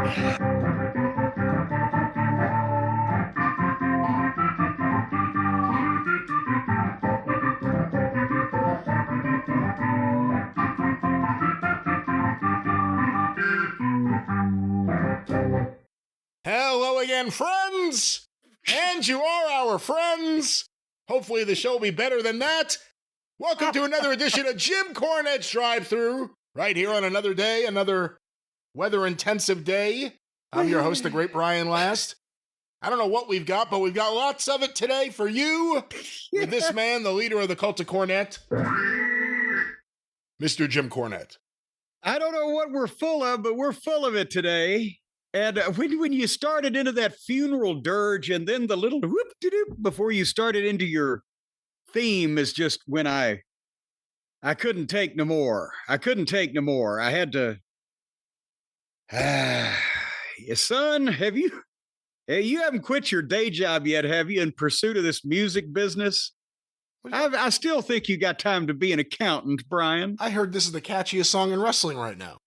Hello again, friends! And you are our friends! Hopefully the show will be better than that. Welcome to another edition of Jim Cornette's Drive Thru, right here on another day, another weather-intensive day. I'm your host, the great Brian Last. I don't know what we've got, but we've got lots of it today for you. With this man, the leader of the cult of Cornette, Mr. Jim Cornette. I don't know what we're full of, but we're full of it today. And when you started into that funeral dirge and then the little whoop-de-doop before you started into your theme is just when I couldn't take no more. I couldn't take no more. I had to. Son, you haven't quit your day job yet, have you, in pursuit of this music business? I still think you got time to be an accountant, Brian. I heard this is the catchiest song in wrestling right now.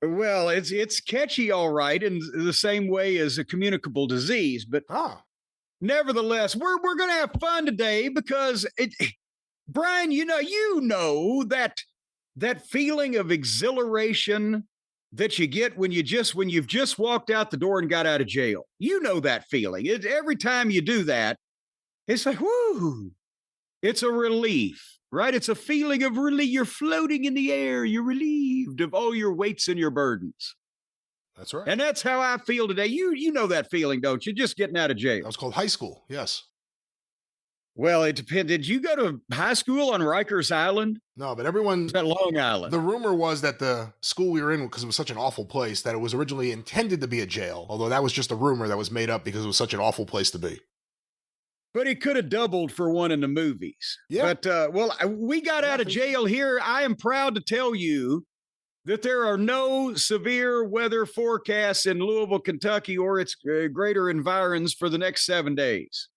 Well, it's catchy, all right, in the same way as a communicable disease, but nevertheless, we're going to have fun today because Brian, you know that feeling of exhilaration that you get when you've just walked out the door and got out of jail. You know that feeling. Every time you do that, it's like, whoo, it's a relief. Right? It's a feeling of relief. You're floating in the air. You're relieved of all your weights and your burdens. That's right. And that's how I feel today. You know that feeling, don't you? Just getting out of jail. That was called high school. Yes. Well, it depends. Did you go to high school on Rikers Island? No, but everyone... At Long Island. The rumor was that the school we were in, because it was such an awful place, that it was originally intended to be a jail. Although that was just a rumor that was made up because it was such an awful place to be. But it could have doubled for one in the movies. Yeah. But, we got out of jail here. I am proud to tell you that there are no severe weather forecasts in Louisville, Kentucky, or its greater environs for the next 7 days.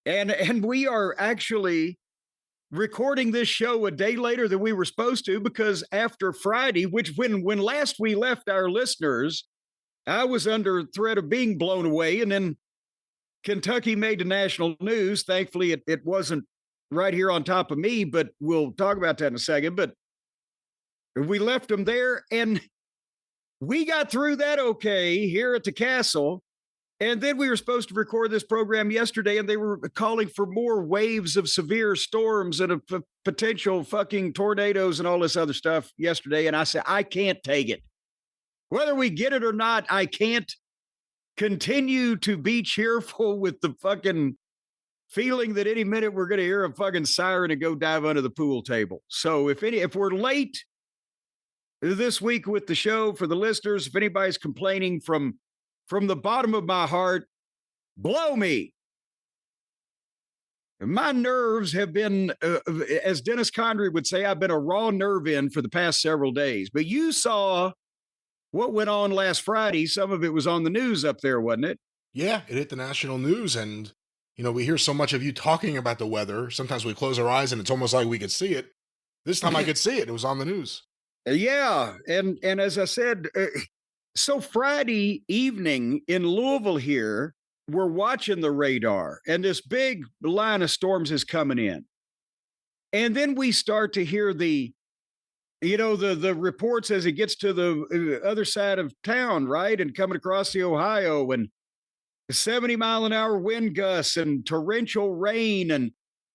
And we are actually recording this show a day later than we were supposed to, because after Friday, which when last we left our listeners, I was under threat of being blown away, and then Kentucky made the national news. Thankfully, it wasn't right here on top of me, but we'll talk about that in a second. But we left them there, and we got through that okay here at the castle. And then we were supposed to record this program yesterday, and they were calling for more waves of severe storms and potential fucking tornadoes and all this other stuff yesterday. And I said, I can't take it. Whether we get it or not, I can't continue to be cheerful with the fucking feeling that any minute we're going to hear a fucking siren and go dive under the pool table. So if we're late this week with the show, for the listeners, if anybody's complaining from the bottom of my heart, blow me. My nerves have been, as Dennis Condrey would say, I've been a raw nerve in for the past several days. But you saw what went on last Friday. Some of it was on the news up there, wasn't it? Yeah, it hit the national news. And, we hear so much of you talking about the weather. Sometimes we close our eyes and it's almost like we could see it. This time I could see it. It was on the news. Yeah. And as I said, so Friday evening in Louisville here, we're watching the radar and this big line of storms is coming in. And then we start to hear the reports as it gets to the other side of town, right? And coming across the Ohio, and 70-mile-an-hour wind gusts and torrential rain. And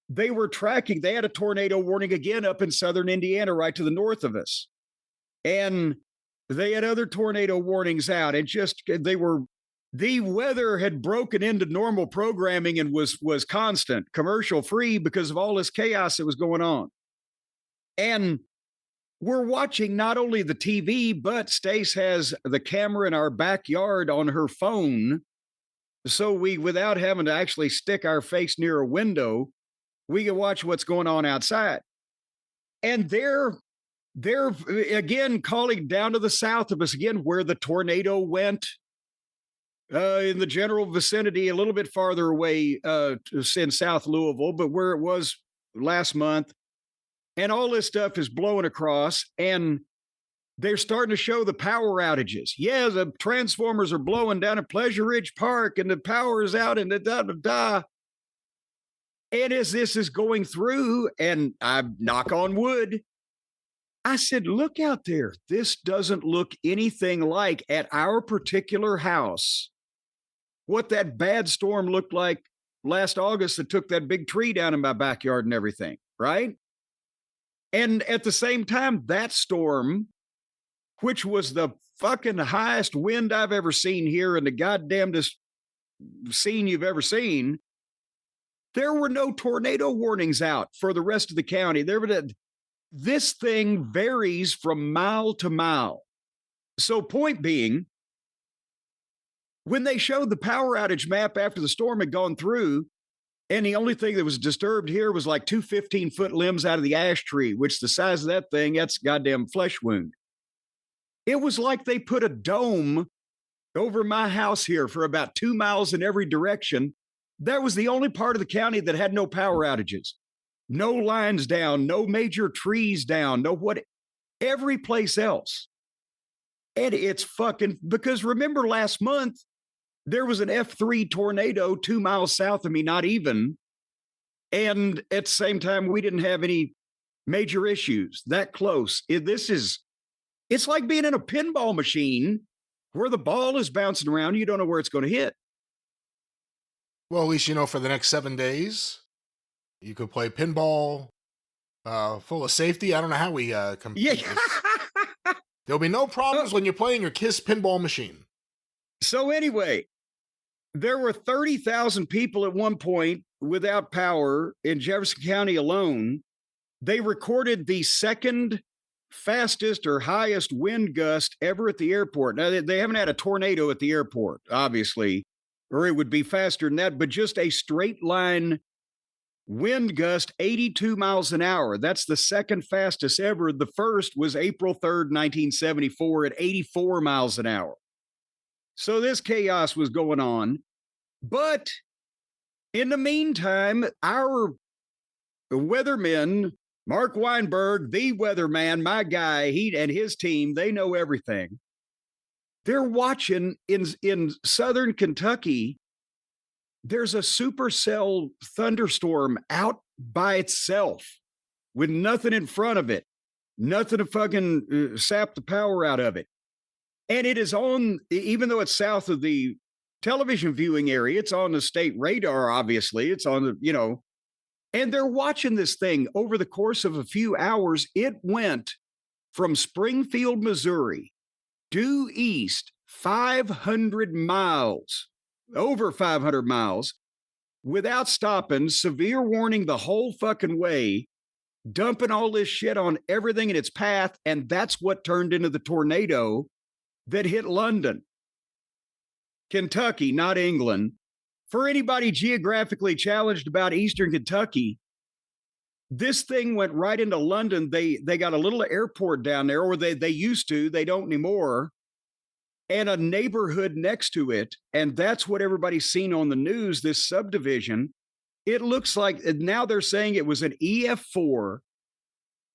they had a tornado warning again up in southern Indiana, right to the north of us. And they had other tornado warnings out. The weather had broken into normal programming and was constant, commercial free, because of all this chaos that was going on. And we're watching not only the TV, but Stace has the camera in our backyard on her phone. So without having to actually stick our face near a window, we can watch what's going on outside. And they're again calling down to the south of us again, where the tornado went, in the general vicinity, a little bit farther away in South Louisville, but where it was last month. And all this stuff is blowing across. And they're starting to show the power outages. Yeah, the transformers are blowing down at Pleasure Ridge Park and the power is out and da. And as this is going through, and I knock on wood, I said, look out there. This doesn't look anything like at our particular house what that bad storm looked like last August that took that big tree down in my backyard and everything, right? And at the same time, that storm, which was the fucking highest wind I've ever seen here and the goddamnedest scene you've ever seen, there were no tornado warnings out for the rest of the county. This thing varies from mile to mile. So point being, when they showed the power outage map after the storm had gone through, and the only thing that was disturbed here was like two 15-foot limbs out of the ash tree, which the size of that thing, that's a goddamn flesh wound. It was like they put a dome over my house here for about 2 miles in every direction. That was the only part of the county that had no power outages. No lines down, no major trees down, every place else. And it's fucking, because remember last month, there was an F3 tornado 2 miles south of me, not even. And at the same time, we didn't have any major issues that close. It's like being in a pinball machine where the ball is bouncing around. You don't know where it's going to hit. Well, at least you know for the next 7 days, you could play pinball full of safety. I don't know how we complete this. There'll be no problems when you're playing your KISS pinball machine. So anyway, there were 30,000 people at one point without power in Jefferson County alone. They recorded the second fastest or highest wind gust ever at the airport. Now, they haven't had a tornado at the airport, obviously, or it would be faster than that, but just a straight line wind gust, 82 miles an hour. That's the second fastest ever. The first was April 3rd, 1974 at 84 miles an hour. So this chaos was going on. But in the meantime, our weathermen, Mark Weinberg, the weatherman, my guy, he and his team, they know everything. They're watching in southern Kentucky. There's a supercell thunderstorm out by itself with nothing in front of it, nothing to fucking sap the power out of it. And it is on, even though it's south of the television viewing area, it's on the state radar, obviously. It's on the, and they're watching this thing over the course of a few hours. It went from Springfield, Missouri, due east 500 miles. Over 500 miles without stopping, severe warning the whole fucking way, dumping all this shit on everything in its path. And that's what turned into the tornado that hit London, Kentucky, not England. For anybody geographically challenged about Eastern Kentucky, this thing went right into London. They got a little airport down there, or they used to, they don't anymore. And a neighborhood next to it. And that's what everybody's seen on the news, this subdivision. It looks like now they're saying it was an EF4,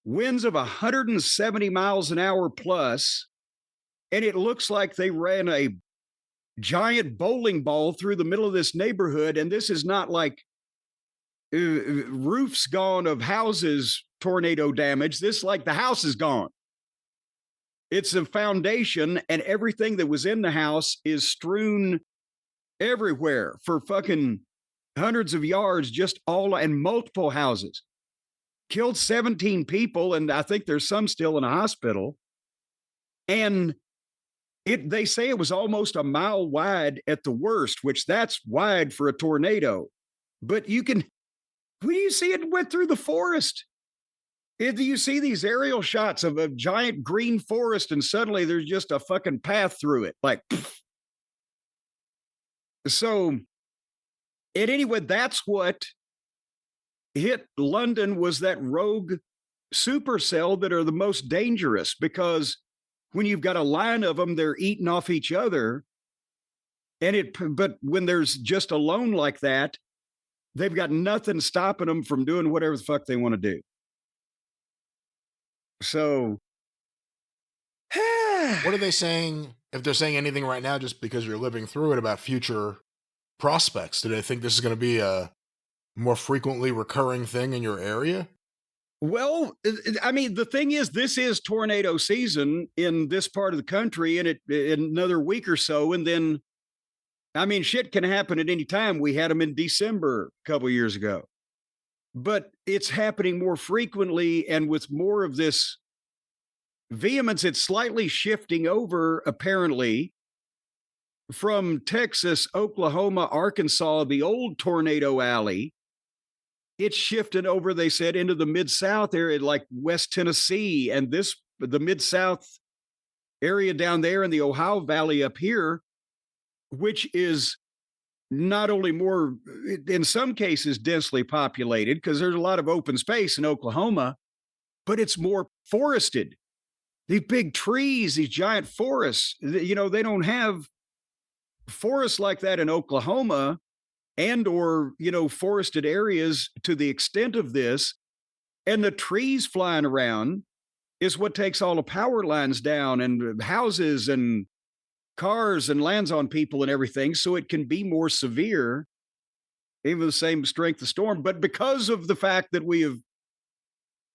winds of 170 miles an hour plus. And it looks like they ran a giant bowling ball through the middle of this neighborhood. And this is not like roofs gone of houses, tornado damage. This like the house is gone. It's a foundation, and everything that was in the house is strewn everywhere for fucking hundreds of yards, just all, and multiple houses. Killed 17 people, and I think there's some still in a hospital. And they say it was almost a mile wide at the worst, which that's wide for a tornado. But when you see it went through the forest. You see these aerial shots of a giant green forest and suddenly there's just a fucking path through it. Like, pfft. So, and anyway, that's what hit London was that rogue supercell that are the most dangerous, because when you've got a line of them, they're eating off each other. But when there's just a lone like that, they've got nothing stopping them from doing whatever the fuck they want to do. So What are they saying? If they're saying anything right now, just because you're living through it, about future prospects, do they think this is going to be a more frequently recurring thing in your area? Well, I mean, the thing is, this is tornado season in this part of the country, and in another week or so, and then, I mean, shit can happen at any time. We had them in December a couple of years ago, but it's happening more frequently and with more of this vehemence. It's slightly shifting over, apparently, from Texas, Oklahoma, Arkansas, the old tornado alley. It's shifted over, they said, into the Mid-South area, like West Tennessee, and the Mid-South area down there in the Ohio Valley up here, which is not only more, in some cases, densely populated, because there's a lot of open space in Oklahoma, but it's more forested. These big trees, these giant forests, they don't have forests like that in Oklahoma, and or forested areas to the extent of this. And the trees flying around is what takes all the power lines down, and houses and cars, and lands on people and everything. So it can be more severe, even the same strength of storm. But because of the fact that we have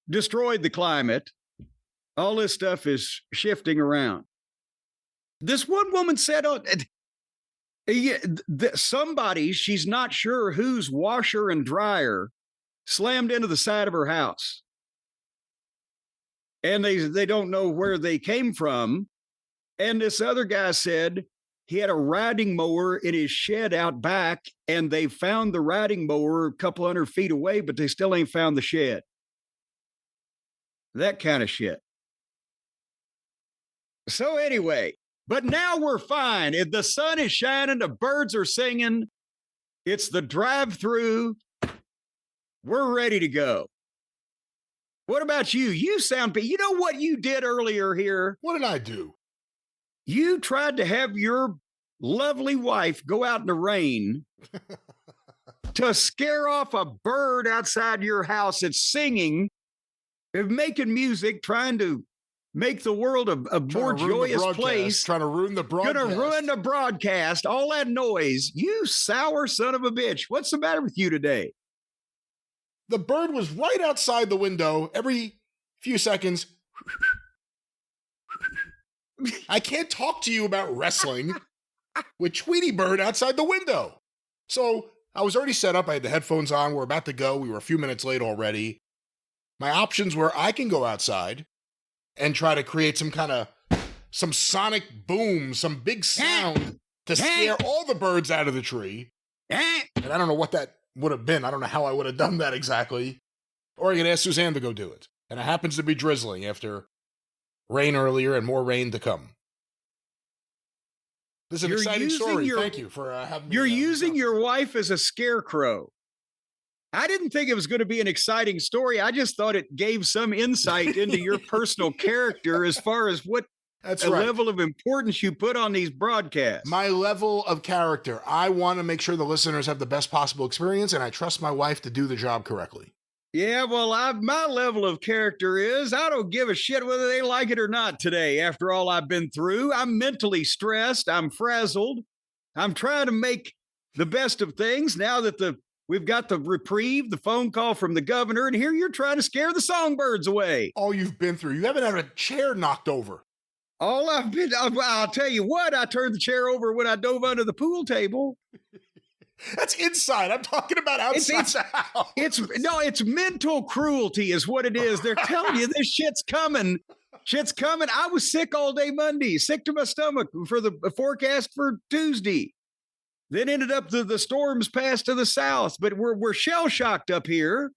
destroyed the climate, all this stuff is shifting around. This one woman said, somebody, she's not sure whose washer and dryer slammed into the side of her house. And they don't know where they came from. And this other guy said he had a riding mower in his shed out back, and they found the riding mower a couple 100 feet away, but they still ain't found the shed. That kind of shit. So anyway, but now we're fine. If the sun is shining, the birds are singing. It's the drive-through. We're ready to go. What about you? You know what you did earlier here? What did I do? You tried to have your lovely wife go out in the rain to scare off a bird outside your house that's singing, making music, trying to make the world a more joyous place. Trying to ruin the broadcast. Gonna ruin the broadcast. All that noise. You sour son of a bitch. What's the matter with you today? The bird was right outside the window every few seconds. I can't talk to you about wrestling with Tweety Bird outside the window. So I was already set up. I had the headphones on. We're about to go. We were a few minutes late already. My options were I can go outside and try to create some sonic boom, some big sound to scare all the birds out of the tree. And I don't know what that would have been. I don't know how I would have done that exactly. Or I could ask Suzanne to go do it. And it happens to be drizzling after rain earlier and more rain to come. This is an exciting story. Thank you for having me. You're using your wife as a scarecrow. I didn't think it was going to be an exciting story. I just thought it gave some insight into your personal character as far as what level of importance you put on these broadcasts. My level of character. I want to make sure the listeners have the best possible experience, and I trust my wife to do the job correctly. Yeah, well, my level of character is I don't give a shit whether they like it or not today. After all I've been through, I'm mentally stressed. I'm frazzled. I'm trying to make the best of things now that we've got the reprieve, the phone call from the governor, and here you're trying to scare the songbirds away. All you've been through. You haven't had a chair knocked over. I'll tell you what, I turned the chair over when I dove under the pool table. That's inside. I'm talking about outside the house. It's mental cruelty is what it is. They're telling you this shit's coming. Shit's coming. I was sick all day Monday, sick to my stomach for the forecast for Tuesday. Then ended up the storms passed to the south, but we're shell shocked up here,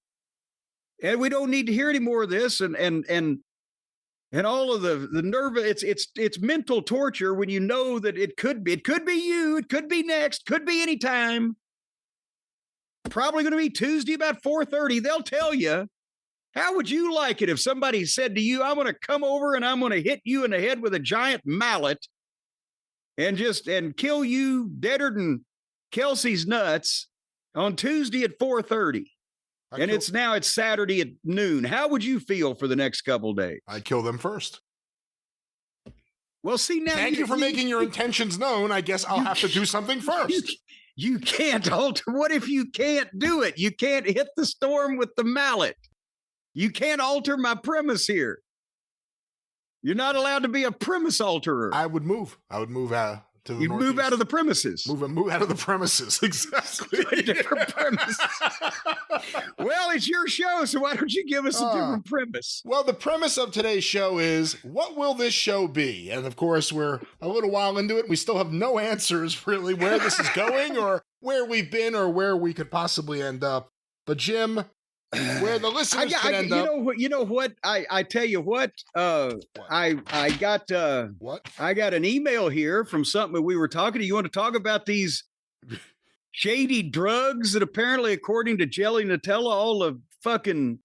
and we don't need to hear any more of this. And all of the nerve. It's mental torture when you know that it could be you, it could be next, could be any time. Probably going to be Tuesday about 4:30. They'll tell you. How would you like it if somebody said to you, "I'm going to come over and I'm going to hit you in the head with a giant mallet and kill you deader than Kelsey's nuts on Tuesday at 4:30. And it's Saturday at noon. How would you feel for the next couple of days? I'd kill them first. Well, see, now Thank you for making your intentions known. I guess I'll have to do something first. You can't alter. What if you can't do it? You can't hit the storm with the mallet. You can't alter my premise here. You're not allowed to be a premise alterer. I would move. To the You'd move out of the premises. Move out of the premises. Exactly. To a different premise. Well, it's your show, so why don't you give us a different premise? Well, the premise of today's show is, what will this show be? And of course, we're a little while into it. We still have no answers, really, where this is going or where we've been or where we could possibly end up. But Jim, where the listeners can end up. You know what? I tell you what. I got an email here from something we were talking to. You want to talk about these shady drugs that apparently, according to Jelly Nutella, all the fucking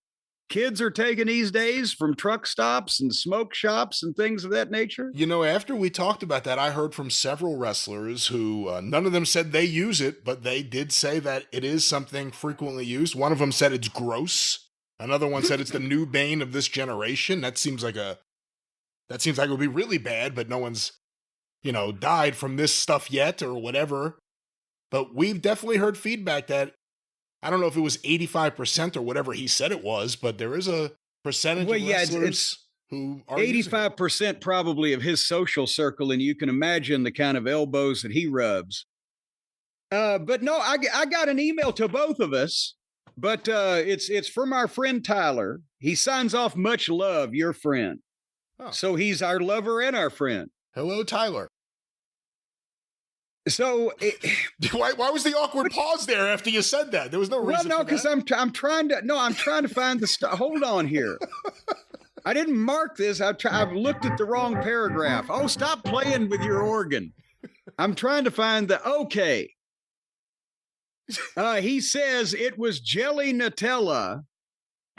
kids are taking these days from truck stops and smoke shops and things of that nature? You know, after we talked about that, I heard from several wrestlers who, none of them said they use it, but they did say that it is something frequently used. One of them said it's gross. Another one said it's the new bane of this generation. That seems like it would be really bad, but no one's, died from this stuff yet or whatever. But we've definitely heard feedback that, I don't know if it was 85% or whatever he said it was, but there is a percentage of wrestlers who are 85% probably of his social circle, and you can imagine the kind of elbows that he rubs. But no, I got an email to both of us, but it's from our friend Tyler. He signs off, "Much love, your friend." Oh. So he's our lover and our friend. Hello, Tyler. So why was the awkward pause there after you said that? There was no reason. Well, no, because I'm trying to find the stuff. Hold on here. I didn't mark this. I've looked at the wrong paragraph. Oh, stop playing with your organ. I'm trying to find the okay. He says it was Jelly Nutella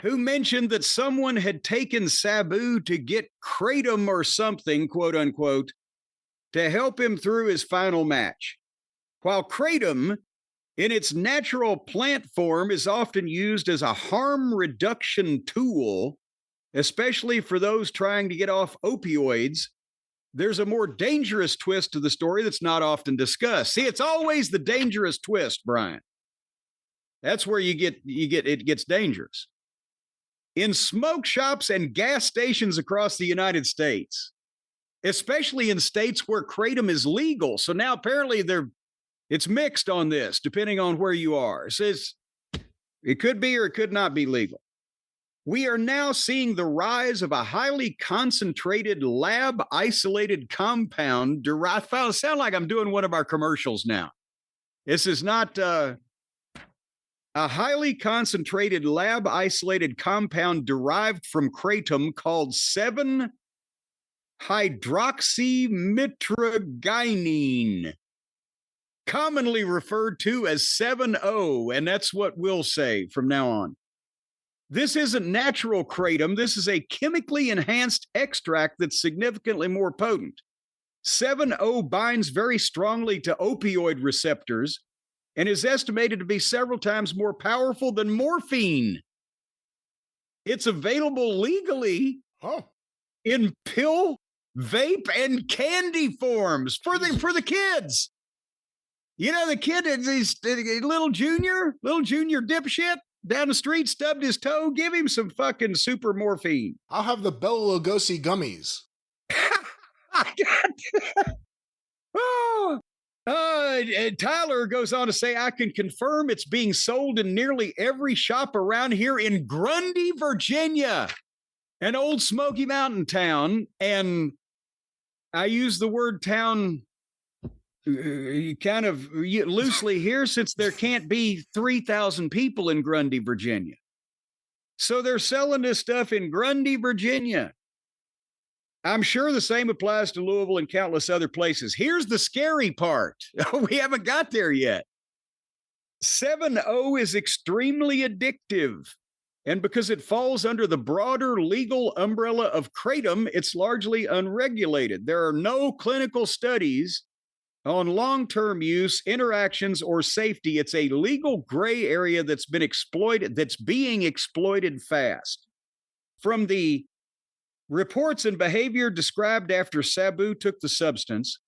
who mentioned that someone had taken Sabu to get Kratom or something, quote unquote, to help him through his final match. While Kratom, in its natural plant form, is often used as a harm reduction tool, especially for those trying to get off opioids, there's a more dangerous twist to the story that's not often discussed. See, it's always the dangerous twist, Brian. That's where it gets dangerous. In smoke shops and gas stations across the United States, especially in states where Kratom is legal. So now apparently it's mixed on this, depending on where you are. It says it could be or it could not be legal. We are now seeing the rise of a highly concentrated lab-isolated compound derived. Sound like I'm doing one of our commercials now. This is not a highly concentrated lab-isolated compound derived from Kratom called 7-hydroxymitragynine, commonly referred to as 7-O, and that's what we'll say from now on. This isn't natural Kratom. This is a chemically enhanced extract that's significantly more potent. 7-O binds very strongly to opioid receptors and is estimated to be several times more powerful than morphine. It's available legally in pill, vape, and candy forms for the kids. You know, the kid is little junior dipshit down the street, stubbed his toe. Give him some fucking super morphine. I'll have the Bela Lugosi gummies. Tyler goes on to say, I can confirm it's being sold in nearly every shop around here in Grundy, Virginia, an old Smoky Mountain town. And I use the word town kind of loosely here since there can't be 3,000 people in Grundy, Virginia. So they're selling this stuff in Grundy, Virginia. I'm sure the same applies to Louisville and countless other places. Here's the scary part. We haven't got there yet. 7-O is extremely addictive. And because it falls under the broader legal umbrella of Kratom, it's largely unregulated. There are no clinical studies on long-term use, interactions, or safety. It's a legal gray area that's being exploited fast. From the Reports and behavior described after Sabu took the substance.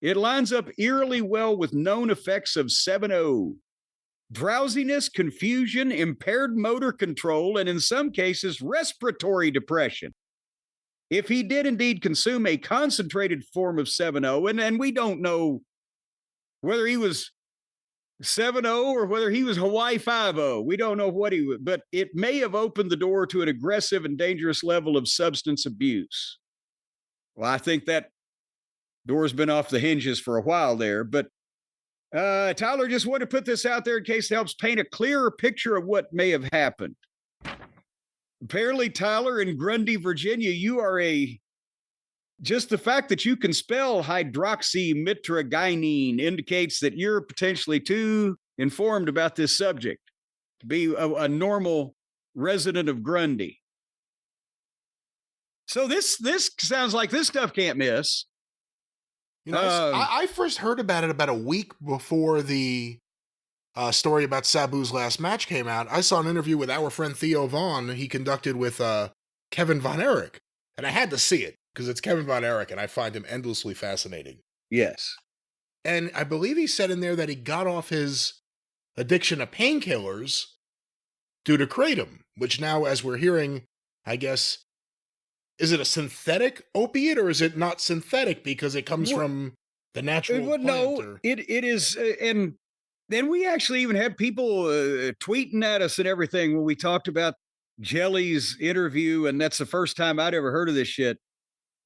It lines up eerily well with known effects of 7-0. Drowsiness, confusion, impaired motor control, and in some cases, respiratory depression. If he did indeed consume a concentrated form of 7-0, and we don't know whether he was 7-0 or whether he was Hawaii 5-0. We don't know what he was, but it may have opened the door to an aggressive and dangerous level of substance abuse. Well, I think that door's been off the hinges for a while there, but Tyler just wanted to put this out there in case it helps paint a clearer picture of what may have happened. Apparently, Tyler, in Grundy, Virginia, you are just the fact that you can spell hydroxymitragynine indicates that you're potentially too informed about this subject to be a normal resident of Grundy. So this sounds like this stuff can't miss. You know, I first heard about it about a week before the story about Sabu's last match came out. I saw an interview with our friend Theo Vaughn he conducted with Kevin Von Erich, and I had to see it because it's Kevin Von Erich, and I find him endlessly fascinating. Yes. And I believe he said in there that he got off his addiction to painkillers due to Kratom, which now, as we're hearing, I guess, is it a synthetic opiate or is it not synthetic because it comes from the natural plant? No, it is. And then we actually even had people tweeting at us and everything when we talked about Jelly's interview. And that's the first time I'd ever heard of this shit.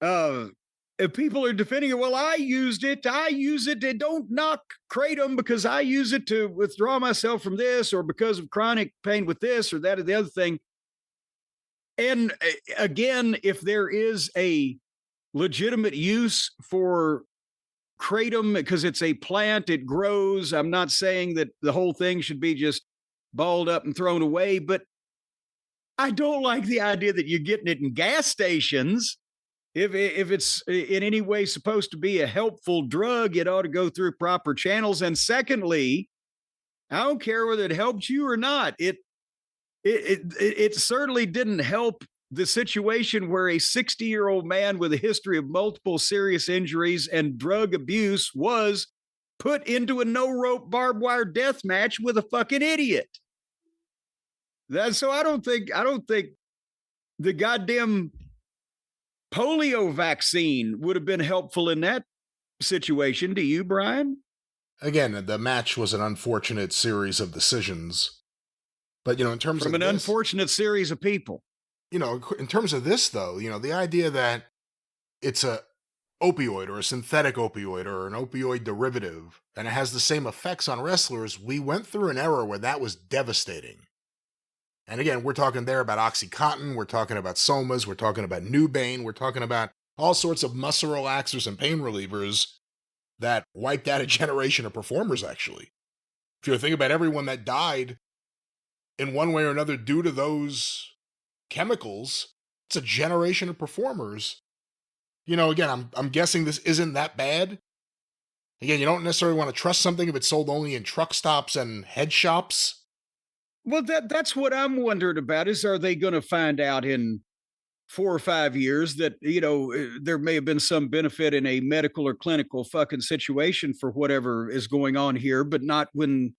If people are defending it, well, I use it. And don't knock Kratom because I use it to withdraw myself from this or because of chronic pain with this or that or the other thing. And again, if there is a legitimate use for Kratom because it's a plant, it grows. I'm not saying that the whole thing should be just balled up and thrown away, but I don't like the idea that you're getting it in gas stations. If it's in any way supposed to be a helpful drug, it ought to go through proper channels. And secondly, I don't care whether it helped you or not. It certainly didn't help the situation where a 60-year-old man with a history of multiple serious injuries and drug abuse was put into a no-rope barbed wire death match with a fucking idiot. So I don't think the goddamn polio vaccine would have been helpful in that situation. Do you, Brian? Again, the match was an unfortunate series of decisions. But, in terms of an unfortunate series of people. In terms of this, though, the idea that it's a opioid or a synthetic opioid or an opioid derivative, and it has the same effects on wrestlers, we went through an era where that was devastating. And again, we're talking there about OxyContin, we're talking about Somas, we're talking about Nubane, we're talking about all sorts of muscle relaxers and pain relievers that wiped out a generation of performers, actually. If you think about everyone that died in one way or another due to those chemicals, it's a generation of performers. Again, I'm guessing this isn't that bad. Again, you don't necessarily want to trust something if it's sold only in truck stops and head shops. Well, that's what I'm wondering about is, are they going to find out in 4 or 5 years that, there may have been some benefit in a medical or clinical fucking situation for whatever is going on here, but not when,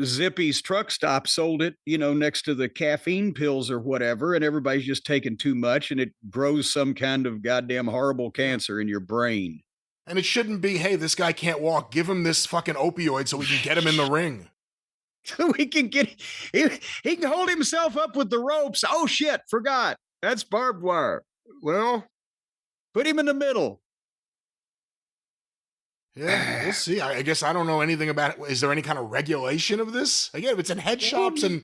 Zippy's truck stop sold it, next to the caffeine pills or whatever, and everybody's just taking too much and it grows some kind of goddamn horrible cancer in your brain. And it shouldn't be, hey, this guy can't walk, give him this fucking opioid so we can get him in the ring. So he can hold himself up with the ropes. Oh shit, forgot. That's barbed wire. Well, put him in the middle. Yeah, we'll see. I guess I don't know anything about it. Is there any kind of regulation of this? Again, if it's in head shops and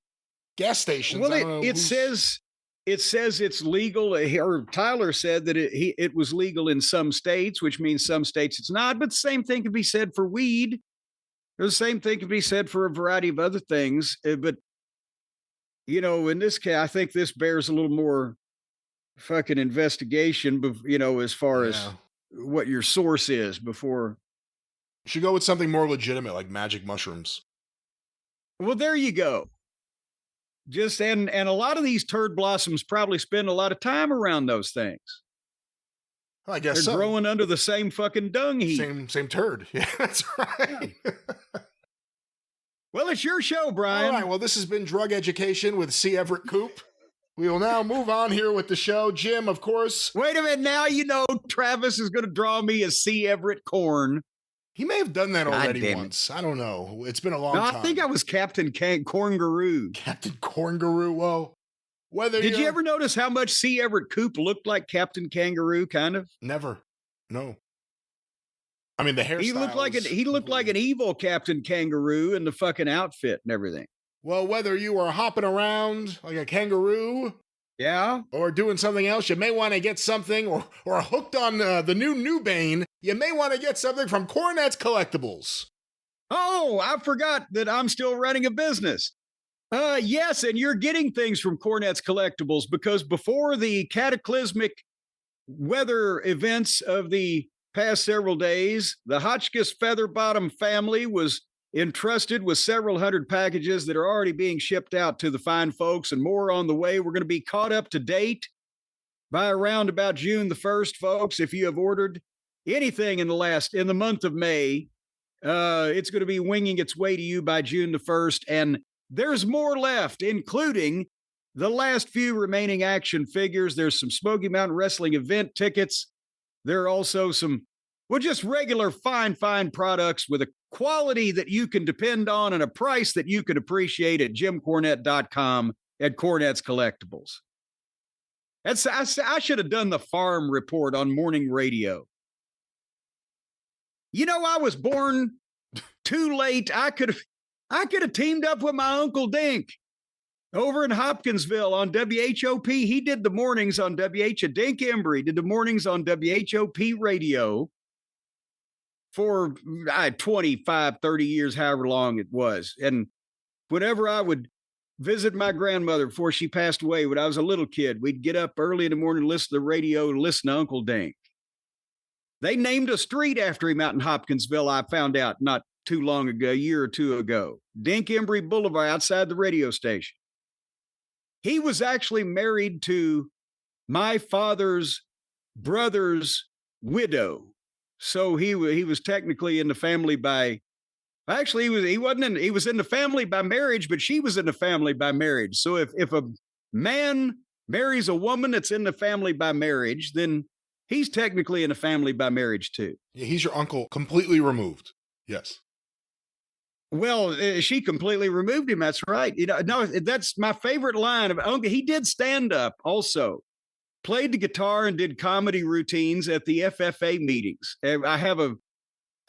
gas stations. Well, it says it's legal. Or Tyler said that it was legal in some states, which means some states it's not. But the same thing could be said for weed. The same thing could be said for a variety of other things. But in this case, I think this bears a little more fucking investigation. As far as what your source is before. You should go with something more legitimate like magic mushrooms. Well, there you go. and a lot of these turd blossoms probably spend a lot of time around those things. I guess they're so. growing under the same fucking dung heap. Same turd. Yeah, that's right. Yeah. Well, it's your show, Brian. All right. Well, this has been Drug Education with C. Everett Koop. We will now move on here with the show. Jim, of course. Wait a minute. Now you know Travis is going to draw me as C. Everett Corn. He may have done that already once. I don't know. It's been a long time. I think I was Captain Corngaroo. Captain Corngaroo. Well, did you ever notice how much C. Everett Koop looked like Captain Kangaroo, kind of? Never. No. I mean, the hairstyle. He looked like an evil Captain Kangaroo in the fucking outfit and everything. Well, whether you are hopping around like a kangaroo, yeah, or doing something else, you may want to get something, or hooked on the new Bane, you may want to get something from Cornette's Collectibles. Oh, I forgot that I'm still running a business. Yes, and you're getting things from Cornette's Collectibles because before the cataclysmic weather events of the past several days, the Hotchkiss Featherbottom family was entrusted with several hundred packages that are already being shipped out to the fine folks and more on the way. We're going to be caught up to date by around about June the 1st, folks. If you have ordered anything in the month of May, it's going to be winging its way to you by June the 1st. And there's more left, including the last few remaining action figures. There's some Smoky Mountain Wrestling event tickets. There are also some, just regular fine products with a quality that you can depend on and a price that you can appreciate at jimcornette.com at Cornette's Collectibles. I should have done the farm report on morning radio. You know, I was born too late. I could have teamed up with my Uncle Dink over in Hopkinsville on WHOP. He did the mornings on WHOP. Dink Embry did the mornings on WHOP radio for 25, 30 years, however long it was. And whenever I would visit my grandmother before she passed away, when I was a little kid, we'd get up early in the morning, listen to the radio, and listen to Uncle Dink. They named a street after him out in Hopkinsville, I found out not too long ago, a year or two ago. Dink Embry Boulevard, outside the radio station. He was actually married to my father's brother's widow. So he was technically in the family by, actually he was in the family by marriage, but she was in the family by marriage. So if a man marries a woman that's in the family by marriage, then he's technically in the family by marriage too. Yeah, he's your uncle completely removed. Yes. Well, she completely removed him. That's right. You know, no, that's my favorite line of Uncle. He did stand up also. Played the guitar and did comedy routines at the FFA meetings. I have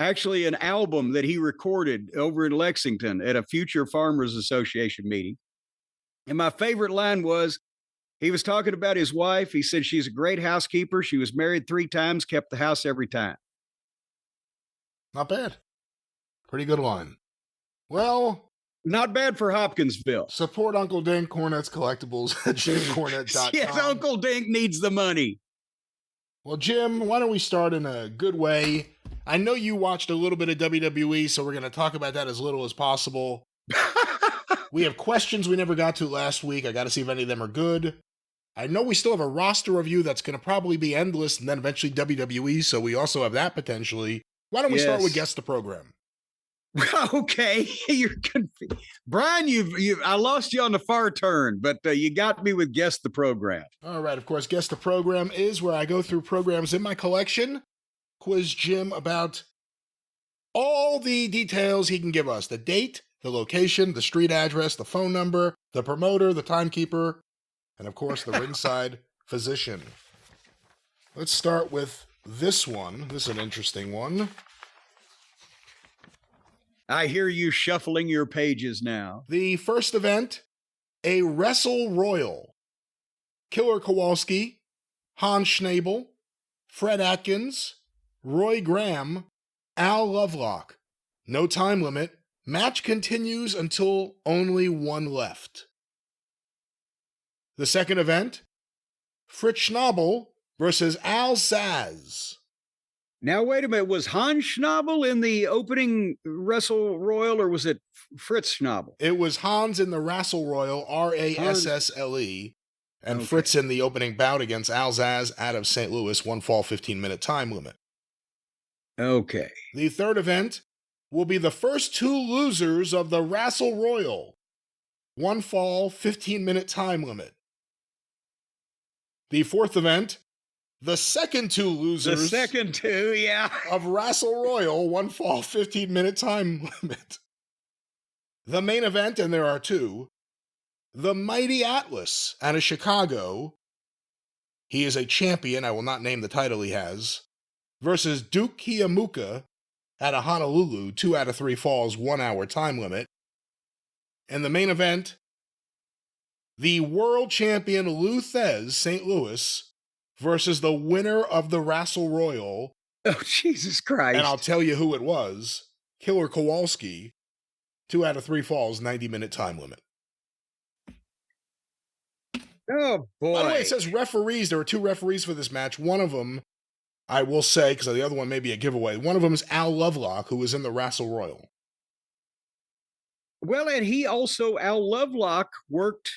actually an album that he recorded over in Lexington at a Future Farmers Association meeting. And my favorite line was, he was talking about his wife. He said, she's a great housekeeper. She was married 3 times, kept the house every time. Not bad. Pretty good line. Well, not bad for Hopkinsville. Support Uncle Dink, Cornette's Collectibles at jimcornette.com. Yes, Uncle Dink needs the money. Well, Jim, why don't we start in a good way? I know you watched a little bit of WWE, so we're going to talk about that as little as possible. We have questions we never got to last week. I got to see if any of them are good. I know we still have a roster review that's going to probably be endless, and then eventually WWE, so we also have that potentially. Why don't we start with Guess the Program? Okay, you're confused. Brian, I lost you on the far turn, but you got me with Guess the Program. All right, of course, Guess the Program is where I go through programs in my collection, quiz Jim about all the details he can give us. The date, the location, the street address, the phone number, the promoter, the timekeeper, and of course, the ringside physician. Let's start with this one. This is an interesting one. I hear you shuffling your pages now. The first event, a Wrestle Royal. Killer Kowalski, Hans Schnabel, Fred Atkins, Roy Graham, Al Lovelock. No time limit. Match continues until only one left. The second event, Fritz Schnabel versus Al Saz. Now, wait a minute. Was Hans Schnabel in the opening Wrestle Royal, or was it Fritz Schnabel? It was Hans in the Rassle Royal, Rassle, and Okay. Fritz in the opening bout against Alzaz out of St. Louis, one fall, 15-minute time limit. Okay. The third event will be the first two losers of the Rassle Royal, one fall, 15-minute time limit. The fourth event, the second two losers. The second two, yeah. Of Rassle Royal, one fall, 15-minute time limit. The main event, and there are two, the Mighty Atlas out of Chicago. He is a champion, I will not name the title he has, versus Duke Kiyamuka out of Honolulu, 2 out of 3 falls, 1 hour time limit. And the main event, the world champion Lou Thez, St. Louis, versus the winner of the Rassle Royal. Oh, Jesus Christ. And I'll tell you who it was, Killer Kowalski, 2 out of 3 falls, 90-minute time limit. Oh, boy. By the way, it says referees. There were 2 referees for this match. One of them, I will say, because the other one may be a giveaway, one of them is Al Lovelock, who was in the Rassle Royal. Well, and he also, Al Lovelock, worked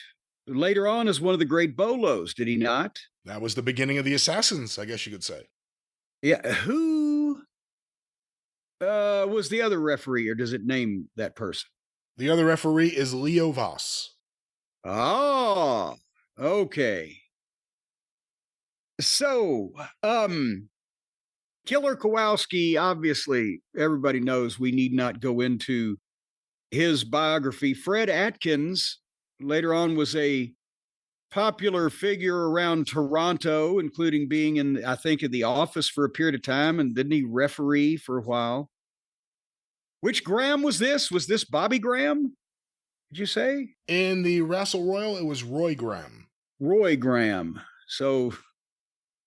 later on as one of the great Bolos, did he not? That was the beginning of the Assassins, I guess you could say. Yeah. Who was the other referee, or does it name that person? The other referee is Leo Voss. Oh, okay. So, Killer Kowalski, obviously, everybody knows we need not go into his biography. Fred Atkins later on was a popular figure around Toronto, including being in, I think, in The Office for a period of time, and didn't he referee for a while? Which Graham was this? Was this Bobby Graham? Did you say? In the Rassle Royal, it was Roy Graham. Roy Graham. So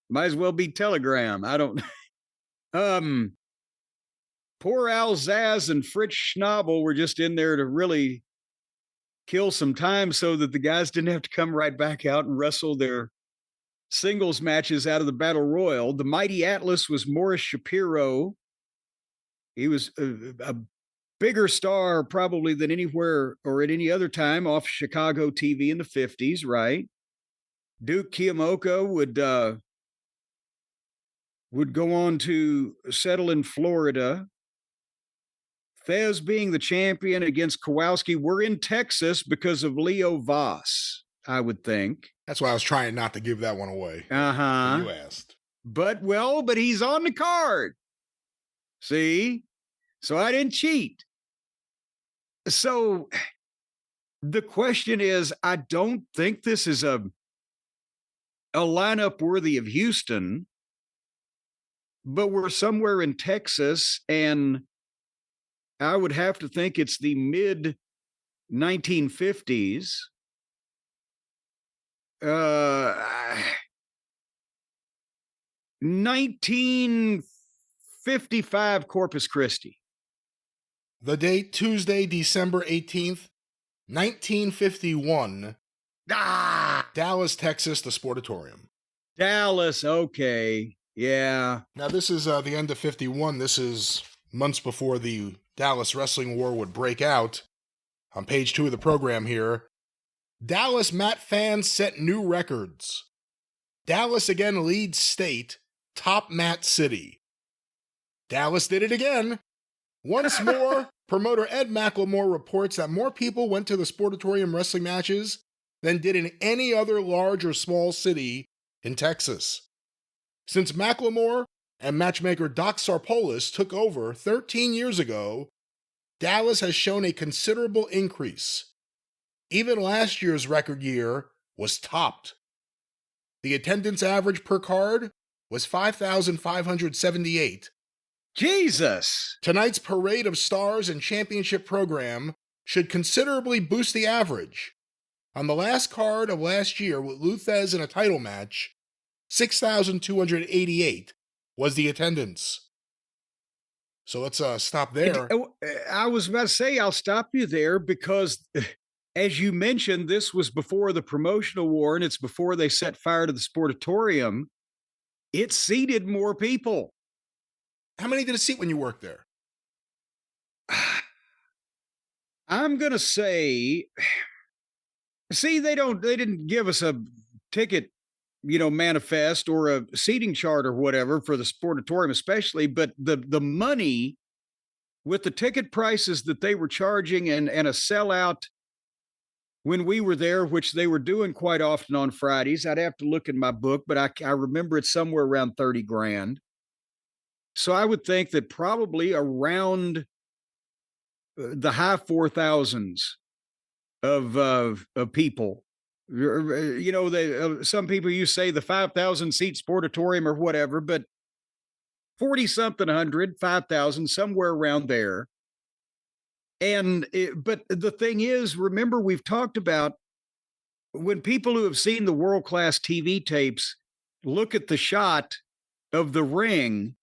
might as well be Telegram. I don't. Poor Al Zaz and Fritz Schnabel were just in there to really kill some time so that the guys didn't have to come right back out and wrestle their singles matches out of the Battle Royal. The Mighty Atlas was Morris Shapiro. He was a bigger star probably than anywhere or at any other time off Chicago TV in the 50s, right? Duke Kiyamoka would go on to settle in Florida. Thez being the champion against Kowalski. We're in Texas because of Leo Voss, I would think. That's why I was trying not to give that one away. Uh-huh. You asked. But he's on the card. See? So I didn't cheat. So the question is, I don't think this is a lineup worthy of Houston, but we're somewhere in Texas, and I would have to think it's the mid 1950s. 1955 Corpus Christi. The date, Tuesday, December 18th, 1951. Dallas, Texas, the Sportatorium. Dallas, okay. Yeah. Now, this is the end of 51. This is months before the Dallas Wrestling War would break out. On page 2 of the program here, Dallas mat fans set new records. Dallas again leads state, top mat city. Dallas did it again. Once more, promoter Ed McLemore reports that more people went to the Sportatorium wrestling matches than did in any other large or small city in Texas. Since McLemore and matchmaker Doc Sarpolis took over 13 years ago, Dallas has shown a considerable increase. Even last year's record year was topped. The attendance average per card was 5,578. Jesus! Tonight's Parade of Stars and Championship program should considerably boost the average. On the last card of last year with Lou Thez in a title match, 6,288 was the attendance. So let's stop there. I was about to say, I'll stop you there because, as you mentioned, this was before the promotional war and it's before they set fire to the Sportatorium. It seated more people. How many did it seat when you worked there? I'm going to say, see, they didn't give us a ticket, manifest or a seating chart or whatever for the sportatorium, especially, but the money with the ticket prices that they were charging and a sellout when we were there, which they were doing quite often on Fridays. I'd have to look in my book, but I remember it's somewhere around 30 grand. So I would think that probably around the high 4,000s of people. Some people you say the 5,000 seat sportatorium or whatever, but 40 something 100, 5,000, somewhere around there. But the thing is, remember, we've talked about when people who have seen the world-class TV tapes look at the shot of the ring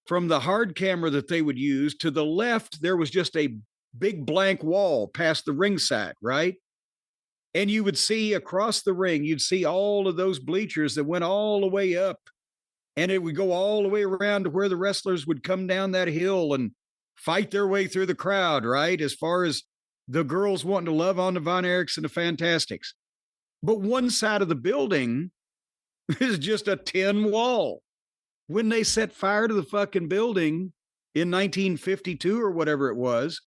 from the hard camera that they would use. To the left, there was just a big blank wall past the ringside, right? And you would see across the ring, you'd see all of those bleachers that went all the way up, and it would go all the way around to where the wrestlers would come down that hill and fight their way through the crowd, right? As far as the girls wanting to love on the Von Erichs and the Fantastics. But one side of the building is just a tin wall. When they set fire to the fucking building in 1952 or whatever it was,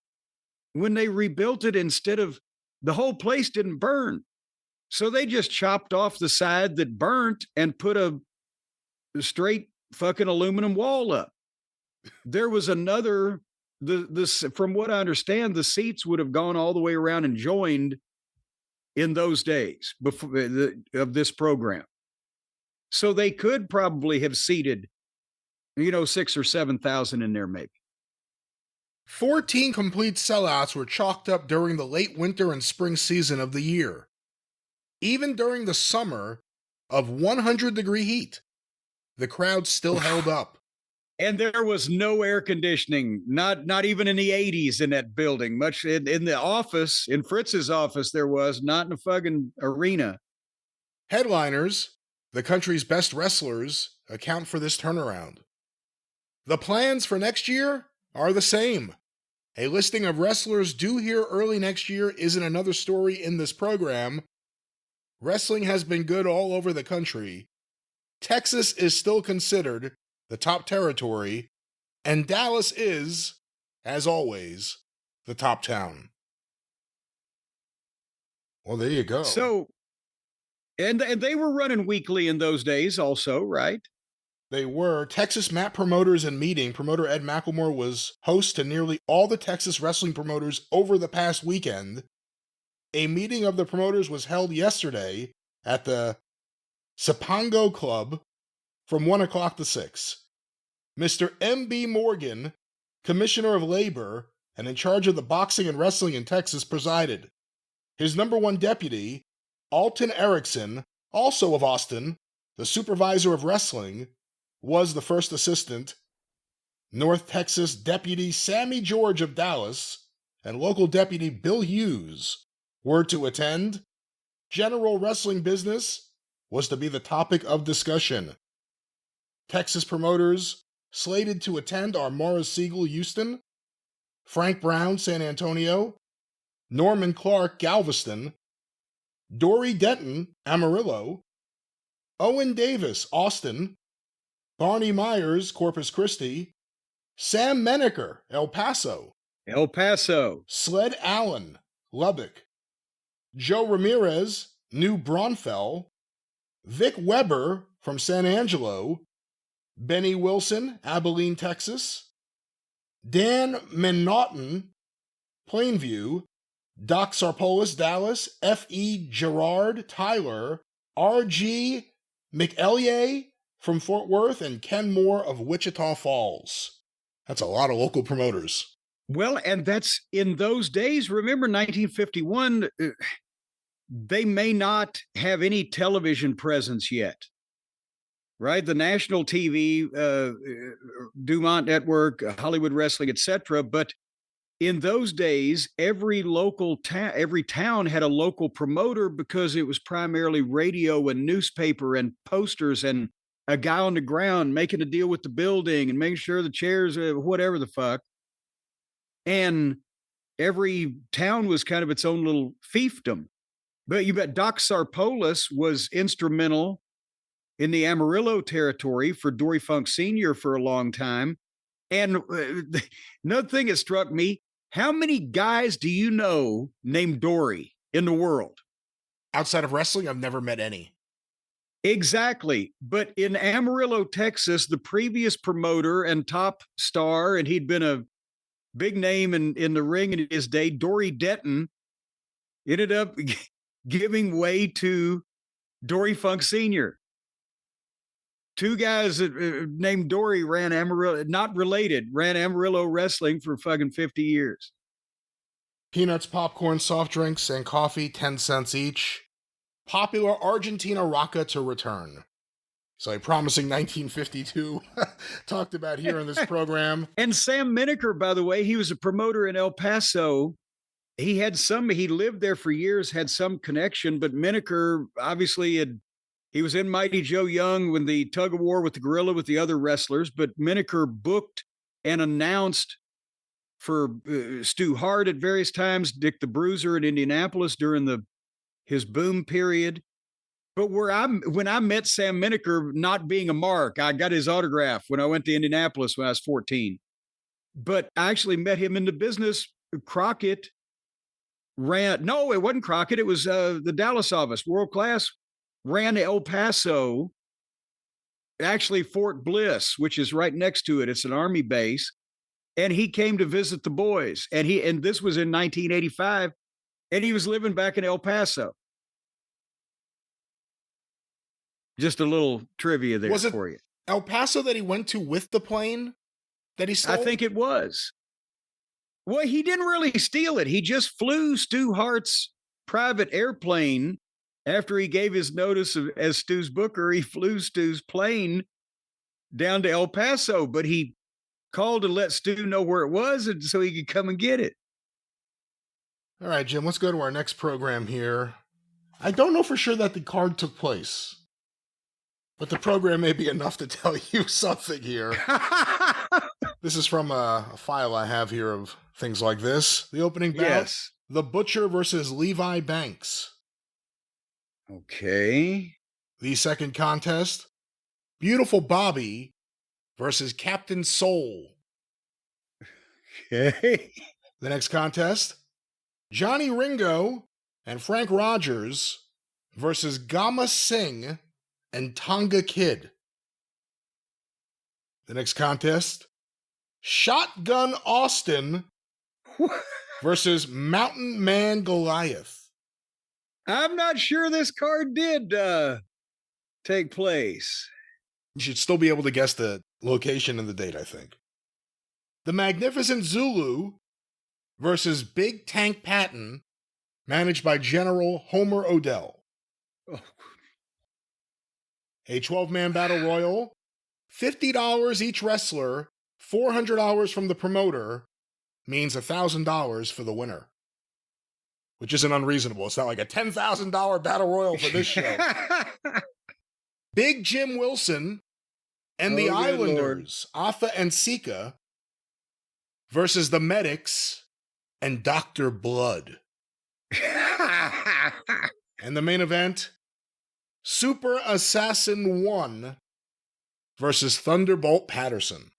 when they rebuilt it, instead of the whole place didn't burn. So they just chopped off the side that burnt and put a straight fucking aluminum wall up. There was another, from what I understand, the seats would have gone all the way around and joined in those days before of this program. So they could probably have seated, 6,000 or 7,000 in there, maybe. 14 complete sellouts were chalked up during the late winter and spring season of the year. Even during the summer of 100-degree heat, the crowd still held up. And there was no air conditioning, not even in the 80s in that building. Much in the office, in Fritz's office, there was, not in the fucking arena. Headliners, the country's best wrestlers, account for this turnaround. The plans for next year are the same. A listing of wrestlers due here early next year isn't another story in this program. Wrestling has been good all over the country. Texas is still considered the top territory, and Dallas is, as always, the top town. Well, there you go. So, and they were running weekly in those days also, right? They were. Texas Mat Promoters and Meeting. Promoter Ed McElmore was host to nearly all the Texas wrestling promoters over the past weekend. A meeting of the promoters was held yesterday at the Sapango Club from 1 o'clock to 6. Mr. M.B. Morgan, Commissioner of Labor and in charge of the boxing and wrestling in Texas, presided. His number one deputy, Alton Erickson, also of Austin, the supervisor of wrestling, was the first assistant. North Texas Deputy Sammy George of Dallas and local deputy Bill Hughes were to attend. General wrestling business was to be the topic of discussion. Texas promoters slated to attend are Morris Siegel, Houston, Frank Brown, San Antonio, Norman Clark, Galveston, Dory Denton, Amarillo, Owen Davis, Austin, Barney Myers, Corpus Christi, Sam Menaker, El Paso, Sled Allen, Lubbock, Joe Ramirez, New Braunfels, Vic Weber from San Angelo, Benny Wilson, Abilene, Texas, Dan Menaughton, Plainview, Doc Sarpolis, Dallas, F.E. Gerard, Tyler, R.G. McEllier from Fort Worth, and Ken Moore of Wichita Falls. That's a lot of local promoters. Well, and that's in those days. Remember 1951, they may not have any television presence yet, right? The national TV, Dumont Network, Hollywood Wrestling, etc. But in those days, every town had a local promoter because it was primarily radio and newspaper and posters and a guy on the ground making a deal with the building and making sure the chairs, whatever the fuck. And every town was kind of its own little fiefdom. But you bet Doc Sarpolis was instrumental in the Amarillo territory for Dory Funk Sr. for a long time. And another thing that struck me, how many guys do you know named Dory in the world? Outside of wrestling, I've never met any. Exactly. But in Amarillo, Texas, the previous promoter and top star, and he'd been a big name in the ring in his day, Dory Denton, ended up giving way to Dory Funk Sr. Two guys named Dory ran Amarillo, not related, ran Amarillo wrestling for fucking 50 years. Peanuts, popcorn, soft drinks, and coffee, 10 cents each. Popular Argentina Rocca to return. So a promising 1952 talked about here in this program. And Sam Miniker, by the way, he was a promoter in El Paso. He lived there for years, had some connection, but Miniker obviously he was in Mighty Joe Young when the tug of war with the gorilla with the other wrestlers, but Miniker booked and announced for Stu Hart at various times, Dick the Bruiser in Indianapolis during his boom period. But when I met Sam Miniker, not being a mark, I got his autograph when I went to Indianapolis when I was 14. But I actually met him in the business. Crockett no, it wasn't Crockett. It was the Dallas office, World Class, ran El Paso, actually Fort Bliss, which is right next to it. It's an Army base. And he came to visit the boys. And this was in 1985. And he was living back in El Paso. Just a little trivia there for you. El Paso that he went to with the plane that he stole? I think it was. Well, he didn't really steal it. He just flew Stu Hart's private airplane after he gave his notice as Stu's booker. He flew Stu's plane down to El Paso, but he called to let Stu know where it was and so he could come and get it. All right, Jim, let's go to our next program here. I don't know for sure that the card took place, but the program may be enough to tell you something here. This is from a file I have here of things like this. The opening bout, yes. The Butcher versus Levi Banks. Okay. The second contest, Beautiful Bobby versus Captain Soul. Okay. The next contest, Johnny Ringo and Frank Rogers versus Gama Singh and Tonga Kid. The next contest, Shotgun Austin versus Mountain Man Goliath. I'm not sure this card did take place. You should still be able to guess the location and the date, I think. The Magnificent Zulu versus Big Tank Patton, managed by General Homer Odell. Oh. A 12-man battle royal, $50 each wrestler, $400 from the promoter, means $1,000 for the winner. Which isn't unreasonable. It's not like a $10,000 battle royal for this show. Big Jim Wilson and the Islanders, Atha and Sika, versus the Medics and Dr. Blood. And the main event, Super Assassin 1 versus Thunderbolt Patterson.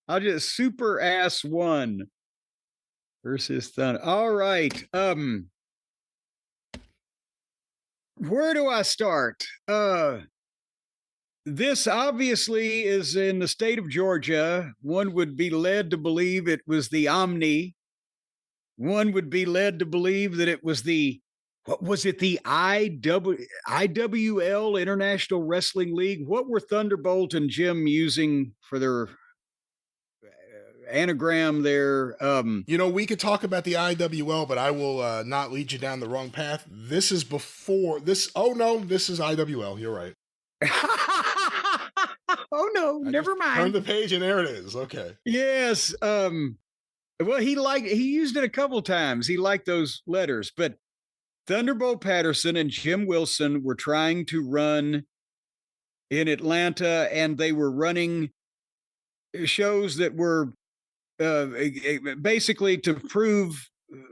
I'll just Super Ass 1 versus Thunder. All right. Where do I start? This obviously is in the state of Georgia. One would be led to believe it was the Omni. One would be led to believe that it was the IWL, International Wrestling League? What were Thunderbolt and Jim using for their anagram there? We could talk about the IWL, but I will not lead you down the wrong path. This is before this. Oh no, this is IWL. You're right. Oh no, never mind. Turn the page and there it is. Okay. Yes. Well, he used it a couple times. He liked those letters, but Thunderbolt Patterson and Jim Wilson were trying to run in Atlanta, and they were running shows that were basically to prove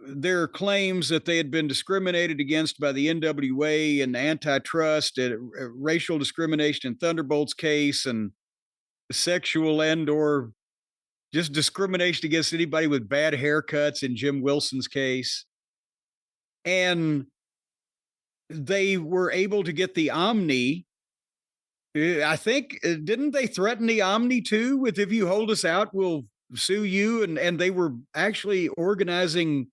their claims that they had been discriminated against by the NWA and antitrust and racial discrimination in Thunderbolt's case, and sexual and or just discrimination against anybody with bad haircuts in Jim Wilson's case. And they were able to get the Omni. I think, didn't they threaten the Omni too with, if you hold us out, we'll sue you? And they were actually organizing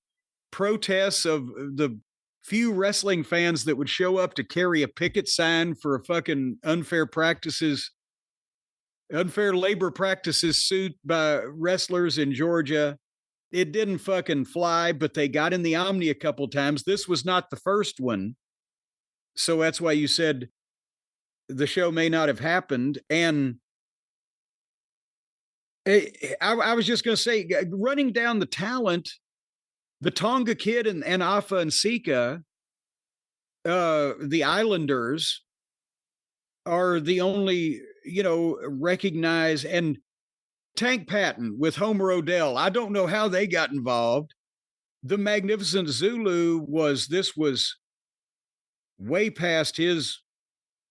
protests of the few wrestling fans that would show up to carry a picket sign for a fucking unfair labor practices suit by wrestlers in Georgia. It didn't fucking fly, but they got in the Omni a couple times. This was not the first one. So that's why you said the show may not have happened. And I was just going to say, running down the talent, the Tonga Kid and Afa and Sika, the Islanders are the only, recognize, and Tank Patton with Homer Odell. I don't know how they got involved. The Magnificent Zulu was way past his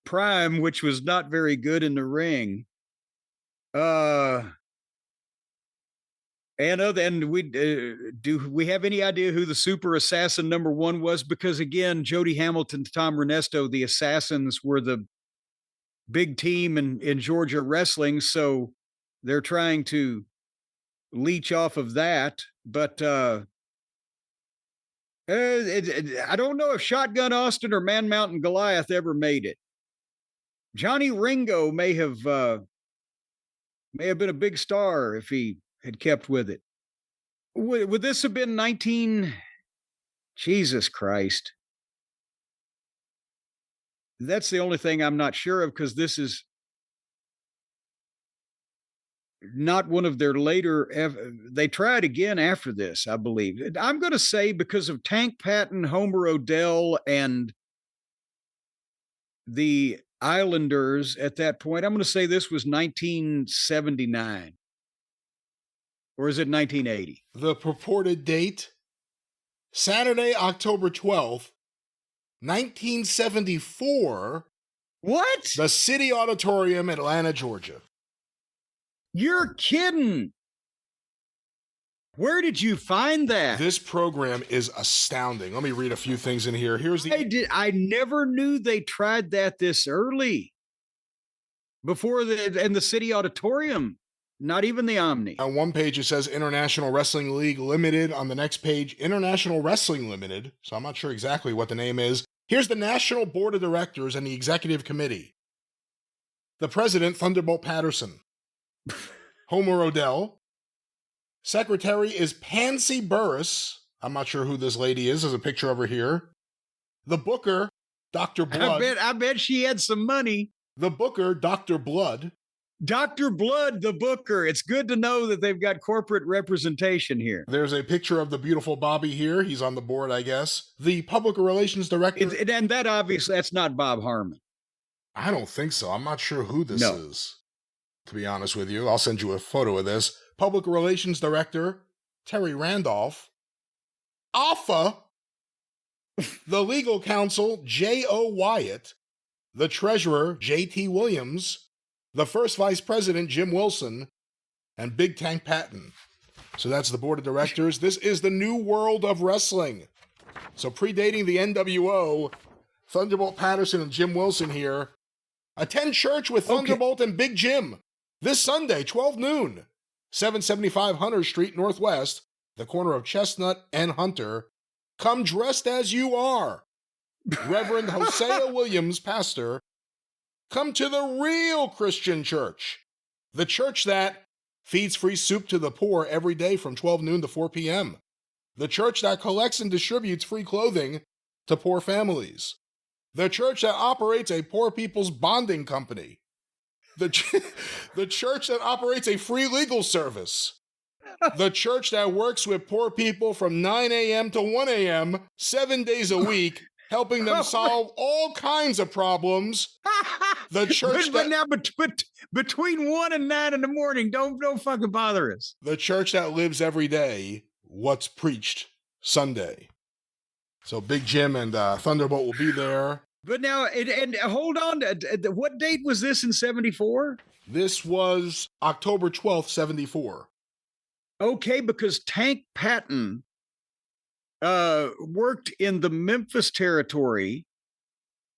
prime, which was not very good in the ring. And do we have any idea who the super assassin number one was? Because again, Jody Hamilton, Tom Ernesto, the Assassins were the big team in Georgia wrestling. So they're trying to leech off of that. But I don't know if Shotgun Austin or Man Mountain Goliath ever made it. Johnny Ringo may have been a big star if he had kept with it. Would this have been Jesus Christ? That's the only thing I'm not sure of, because this is not one of their later. They tried again after this, I believe. I'm going to say because of Tank Patton, Homer Odell, and the Islanders at that point, I'm going to say this was 1979. Or is it 1980? The purported date, Saturday, October 12th, 1974. What? The City Auditorium, Atlanta, Georgia. You're kidding. Where did you find that? This program is astounding. Let me read a few things in here. I never knew they tried that this early. Before the City Auditorium. Not even the Omni. On one page, it says International Wrestling League Limited. On the next page, International Wrestling Limited. So I'm not sure exactly what the name is. Here's the National Board of Directors and the Executive Committee. The President, Thunderbolt Patterson. Homer Odell. Secretary is Pansy Burris. I'm not sure who this lady is. There's a picture of her here. The Booker, Dr. Blood. I bet she had some money. The Booker, Dr. Blood. Dr. Blood, the Booker. It's good to know that they've got corporate representation here. There's a picture of the beautiful Bobby here. He's on the board, I guess. The Public Relations Director. And that obviously, that's not Bob Harmon. I don't think so. I'm not sure who this is, to be honest with you. I'll send you a photo of this. Public Relations Director, Terry Randolph. AFA. The Legal Counsel, J.O. Wyatt. The Treasurer, J.T. Williams. The First Vice President, Jim Wilson, and Big Tank Patton. So that's the board of directors. This is the new world of wrestling. So predating the NWO, Thunderbolt Patterson and Jim Wilson here. Attend church with Thunderbolt and Big Jim this Sunday, 12 noon, 775 Hunter Street Northwest, the corner of Chestnut and Hunter. Come dressed as you are. Reverend Hosea Williams, pastor. Come to the real Christian church. The church that feeds free soup to the poor every day from 12 noon to 4 p.m. The church that collects and distributes free clothing to poor families. The church that operates a poor people's bonding company. The church that operates a free legal service. The church that works with poor people from 9 a.m. to 1 a.m., 7 days a week, helping them solve all kinds of problems. The church but now between 1 and 9 in the morning, don't fucking bother us. The church that lives every day, what's preached Sunday. So Big Jim and Thunderbolt will be there. But now, and hold on, what date was this in 74? This was October 12th, 74. Okay, because Tank Patton worked in the Memphis territory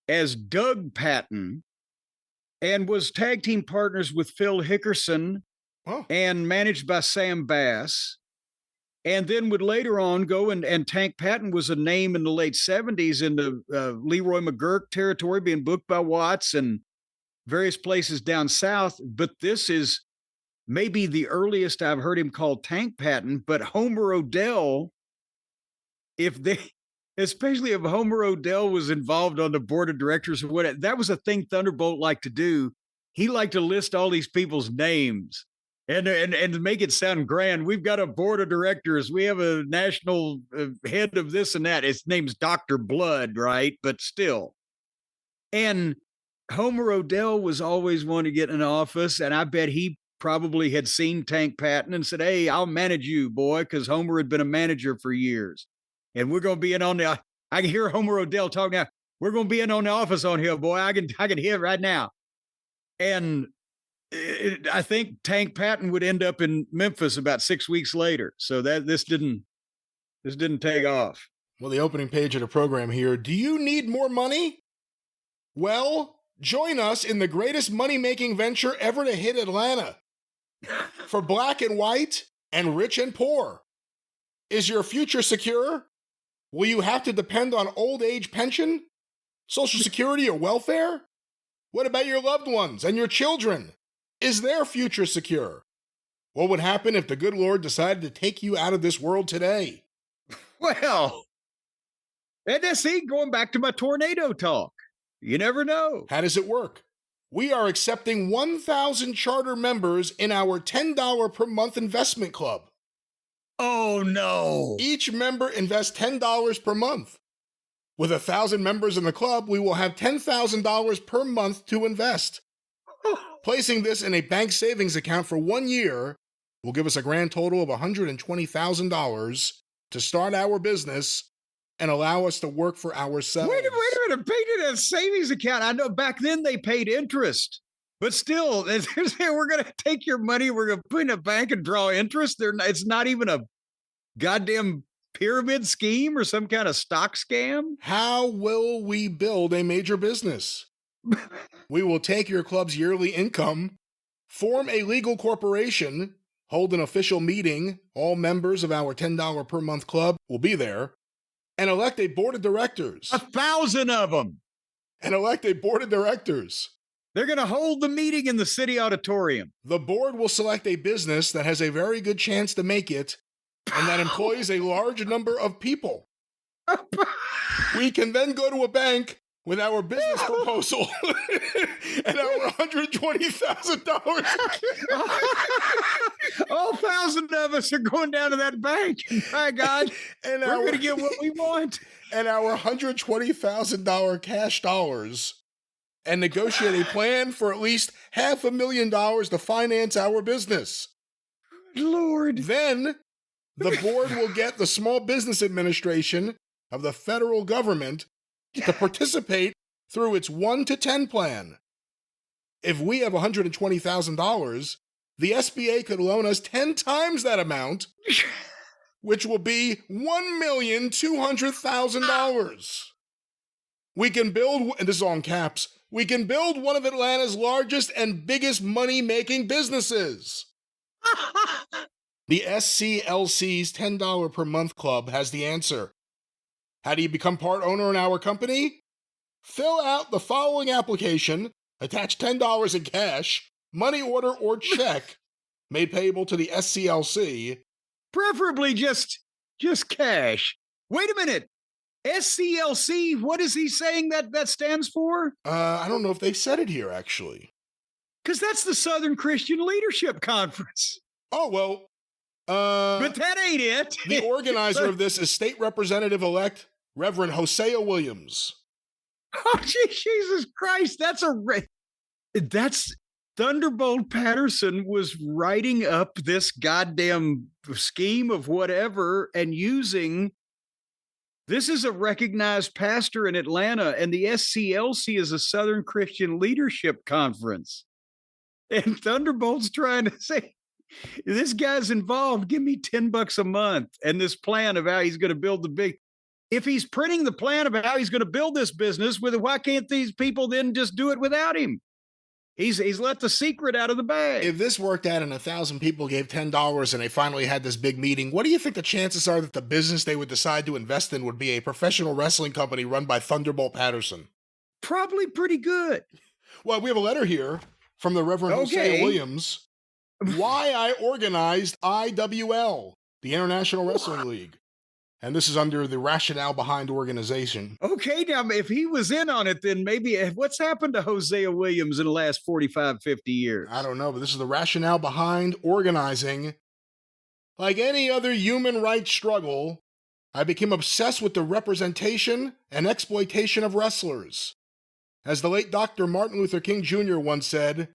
as Doug Patton and was tag team partners with Phil Hickerson and managed by Sam Bass. And then would later on go and Tank Patton was a name in the late 70s in the Leroy McGurk territory, being booked by Watts and various places down south. But this is maybe the earliest I've heard him called Tank Patton. But Homer Odell, especially if Homer Odell was involved on the board of directors or what, that was a thing Thunderbolt liked to do. He liked to list all these people's names. And to make it sound grand, we've got a board of directors. We have a national head of this and that. His name's Dr. Blood, right? But still. And Homer Odell was always one to get in office. And I bet he probably had seen Tank Patton and said, hey, I'll manage you, boy, because Homer had been a manager for years. And we're going to be in on the, I can hear Homer Odell talk now. We're going to be in on the office on here, boy. I can hear it right now. And I think Tank Patton would end up in Memphis about 6 weeks later. So this didn't take off. Well, the opening page of the program here. Do you need more money? Well, join us in the greatest money-making venture ever to hit Atlanta. For black and white and rich and poor. Is your future secure? Will you have to depend on old age pension, Social Security, or welfare? What about your loved ones and your children? Is their future secure? What would happen if the good Lord decided to take you out of this world today? Well, and see, going back to my tornado talk, you never know. How does it work? We are accepting 1,000 charter members in our $10 per month investment club. Oh, no. Each member invests $10 per month. With 1,000 members in the club, we will have $10,000 per month to invest. Placing this in a bank savings account for 1 year will give us a grand total of $120,000 to start our business and allow us to work for ourselves. Wait a minute. Paid in a savings account. I know back then they paid interest. But still, they're saying we're going to take your money, we're going to put in a bank and draw interest. It's not even a goddamn pyramid scheme or some kind of stock scam. How will we build a major business? We will take your club's yearly income, form a legal corporation, hold an official meeting, all members of our $10 per month club will be there, and elect a board of directors. 1,000 of them. And elect a board of directors. They're going to hold the meeting in the city auditorium. The board will select a business that has a very good chance to make it and that employs a large number of people. We can then go to a bank with our business proposal and our $120,000. All 1,000 of us are going down to that bank. My God, and we're going to get what we want. And our $120,000 cash dollars, and negotiate a plan for at least $500,000 to finance our business. Lord. Then the board will get the Small Business Administration of the federal government to participate through its 1 to 10 plan. If we have $120,000, the SBA could loan us 10 times that amount, which will be $1,200,000. We can build, and this is all in caps, we can build one of Atlanta's largest and biggest money-making businesses. The SCLC's $10 per month club has the answer. How do you become part owner in our company? Fill out the following application, attach $10 in cash, money order or check, made payable to the SCLC. Preferably just cash. Wait a minute. SCLC, what is he saying that stands for? I don't know if they said it here, actually. Because that's the Southern Christian Leadership Conference. Oh, well. But that ain't it. The organizer of this is State Representative-elect Reverend Hosea Williams. Oh, Jesus Christ. That's Thunderbolt Patterson was writing up this goddamn scheme of whatever and using. This is a recognized pastor in Atlanta, and the SCLC is a Southern Christian Leadership Conference. And Thunderbolt's trying to say, this guy's involved. Give me $10 a month and this plan of how he's going to build the big. If he's printing the plan of how he's going to build this business with it, why can't these people then just do it without him? He's let the secret out of the bag. If this worked out and 1,000 people gave $10 and they finally had this big meeting, what do you think the chances are that the business they would decide to invest in would be a professional wrestling company run by Thunderbolt Patterson? Probably pretty good. Well, we have a letter here from the Reverend Hosea Williams. Why I organized IWL, the International Wrestling League. And this is under the rationale behind organization. Okay, now, if he was in on it, then maybe what's happened to Hosea Williams in the last 45, 50 years? I don't know, but this is the rationale behind organizing. Like any other human rights struggle, I became obsessed with the representation and exploitation of wrestlers. As the late Dr. Martin Luther King Jr. once said,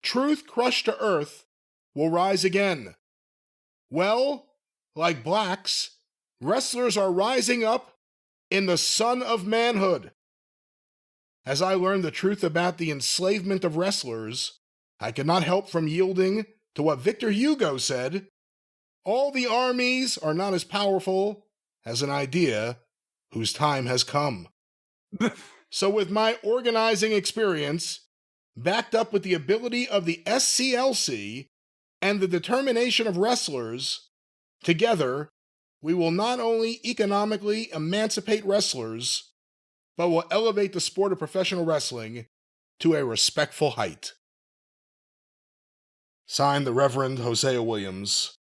"Truth crushed to earth will rise again." Well, like blacks, wrestlers are rising up in the sun of manhood. As I learned the truth about the enslavement of wrestlers, I could not help from yielding to what Victor Hugo said, "All the armies are not as powerful as an idea whose time has come." So with my organizing experience, backed up with the ability of the SCLC and the determination of wrestlers, together, we will not only economically emancipate wrestlers, but will elevate the sport of professional wrestling to a respectful height. Signed, the Reverend Hosea Williams.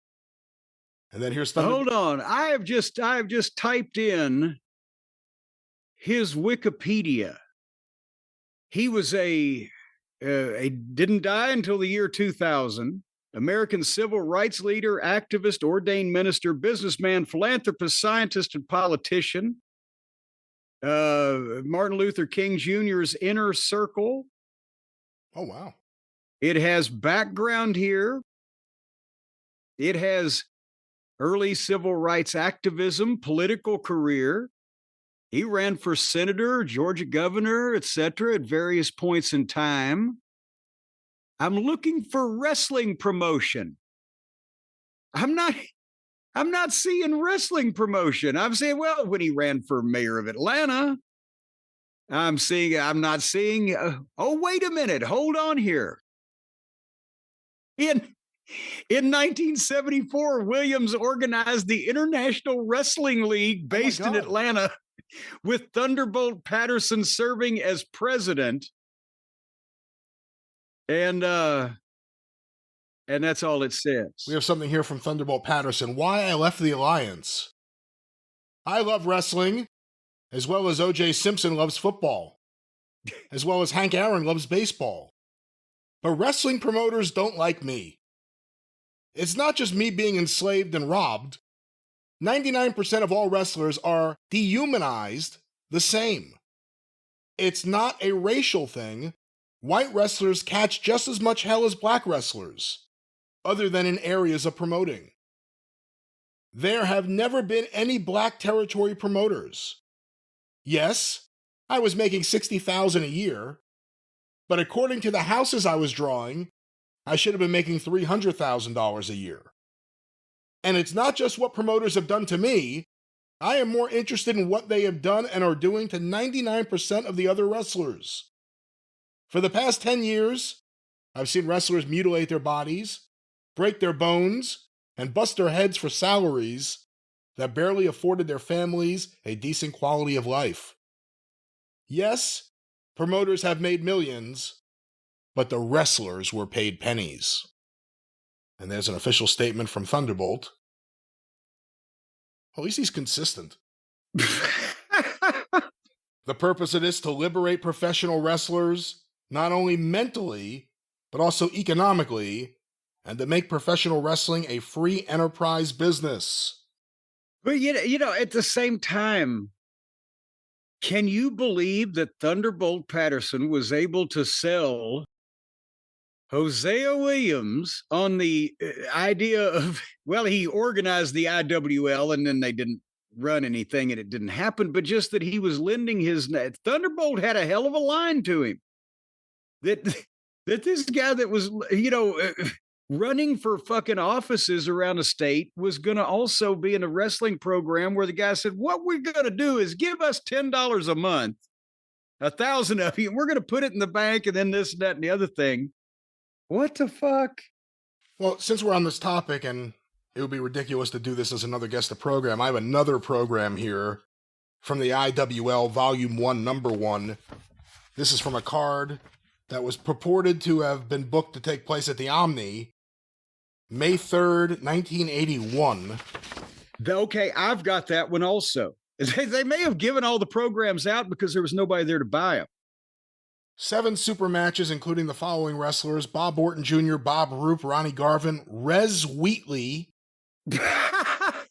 And then here's Hold on. I have just typed in his Wikipedia. He was a didn't die until the year 2000. American civil rights leader, activist, ordained minister, businessman, philanthropist, scientist, and politician. Martin Luther King Jr.'s inner circle. Oh, wow. It has background here. It has early civil rights activism, political career. He ran for senator, Georgia governor, etc. at various points in time. I'm looking for wrestling promotion. I'm not seeing wrestling promotion. I'm saying, well, when he ran for mayor of Atlanta, I'm not seeing, oh, wait a minute, hold on here. In 1974, Williams organized the International Wrestling League based in Atlanta, with Thunderbolt Patterson serving as president. And that's all it says. We have something here from Thunderbolt Patterson. Why I left the alliance. I love wrestling, as well as O.J. Simpson loves football, as well as Hank Aaron loves baseball. But wrestling promoters don't like me. It's not just me being enslaved and robbed. 99% of all wrestlers are dehumanized the same. It's not a racial thing. White wrestlers catch just as much hell as black wrestlers, other than in areas of promoting. There have never been any black territory promoters. Yes, I was making $60,000 a year, but according to the houses I was drawing, I should have been making $300,000 a year. And it's not just what promoters have done to me. I am more interested in what they have done and are doing to 99% of the other wrestlers. For the past 10 years, I've seen wrestlers mutilate their bodies, break their bones, and bust their heads for salaries that barely afforded their families a decent quality of life. Yes, promoters have made millions, but the wrestlers were paid pennies. And there's an official statement from Thunderbolt. At least he's consistent. The purpose of this, to liberate professional wrestlers, not only mentally, but also economically, and to make professional wrestling a free enterprise business. But, you know, at the same time, Can you believe that Thunderbolt Patterson was able to sell Hosea Williams on the idea of, well, he organized the IWL and then they didn't run anything and it didn't happen, but just that he was lending his Thunderbolt had a hell of a line to him. That this guy that was, running for fucking offices around the state was going to also be in a wrestling program where the guy said, what we're going to do is give us $10 a month, 1,000 of you, and we're going to put it in the bank and then this, that, and the other thing. What the fuck? Well, since we're on this topic, and it would be ridiculous to do this as another guest of program, I have another program here from the IWL Volume 1, Number 1. This is from a card that was purported to have been booked to take place at the Omni, May 3rd, 1981. Okay, I've got that one also. They may have given all the programs out because there was nobody there to buy them. 7 super matches, including the following wrestlers: Bob Orton Jr., Bob Roop, Ronnie Garvin, Rez Wheatley,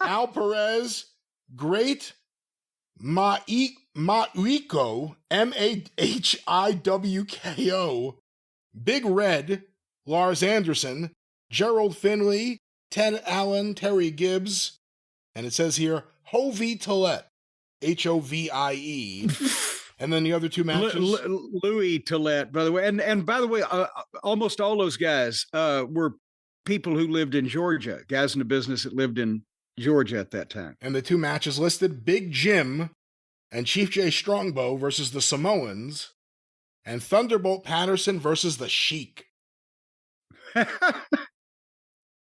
Al Perez, Great Mahiwko, Mahiwko, Big Red, Lars Anderson, Gerald Finley, Ted Allen, Terry Gibbs, and it says here, Hovie Tillett, Hovie. And then the other 2 matches. Louis Tillett, by the way. And by the way, almost all those guys were people who lived in Georgia, guys in the business that lived in Georgia at that time. And the 2 matches listed, Big Jim and Chief Jay Strongbow versus the Samoans, and Thunderbolt Patterson versus the Sheik.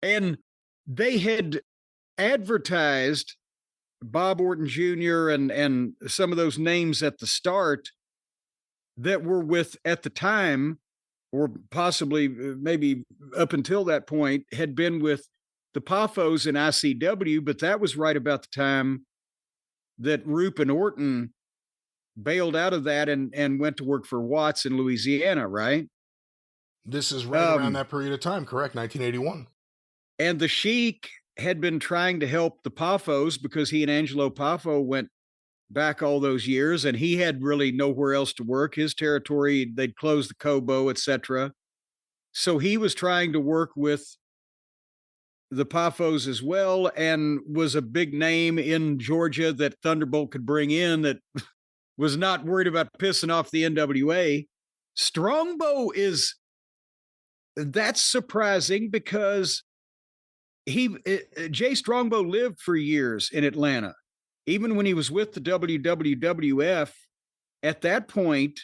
And they had advertised Bob Orton Jr. and some of those names at the start that were with, at the time, or possibly maybe up until that point, had been with the Poffos in ICW, but that was right about the time that Roop and Orton bailed out of that and went to work for Watts in Louisiana, right? This is right around that period of time, correct? 1981. And the Sheik had been trying to help the Poffos because he and Angelo Poffo went back all those years, and he had really nowhere else to work. His territory, they'd closed the Cobo, etc. So he was trying to work with the Poffos as well, and was a big name in Georgia that Thunderbolt could bring in that was not worried about pissing off the NWA. Strongbow that's surprising because Jay Strongbow lived for years in Atlanta. Even when he was with the WWF, at that point,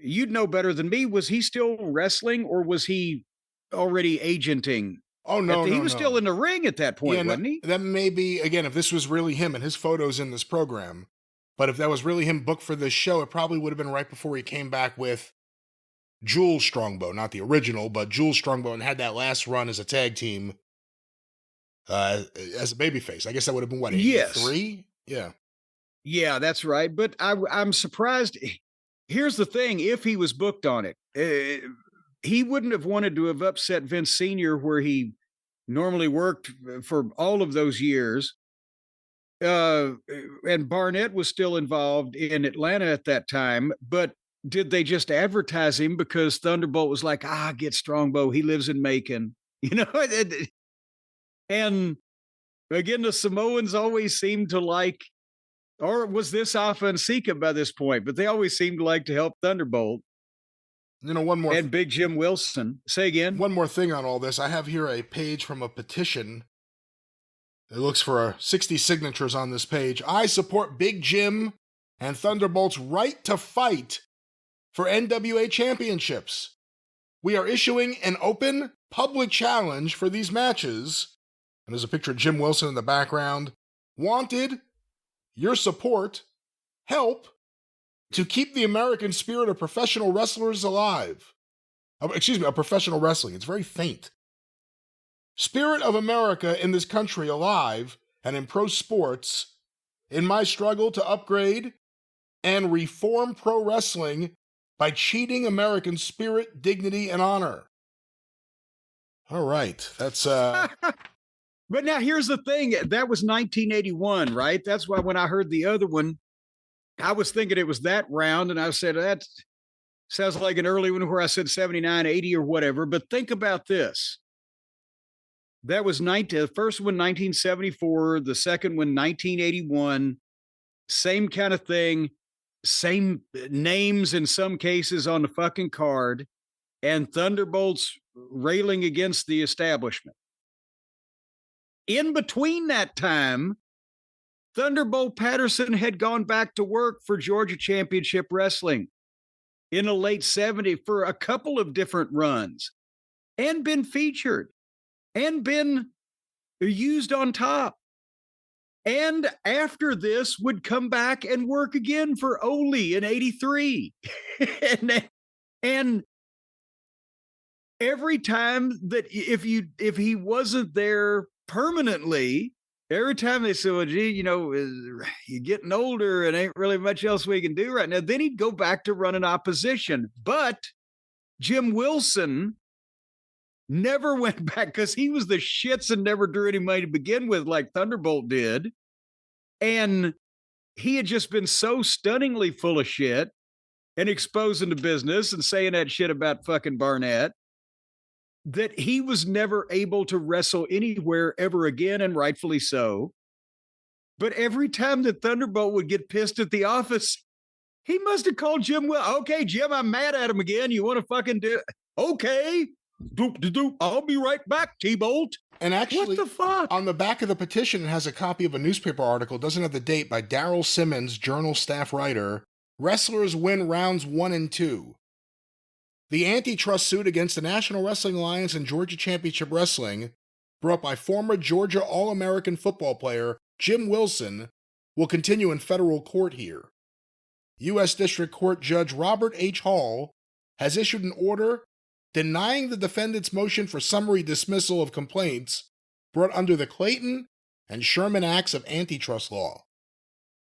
you'd know better than me. Was he still wrestling or was he already agenting? Oh, no, he was still in the ring at that point, wasn't he? That may be, again, if this was really him and his photos in this program, but if that was really him booked for this show, it probably would have been right before he came back with Jules Strongbow, not the original, but Jules Strongbow, and had that last run as a tag team as a babyface. I guess that would have been, what, 83? Yes. Yeah, that's right. But I'm surprised. Here's the thing. If he was booked on it, he wouldn't have wanted to have upset Vince Sr., where he normally worked for all of those years. And Barnett was still involved in Atlanta at that time. But did they just advertise him because Thunderbolt was like, get Strongbow. He lives in Macon, And again, the Samoans always seemed to like, or was this Alpha and Sika by this point? But they always seemed to like to help Thunderbolt. One more. And Big Jim Wilson. Say again. One more thing on all this. I have here a page from a petition. It looks for 60 signatures on this page. I support Big Jim and Thunderbolt's right to fight for NWA championships. We are issuing an open, public challenge for these matches. And there's a picture of Jim Wilson in the background. Wanted your support, help, to keep the American spirit of professional wrestlers alive. Of professional wrestling. It's very faint. Spirit of America in this country alive and in pro sports in my struggle to upgrade and reform pro wrestling by cheating American spirit, dignity, and honor. All right. That's... But now here's the thing. That was 1981, right? That's why when I heard the other one, I was thinking it was that round, and I said, that sounds like an early one where I said 79, 80 or whatever. But think about this. That was the first one, 1974, the second one, 1981. Same kind of thing, same names in some cases on the fucking card, and Thunderbolts railing against the establishment. In between that time, Thunderbolt Patterson had gone back to work for Georgia Championship Wrestling in the late 70s for a couple of different runs and been featured and been used on top. And after this would come back and work again for Ole in 83. and every time that if he wasn't there permanently, every time they said, well, gee, you're getting older and ain't really much else we can do right now. Then he'd go back to running opposition. But Jim Wilson never went back because he was the shits and never drew any money to begin with like Thunderbolt did. And he had just been so stunningly full of shit and exposing the business and saying that shit about fucking Barnett that he was never able to wrestle anywhere ever again, and rightfully so. But every time that Thunderbolt would get pissed at the office, he must have called Jim. Well, okay, Jim, I'm mad at him again. You want to fucking do it? Okay. Doop. I'll be right back, T-Bolt. And actually, what the fuck? On the back of the petition, it has a copy of a newspaper article. It doesn't have the date, by Daryl Simmons, Journal staff writer. Wrestlers win rounds 1 and 2. The antitrust suit against the National Wrestling Alliance and Georgia Championship Wrestling, brought by former Georgia All-American football player Jim Wilson, will continue in federal court here. U.S. District Court Judge Robert H. Hall has issued an order denying the defendant's motion for summary dismissal of complaints brought under the Clayton and Sherman Acts of antitrust law.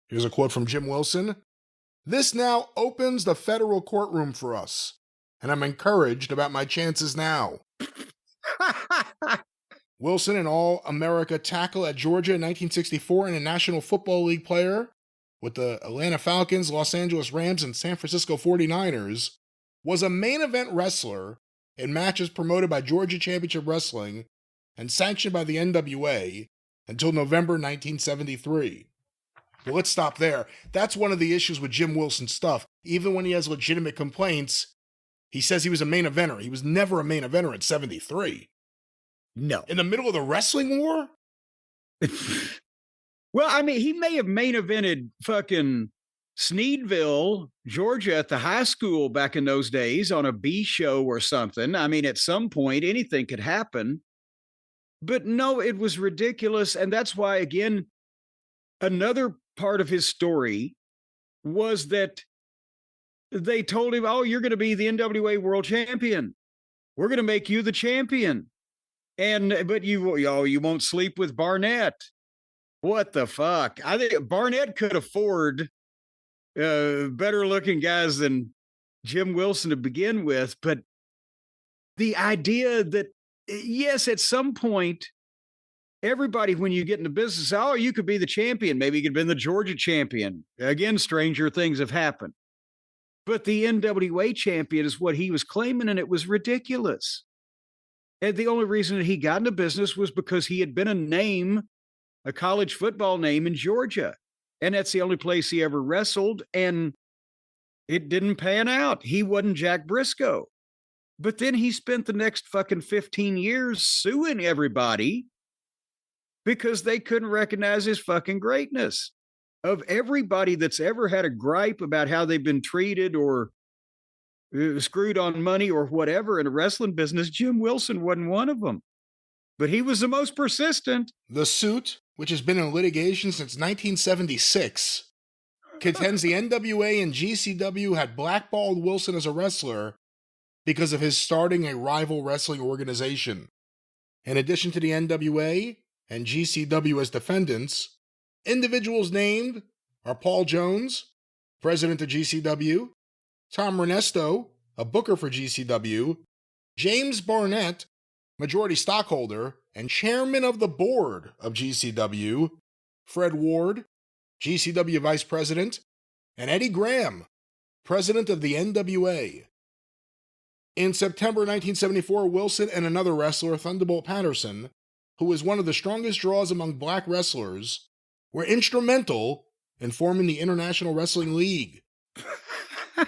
Here's a quote from Jim Wilson. "This now opens the federal courtroom for us, and I'm encouraged about my chances now." Wilson, an All-America tackle at Georgia in 1964 and a National Football League player with the Atlanta Falcons, Los Angeles Rams, and San Francisco 49ers, was a main event wrestler in matches promoted by Georgia Championship Wrestling and sanctioned by the NWA until November 1973. Well, let's stop there. That's one of the issues with Jim Wilson's stuff. Even when he has legitimate complaints, he says he was a main eventer. He was never a main eventer in 73. No. In the middle of the wrestling war? Well, I mean, he may have main evented fucking Sneedville, Georgia at the high school back in those days on a B show or something. I mean, at some point, anything could happen. But no, it was ridiculous. And that's why, again, another part of his story was that they told him, oh, you're going to be the NWA world champion. We're going to make you the champion. But you won't sleep with Barnett. What the fuck? I think Barnett could afford better looking guys than Jim Wilson to begin with. But the idea that, yes, at some point, everybody, when you get into business, oh, you could be the champion. Maybe you could have been the Georgia champion. Again, stranger things have happened. But the NWA champion is what he was claiming, and it was ridiculous. And the only reason that he got into business was because he had been a college football name in Georgia. And that's the only place he ever wrestled. And it didn't pan out. He wasn't Jack Briscoe. But then he spent the next fucking 15 years suing everybody because they couldn't recognize his fucking greatness. Of everybody that's ever had a gripe about how they've been treated or screwed on money or whatever in a wrestling business, Jim Wilson wasn't one of them. But he was the most persistent. The suit, which has been in litigation since 1976, contends the NWA and GCW had blackballed Wilson as a wrestler because of his starting a rival wrestling organization. In addition to the NWA and GCW as defendants, individuals named are Paul Jones, president of GCW, Tom Ernesto, a booker for GCW, James Barnett, majority stockholder and chairman of the board of GCW, Fred Ward, GCW vice president, and Eddie Graham, president of the NWA. In September 1974, Wilson and another wrestler, Thunderbolt Patterson, who was one of the strongest draws among black wrestlers, were instrumental in forming the International Wrestling League.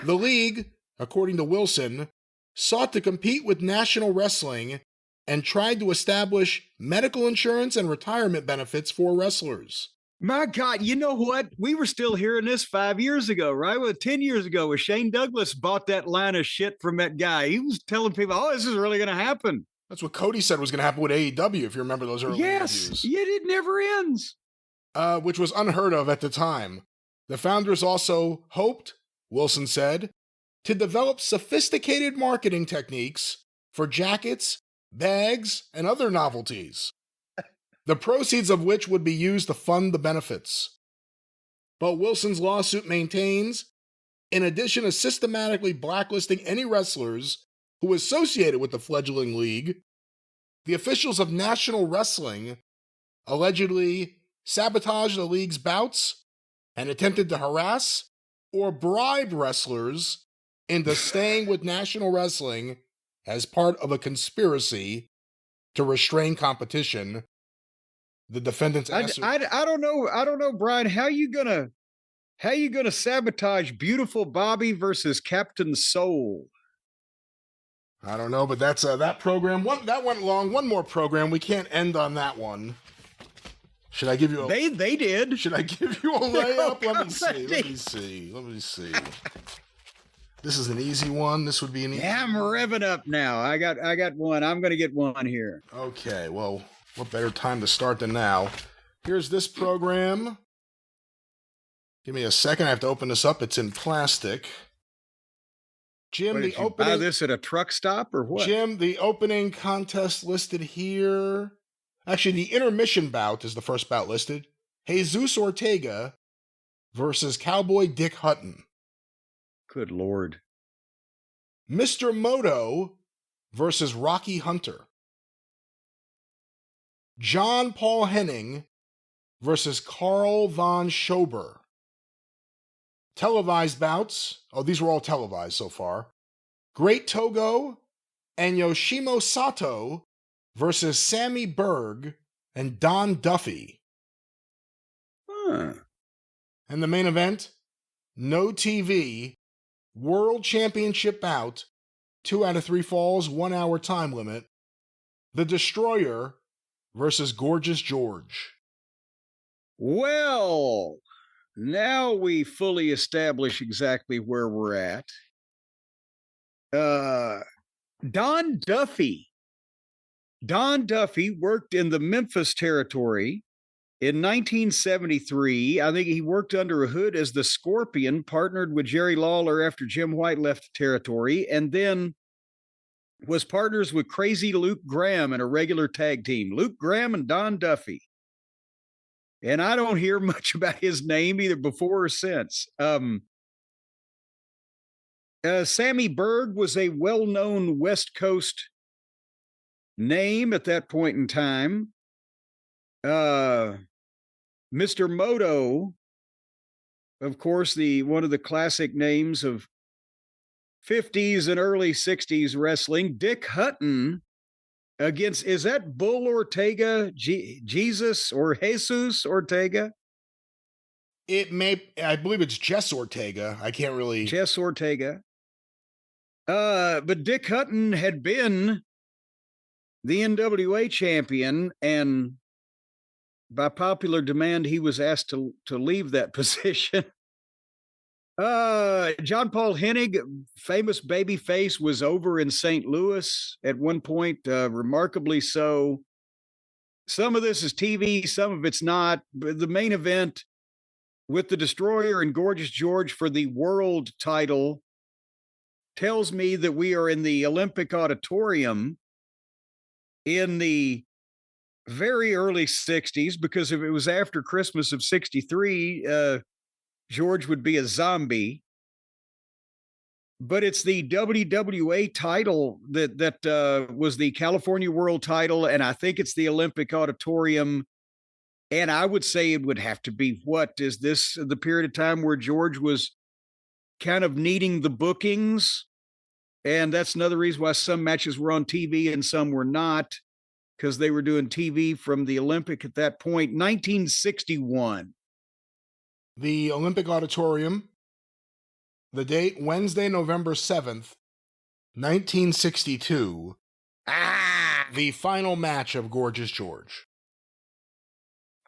The league, according to Wilson, sought to compete with National Wrestling and tried to establish medical insurance and retirement benefits for wrestlers. My God, you know what? We were still hearing this 5 years ago, right? Well, 10 years ago, when Shane Douglas bought that line of shit from that guy. He was telling people, oh, this is really going to happen. That's what Cody said was going to happen with AEW, if you remember those early interviews. Yes, it never ends. Which was unheard of at the time. The founders also hoped, Wilson said, to develop sophisticated marketing techniques for jackets, bags, and other novelties, the proceeds of which would be used to fund the benefits. But Wilson's lawsuit maintains, in addition to systematically blacklisting any wrestlers who associated with the fledgling league, the officials of National Wrestling allegedly sabotaged the league's bouts and attempted to harass or bribe wrestlers into staying with National Wrestling as part of a conspiracy to restrain competition. The defendants I don't know, Brian. How you gonna sabotage Beautiful Bobby versus Captain Soul? I don't know, but that's that program. That went long. One more program. We can't end on that one. Should I give you a... They did. Should I give you a layup? Let me see. This is an easy one. This would be an easy one. I'm revving up now. I got one. I'm going to get one here. Okay, well, what better time to start than now? Here's this program. Give me a second. I have to open this up. It's in plastic. Jim, the opening... Buy this at a truck stop or what? Jim, the opening contest listed here... Actually, the intermission bout is the first bout listed. Jesus Ortega versus Cowboy Dick Hutton. Good Lord. Mr. Moto versus Rocky Hunter. John Paul Henning versus Carl von Schober. Televised bouts. Oh, these were all televised so far. Great Togo and Yoshimo Sato versus Sammy Berg and Don Duffy. And the main event, no TV, World Championship bout, 2 out of 3 falls, 1 hour time limit. The Destroyer versus Gorgeous George. Well, now we fully establish exactly where we're at. Don Duffy. Don Duffy worked in the Memphis territory in 1973. I think he worked under a hood as the Scorpion, partnered with Jerry Lawler after Jim White left the territory, and then was partners with Crazy Luke Graham in a regular tag team. Luke Graham and Don Duffy. And I don't hear much about his name either before or since. Sammy Berg was a well-known West Coast name at that point in time. Mr. Moto, of course, one of the classic names of 50s and early 60s wrestling. Dick Hutton against, is that Bull Ortega, Jesus or Jesus Ortega? I believe it's Jess Ortega. I can't really. Jess Ortega. But Dick Hutton had been the NWA champion, and by popular demand, he was asked to leave that position. John Paul Hennig, famous babyface, was over in St. Louis at one point, remarkably so. Some of this is TV, some of it's not. But the main event with the Destroyer and Gorgeous George for the world title tells me that we are in the Olympic Auditorium in the very early 60s, because if it was after Christmas of 63, George would be a zombie. But it's the WWA title that was the California World title, and I think it's the Olympic Auditorium. And I would say it would have to be, what is this, the period of time where George was kind of needing the bookings. And that's another reason why some matches were on TV and some were not, because they were doing TV from the Olympic at that point. 1961. The Olympic Auditorium. The date, Wednesday, November 7th, 1962. The final match of Gorgeous George.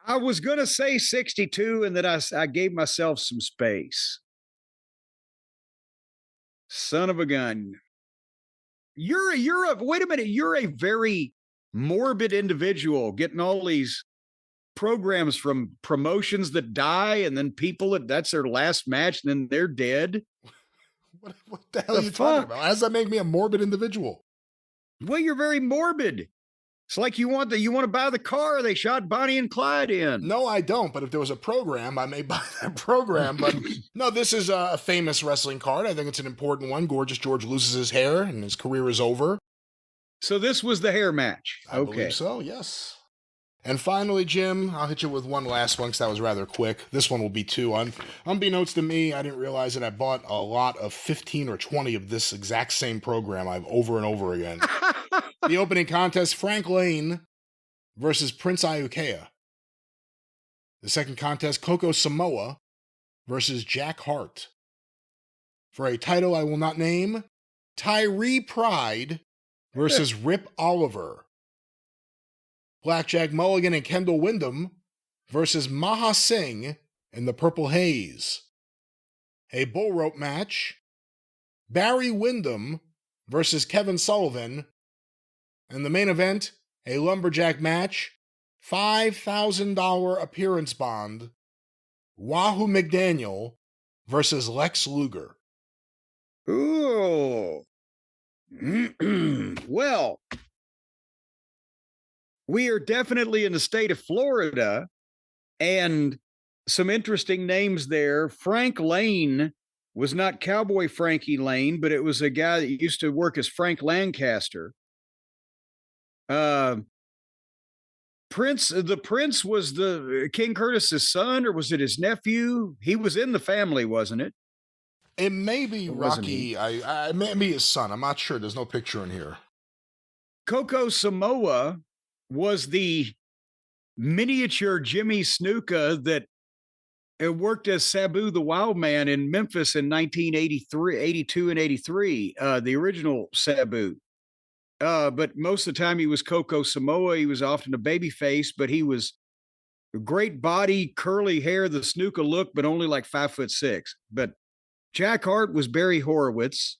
I was going to say 62, and then I gave myself some space. Son of a gun. Wait a minute, you're a very morbid individual, getting all these programs from promotions that die, and then people that's their last match, and then they're dead. What the hell are you talking about? How does that make me a morbid individual? Well, you're very morbid. It's like you want to buy the car they shot Bonnie and Clyde in. No, I don't. But if there was a program, I may buy that program. But no, this is a famous wrestling card. I think it's an important one. Gorgeous George loses his hair and his career is over. So this was the hair match. I believe so, yes. And finally, Jim, I'll hit you with one last one because that was rather quick. This one will be two. Unbeknownst to me, I didn't realize that I bought a lot of 15 or 20 of this exact same program over and over again. The opening contest, Frank Lane versus Prince Iukea. The second contest, Coco Samoa versus Jack Hart. For a title I will not name, Tyree Pride versus Rip Oliver. Blackjack Mulligan and Kendall Windham versus Maha Singh in the Purple Haze. A bull rope match, Barry Windham versus Kevin Sullivan. And the main event, a lumberjack match, $5,000 appearance bond, Wahoo McDaniel versus Lex Luger. Ooh. Well, we are definitely in the state of Florida, and some interesting names there. Frank Lane was not Cowboy Frankie Lane, but it was a guy that used to work as Frank Lancaster. The Prince was the King Curtis's son, or was it his nephew? He was in the family, wasn't it? It may be Rocky. It may be his son. I'm not sure. There's no picture in here. Coco Samoa was the miniature Jimmy Snuka that worked as Sabu the Wild Man in Memphis in 1983, 82 and 83, the original Sabu. But most of the time he was Coco Samoa. He was often a baby face, but he was a great body, curly hair, the Snuka look, but only like 5'6". But Jack Hart was Barry Horowitz.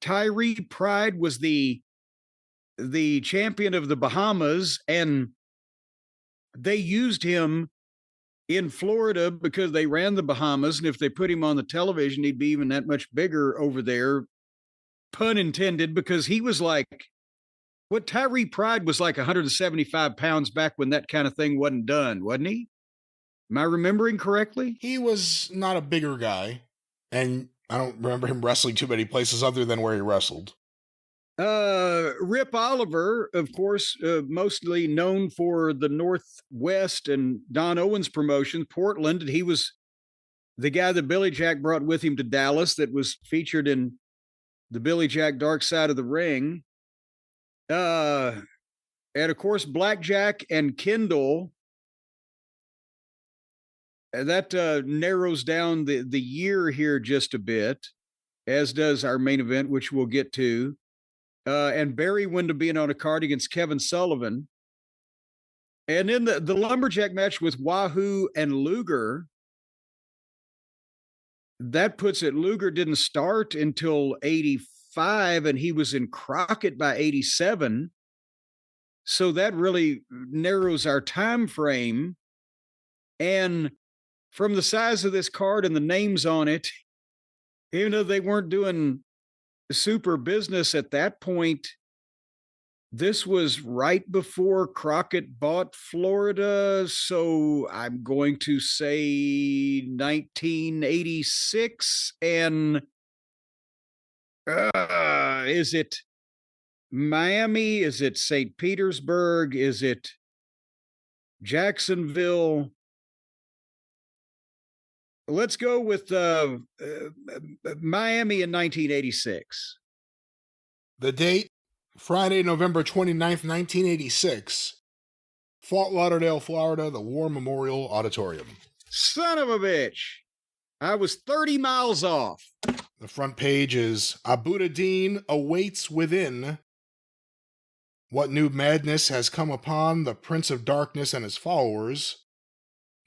Tyree Pride was the champion of the Bahamas, and they used him in Florida because they ran the Bahamas, and if they put him on the television, he'd be even that much bigger over there. Pun intended, because he was like, what Tyree Pride was like 175 pounds back when that kind of thing wasn't done, wasn't he? Am I remembering correctly? He was not a bigger guy, and I don't remember him wrestling too many places other than where he wrestled. Rip Oliver, of course, mostly known for the Northwest and Don Owens promotion, Portland. And he was the guy that Billy Jack brought with him to Dallas that was featured in the Billy Jack Dark Side of the Ring. And of course, Blackjack and Kendall. And that narrows down the year here just a bit, as does our main event, which we'll get to. And Barry Windham being on a card against Kevin Sullivan. And then the lumberjack match with Wahoo and Luger, that puts it, Luger didn't start until 85, and he was in Crockett by 87. So that really narrows our time frame. And from the size of this card and the names on it, even though they weren't doing super business at that point, this was right before Crockett bought Florida. So I'm going to say 1986. And is it Miami? Is it St. Petersburg? Is it Jacksonville? Let's go with Miami in 1986. The date, Friday, November 29th, 1986. Fort Lauderdale, Florida, the War Memorial Auditorium. Son of a bitch. I was 30 miles off. The front page is Abuddin awaits within. What new madness has come upon the Prince of Darkness and his followers?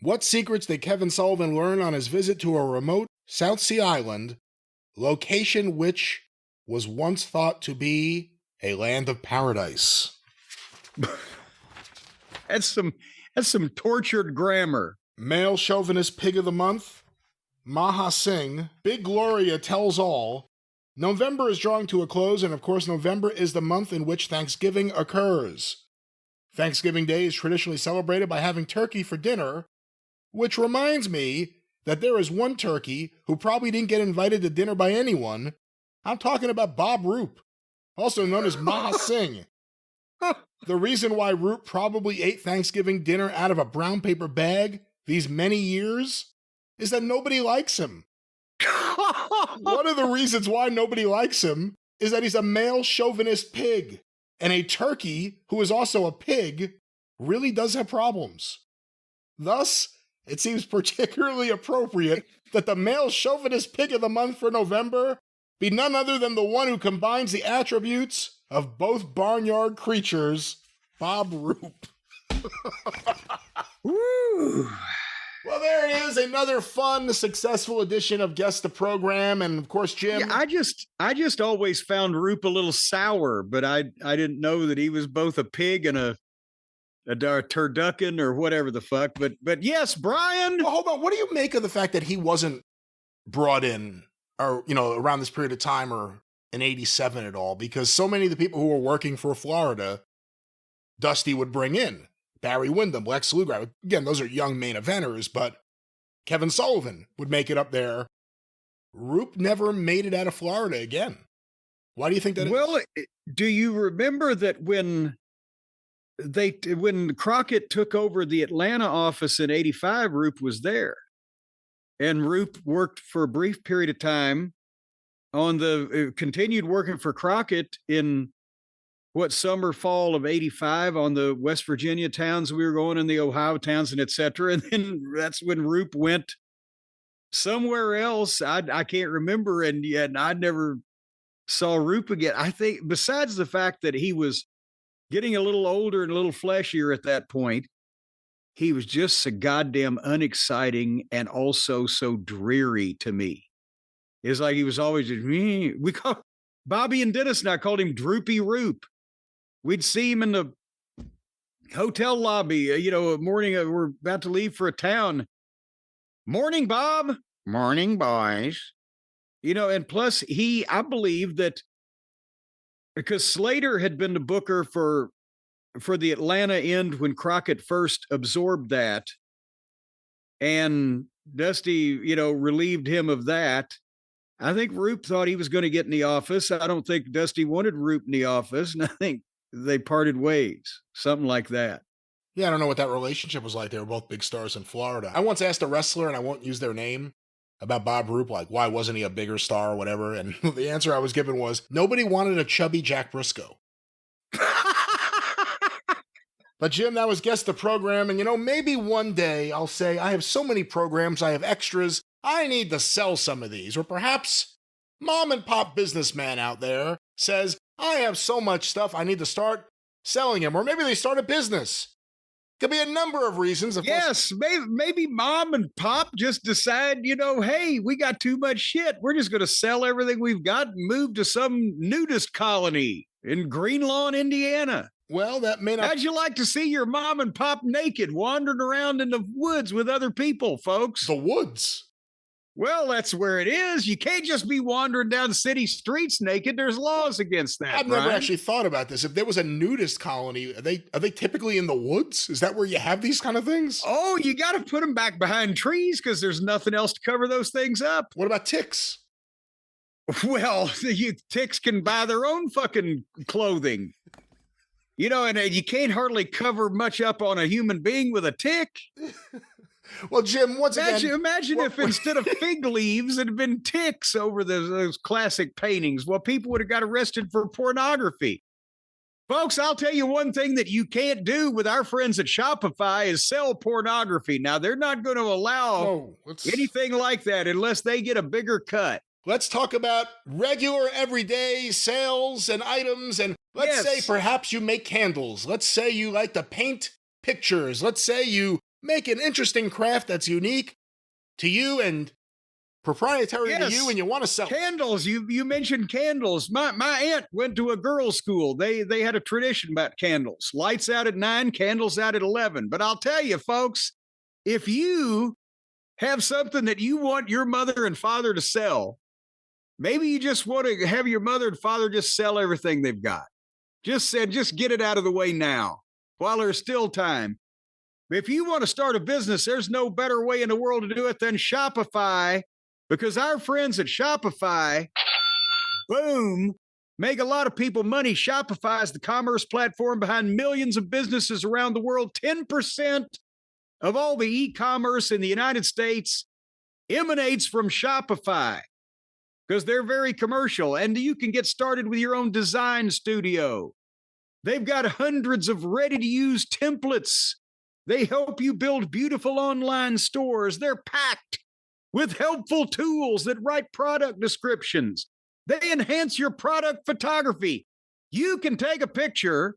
What secrets did Kevin Sullivan learn on his visit to a remote South Sea island, location which was once thought to be a land of paradise? That's some tortured grammar. Male chauvinist pig of the month, Maha Singh. Big Gloria tells all. November is drawing to a close, and of course November is the month in which Thanksgiving occurs. Thanksgiving Day is traditionally celebrated by having turkey for dinner, which reminds me that there is one turkey who probably didn't get invited to dinner by anyone. I'm talking about Bob Roop, also known as Maha Singh. The reason why Roop probably ate Thanksgiving dinner out of a brown paper bag these many years is that nobody likes him. One of the reasons why nobody likes him is that he's a male chauvinist pig, and a turkey who is also a pig really does have problems. Thus, it seems particularly appropriate that the male chauvinist pig of the month for November be none other than the one who combines the attributes of both barnyard creatures, Bob Roop. Woo! Well, there it is, another fun, successful edition of Guess the Program, and of course, Jim. Yeah, I just always found Roop a little sour, but I didn't know that he was both a pig and a turducken or whatever the fuck. But yes, Brian. Well, hold on. What do you make of the fact that he wasn't brought in, or around this period of time, or in '87 at all? Because so many of the people who were working for Florida, Dusty would bring in. Barry Windham, Lex Luger. Again, those are young main eventers, but Kevin Sullivan would make it up there. Roop never made it out of Florida again. Why do you think that is? Well, do you remember that when Crockett took over the Atlanta office in '85, Roop was there. And Roop worked for a brief period of time continued working for Crockett in summer, fall of '85 on the West Virginia towns we were going, in the Ohio towns, and et cetera. And then that's when Roop went somewhere else. I can't remember. And I never saw Roop again. I think besides the fact that he was getting a little older and a little fleshier at that point, he was just so goddamn unexciting and also so dreary to me. It's like he was always just, we call Bobby and Dennis and I called him Droopy Roop. We'd see him in the hotel lobby, morning, we're about to leave for a town. Morning, Bob. Morning, boys. And plus I believe that because Slater had been the booker for the Atlanta end when Crockett first absorbed that, and Dusty, relieved him of that. I think Roop thought he was going to get in the office. I don't think Dusty wanted Roop in the office, and I think they parted ways, something like that. Yeah, I don't know what that relationship was like. They were both big stars in Florida. I once asked a wrestler, and I won't use their name, about Bob Roop, like, why wasn't he a bigger star or whatever? And the answer I was given was, nobody wanted a chubby Jack Briscoe. But Jim, that was Guess the Program, and maybe one day I'll say, I have so many programs, I have extras, I need to sell some of these. Or perhaps mom and pop businessman out there says, I have so much stuff, I need to start selling them. Or maybe they start a business. Could be a number of reasons. Yes, maybe mom and pop just decide, hey, we got too much shit. We're just going to sell everything we've got and move to some nudist colony in Greenlawn, Indiana. Well, that may not... How'd you like to see your mom and pop naked wandering around in the woods with other people, folks? The woods? Well, that's where it is. You can't just be wandering down city streets naked. There's laws against that. I've never actually thought about this. If there was a nudist colony, are they typically in the woods? Is that where you have these kind of things? Oh, you got to put them back behind trees because there's nothing else to cover those things up. What about ticks? Well, ticks can buy their own fucking clothing. And you can't hardly cover much up on a human being with a tick. Well, Jim, once again, imagine if instead of fig leaves, it had been ticks over those classic paintings. Well, people would have got arrested for pornography. Folks, I'll tell you one thing that you can't do with our friends at Shopify is sell pornography. Now, they're not going to allow anything like that unless they get a bigger cut. Let's talk about regular, everyday sales and items. And let's say perhaps you make candles. Let's say you like to paint pictures. Let's say you make an interesting craft that's unique to you and proprietary to you, and you want to sell candles. You mentioned candles. My aunt went to a girls' school. They had a tradition about candles. Lights out at 9, candles out at 11. But I'll tell you, folks, if you have something that you want your mother and father to sell, maybe you just want to have your mother and father just sell everything they've got. Just get it out of the way now while there's still time. If you want to start a business, there's no better way in the world to do it than Shopify. Because our friends at Shopify, boom, make a lot of people money. Shopify is the commerce platform behind millions of businesses around the world. 10% of all the e-commerce in the United States emanates from Shopify because they're very commercial. And you can get started with your own design studio. They've got hundreds of ready-to-use templates. They help you build beautiful online stores. They're packed with helpful tools that write product descriptions. They enhance your product photography. You can take a picture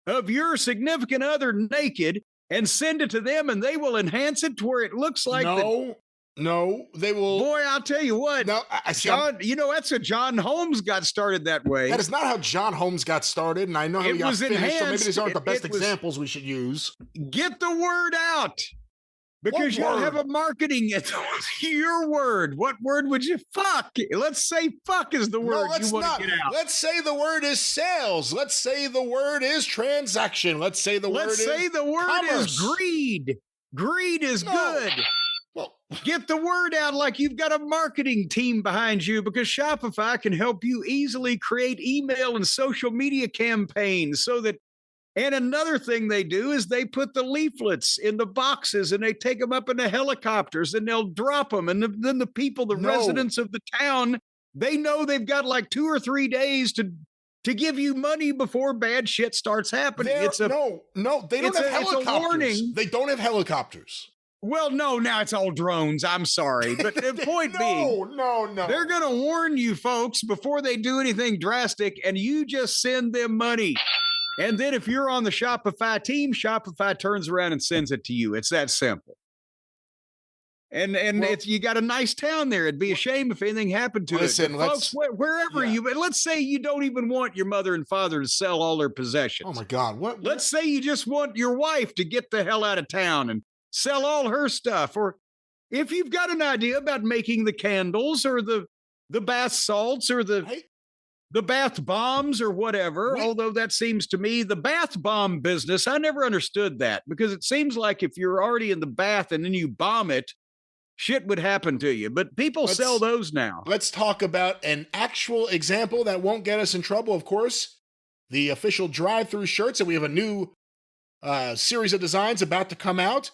of your significant other naked and send it to them, and they will enhance it to where it looks like No, they will. Boy, I'll tell you what. No, John, that's how John Holmes got started that way. That is not how John Holmes got started, and I know how he got finished, so maybe these aren't the best examples we should use. Get the word out. Because you have a marketing, your word. What word would you fuck? Let's say fuck is the word you want to get out. Let's say the word is sales. Let's say the word is transaction. Let's say the word is greed. Greed is good. Well, get the word out like you've got a marketing team behind you, because Shopify can help you easily create email and social media campaigns and another thing they do is they put the leaflets in the boxes and they take them up in the helicopters and they'll drop them. And then the people, residents of the town, they know they've got like 2 or 3 days to give you money before bad shit starts happening. They don't have helicopters. It's a warning. They don't have helicopters. Well, no, now it's all drones. I'm sorry. But the point being, no. They're going to warn you folks before they do anything drastic, and you just send them money. And then if you're on the Shopify team, Shopify turns around and sends it to you. It's that simple. And you got a nice town there. It'd be a shame if anything happened to it. Folks, wherever let's say you don't even want your mother and father to sell all their possessions. Oh my God. What? Let's say you just want your wife to get the hell out of town and sell all her stuff. Or if you've got an idea about making the candles or the bath salts or the bath bombs or whatever, although that seems to me, the bath bomb business, I never understood that, because it seems like if you're already in the bath and then you bomb it, shit would happen to you. But people sell those now. Let's talk about an actual example that won't get us in trouble, of course. The official Drive Thru shirts, and we have a new series of designs about to come out.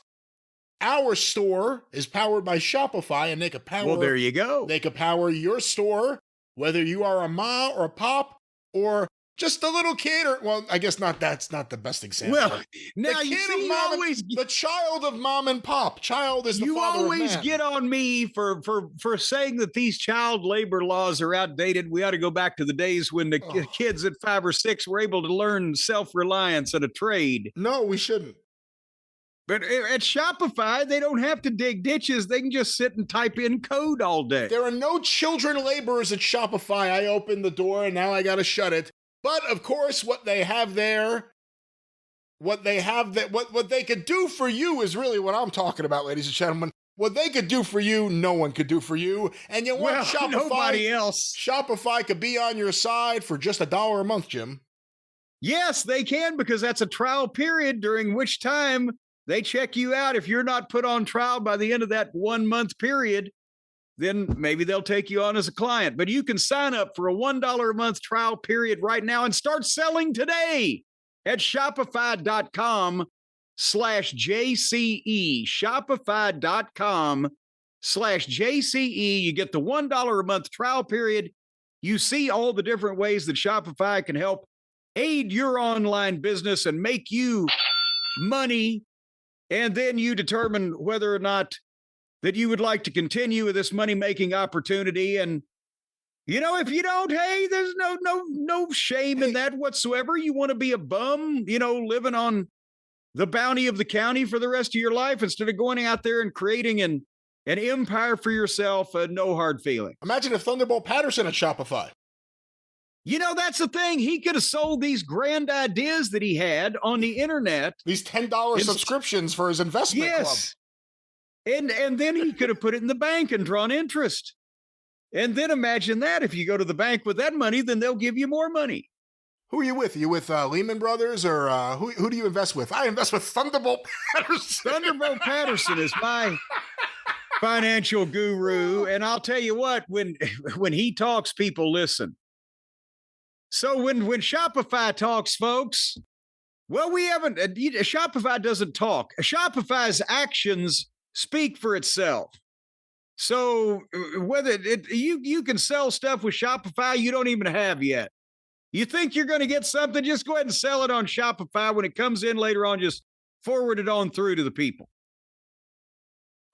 Our store is powered by Shopify, and they could power... Well, there you go. They could power your store, whether you are a ma or a pop or just a little kid, or, well, I guess not. That's not the best example. Well, now you see, the child of mom and pop. Child is the father of man. You always get on me for saying that these child labor laws are outdated. We ought to go back to the days when the kids at 5 or 6 were able to learn self-reliance and a trade. No, we shouldn't. But at Shopify, they don't have to dig ditches. They can just sit and type in code all day. There are no children laborers at Shopify. I opened the door and now I got to shut it. But of course, what they have there, what they could do for you is really what I'm talking about, ladies and gentlemen. What they could do for you, no one could do for you. And you want Shopify? Nobody else. Shopify could be on your side for just $1 a month, Jim. Yes, they can, because that's a trial period during which time they check you out. If you're not put on trial by the end of that 1 month period, then maybe they'll take you on as a client. But you can sign up for a $1 a month trial period right now and start selling today at shopify.com/Drive shopify.com/JCE, shopify.com/JCE. You get the $1 a month trial period. You see all the different ways that Shopify can help aid your online business and make you money. And then you determine whether or not that you would like to continue with this money-making opportunity. And, if you don't, hey, there's no shame in that whatsoever. You want to be a bum, living on the bounty of the county for the rest of your life instead of going out there and creating an empire for yourself, no hard feeling. Imagine if Thunderbolt Patterson at Shopify. That's the thing. He could have sold these grand ideas that he had on the internet. These $10 subscriptions for his investment club. And then he could have put it in the bank and drawn interest. And then imagine that if you go to the bank with that money, then they'll give you more money. Who are you with? Are you with Lehman Brothers or who do you invest with? I invest with Thunderbolt Patterson. Thunderbolt Patterson is my financial guru. And I'll tell you what, when he talks, people listen. So when Shopify talks, folks, well, we haven't, Shopify doesn't talk. Shopify's actions speak for itself. So whether you can sell stuff with Shopify you don't even have yet. You think you're going to get something, just go ahead and sell it on Shopify. When it comes in later on, just forward it on through to the people.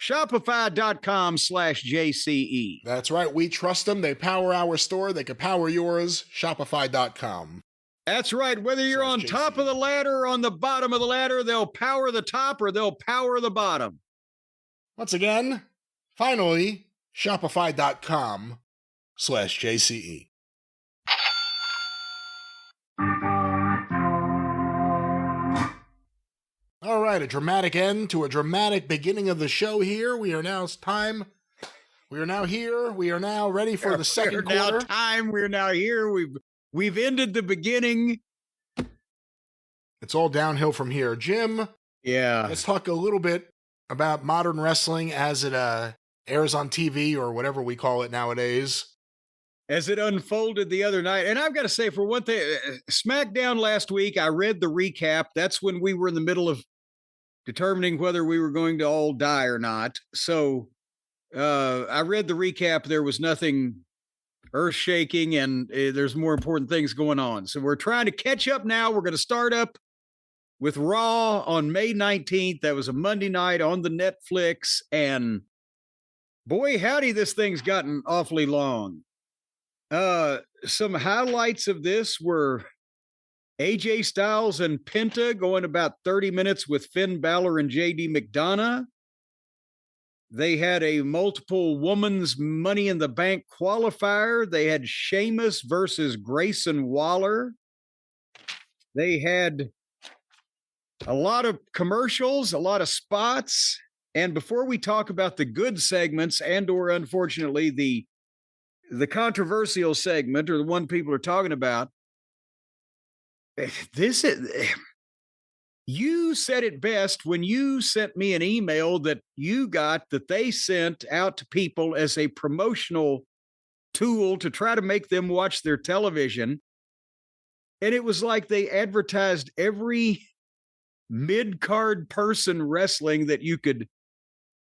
Shopify.com/JCE. That's right. We trust them. They power our store. They can power yours. Shopify.com. That's right. Whether you're on top of the ladder or on the bottom of the ladder, they'll power the top or they'll power the bottom. Once again, finally, Shopify.com/JCE. All right, a dramatic end to a dramatic beginning of the show here. We are now here. We are now ready for the second quarter. We're now here. We've ended the beginning. It's all downhill from here. Jim, let's talk a little bit about modern wrestling as it airs on TV or whatever we call it nowadays. As it unfolded the other night. And I've got to say, for one thing, SmackDown last week, I read the recap. That's when we were in the middle of determining whether we were going to all die or not. So I read the recap. There was nothing earth-shaking, and there's more important things going on. So we're trying to catch up now. We're going to start up with Raw on May 19th. That was a Monday night on the Netflix. And boy, howdy, this thing's gotten awfully long. Some highlights of this were AJ Styles and Penta going about 30 minutes with Finn Balor and JD McDonough. They had a multiple women's Money in the Bank qualifier. They had Sheamus versus Grayson Waller. They had a lot of commercials, a lot of spots. And before we talk about the good segments and or unfortunately the controversial segment or the one people are talking about, you said it best when you sent me an email that you got that they sent out to people as a promotional tool to try to make them watch their television. And it was like they advertised every mid-card person wrestling that you could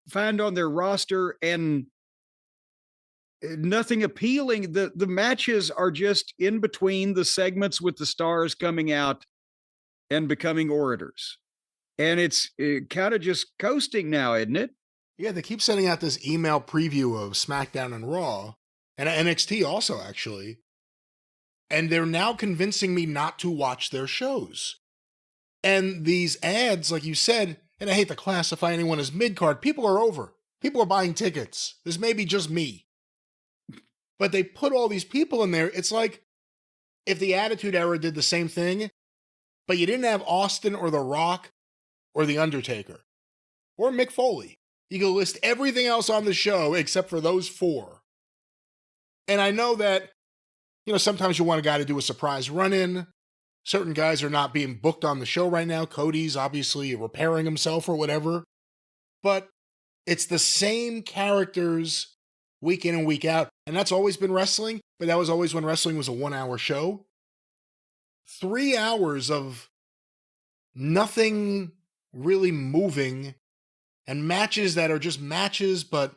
find on their roster and nothing appealing. The matches are just in between the segments with the stars coming out and becoming orators. And it's kind of just coasting now, isn't it? Yeah, they keep sending out this email preview of SmackDown and Raw, and NXT also, actually. And they're now convincing me not to watch their shows. And these ads, like you said, and I hate to classify anyone as mid-card, people are over. People are buying tickets. This may be just me. But they put all these people in there. It's like if the Attitude Era did the same thing, but you didn't have Austin or The Rock or The Undertaker or Mick Foley. You can list everything else on the show except for those four. And I know that, sometimes you want a guy to do a surprise run-in. Certain guys are not being booked on the show right now. Cody's obviously repairing himself or whatever. But it's the same characters week in and week out. And that's always been wrestling, but that was always when wrestling was a 1-hour show. 3 hours of nothing really moving and matches that are just matches, but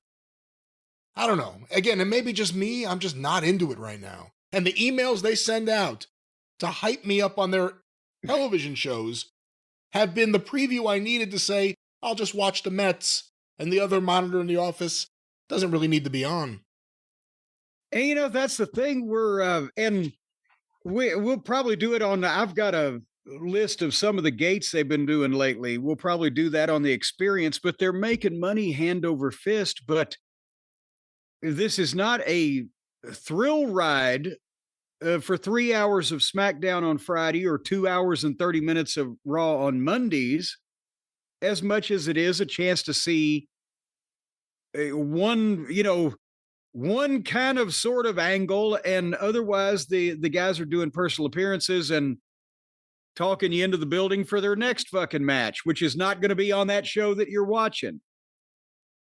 I don't know. Again, it may be just me. I'm just not into it right now. And the emails they send out to hype me up on their television shows have been the preview I needed to say, I'll just watch the Mets, and the other monitor in the office doesn't really need to be on. And that's the thing. We'll probably do it on, I've got a list of some of the gates they've been doing lately. We'll probably do that on the experience, but they're making money hand over fist. But this is not a thrill ride for 3 hours of SmackDown on Friday or 2 hours and 30 minutes of Raw on Mondays, as much as it is a chance to see one kind of sort of angle, and otherwise the guys are doing personal appearances and talking you into the building for their next fucking match, which is not going to be on that show that you're watching.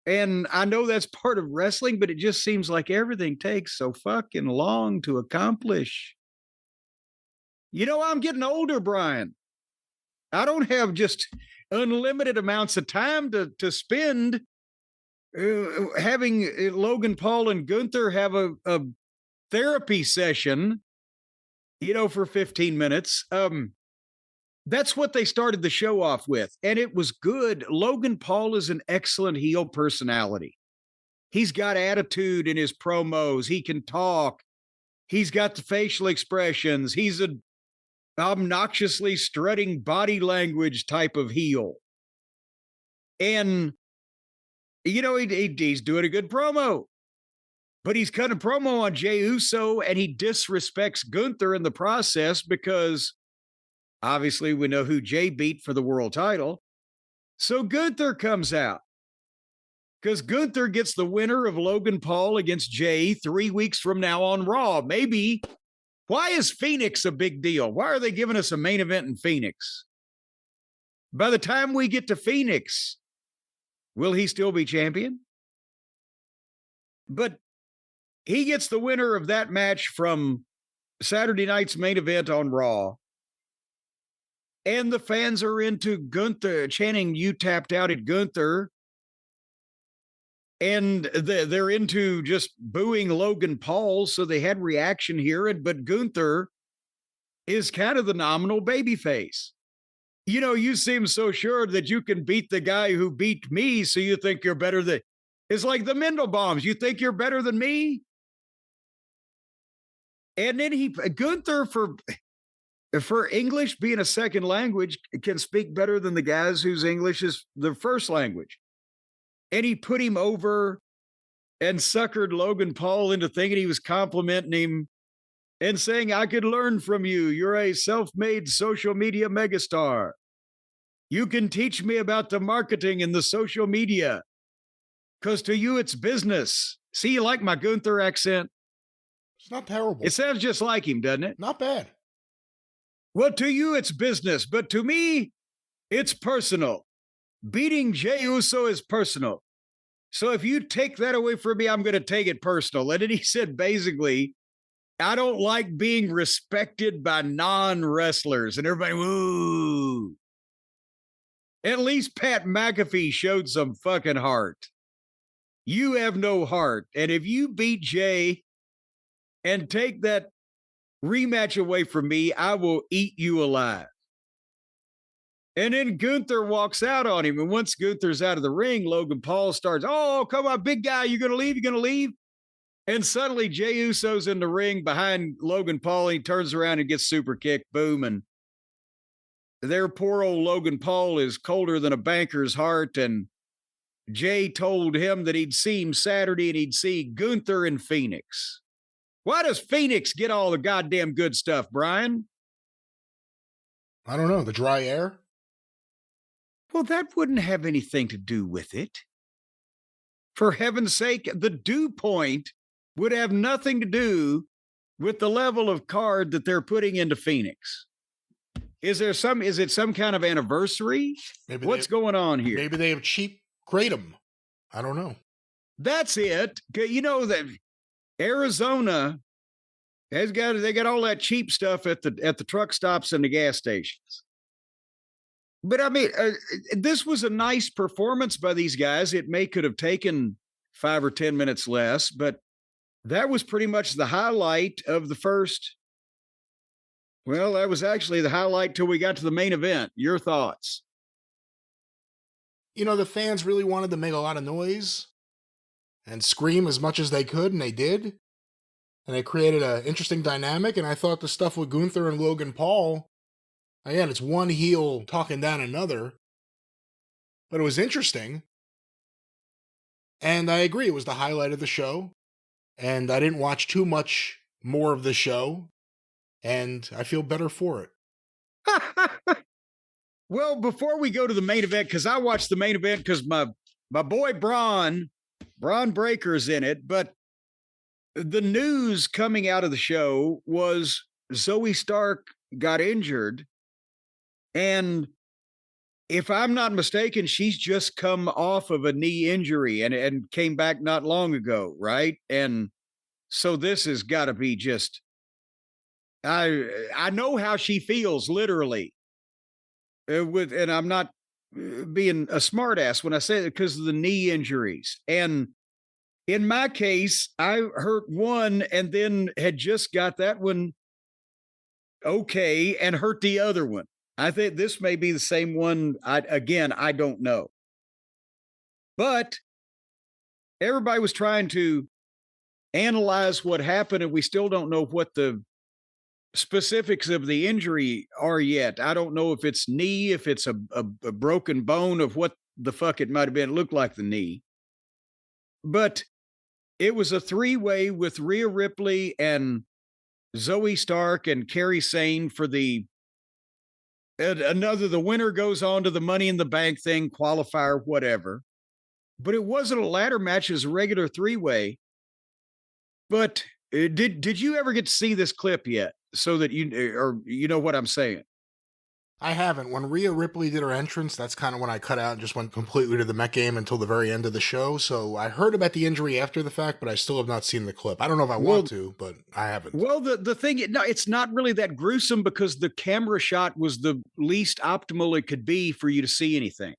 And I know that's part of wrestling, but it just seems like everything takes so fucking long to accomplish. I'm getting older, Brian. I don't have just unlimited amounts of time to spend having Logan Paul and Gunther have a therapy session, for 15 minutes. That's what they started the show off with, and it was good. Logan Paul is an excellent heel personality. He's got attitude in his promos. He can talk. He's got the facial expressions. He's an obnoxiously strutting body language type of heel. And, he's doing a good promo. But he's cutting a promo on Jey Uso, and he disrespects Gunther in the process because obviously we know who Jey beat for the world title. So Gunther comes out because Gunther gets the winner of Logan Paul against Jey 3 weeks from now on Raw. Maybe. Why is Phoenix a big deal? Why are they giving us a main event in Phoenix? By the time we get to Phoenix, will he still be champion? But he gets the winner of that match from Saturday night's main event on Raw. And the fans are into Gunther, chanting, "You tapped out at Gunther." And they're into just booing Logan Paul, so they had reaction here. But Gunther is kind of the nominal babyface. You seem so sure that you can beat the guy who beat me, so you think you're better than... It's like the Mendelbaums. You think you're better than me? And then Gunther, for English being a second language, can speak better than the guys whose English is the first language. And he put him over and suckered Logan Paul into thinking he was complimenting him and saying, "I could learn from you. You're a self-made social media megastar. You can teach me about the marketing and the social media, because to you, it's business." See, you like my Gunther accent? It's not terrible. It sounds just like him, doesn't it? Not bad. Well, to you, it's business, but to me, it's personal. Beating Jey Uso is personal. So if you take that away from me, I'm going to take it personal. And then he said, basically, I don't like being respected by non-wrestlers. And everybody, woo. At least Pat McAfee showed some fucking heart. You have no heart. And if you beat Jey and take that rematch away from me, I will eat you alive. And then Gunther walks out on him. And once Gunther's out of the ring, Logan Paul starts, "Oh, come on, big guy. You going to leave? You going to leave?" And suddenly Jey Uso's in the ring behind Logan Paul. He turns around and gets super kicked. Boom. And their poor old Logan Paul is colder than a banker's heart. And Jey told him that he'd see him Saturday and he'd see Gunther in Phoenix. Why does Phoenix get all the goddamn good stuff, Brian? I don't know. The dry air? Well, that wouldn't have anything to do with it. For heaven's sake, the dew point would have nothing to do with the level of card that they're putting into Phoenix. Is it some kind of anniversary? Maybe what's going on here? Maybe they have cheap Kratom. I don't know. That's it. That Arizona they got all that cheap stuff at the truck stops and the gas stations. But I mean, this was a nice performance by these guys. It could have taken 5 or 10 minutes less, but that was pretty much the highlight of the first. Well, that was actually the highlight till we got to the main event. Your thoughts? You know, the fans really wanted to make a lot of noise and scream as much as they could, and they did. And it created an interesting dynamic, and I thought the stuff with Gunther and Logan Paul, again, it's one heel talking down another, but it was interesting. And I agree, it was the highlight of the show. And I didn't watch too much more of the show, and I feel better for it. Well, before we go to the main event, because I watched the main event because my boy Braun Breaker's in it, but the news coming out of the show was Zoe Stark got injured, and if I'm not mistaken, she's just come off of a knee injury and came back not long ago, right? And so this has got to be just I know how she feels literally. And I'm not being a smartass when I say it because of the knee injuries. And in my case, I hurt one and then had just got that one okay and hurt the other one. I think this may be the same one. I don't know. But everybody was trying to analyze what happened, and we still don't know what the specifics of the injury are yet. I don't know if it's knee, if it's a broken bone, of what the fuck it might have been. It looked like the knee. But it was a 3-way with Rhea Ripley and Zoe Stark and Kairi Sane for the the winner goes on to the Money in the Bank thing, qualifier, whatever. But it wasn't a ladder match, it was a regular 3-way. But did you ever get to see this clip yet? So that you know what I'm saying? I haven't. When Rhea Ripley did her entrance, that's kind of when I cut out and just went completely to the Met game until the very end of the show. So I heard about the injury after the fact, but I still have not seen the clip. I don't know if I want to, but I haven't. Well, the thing, no, it's not really that gruesome because the camera shot was the least optimal it could be for you to see anything.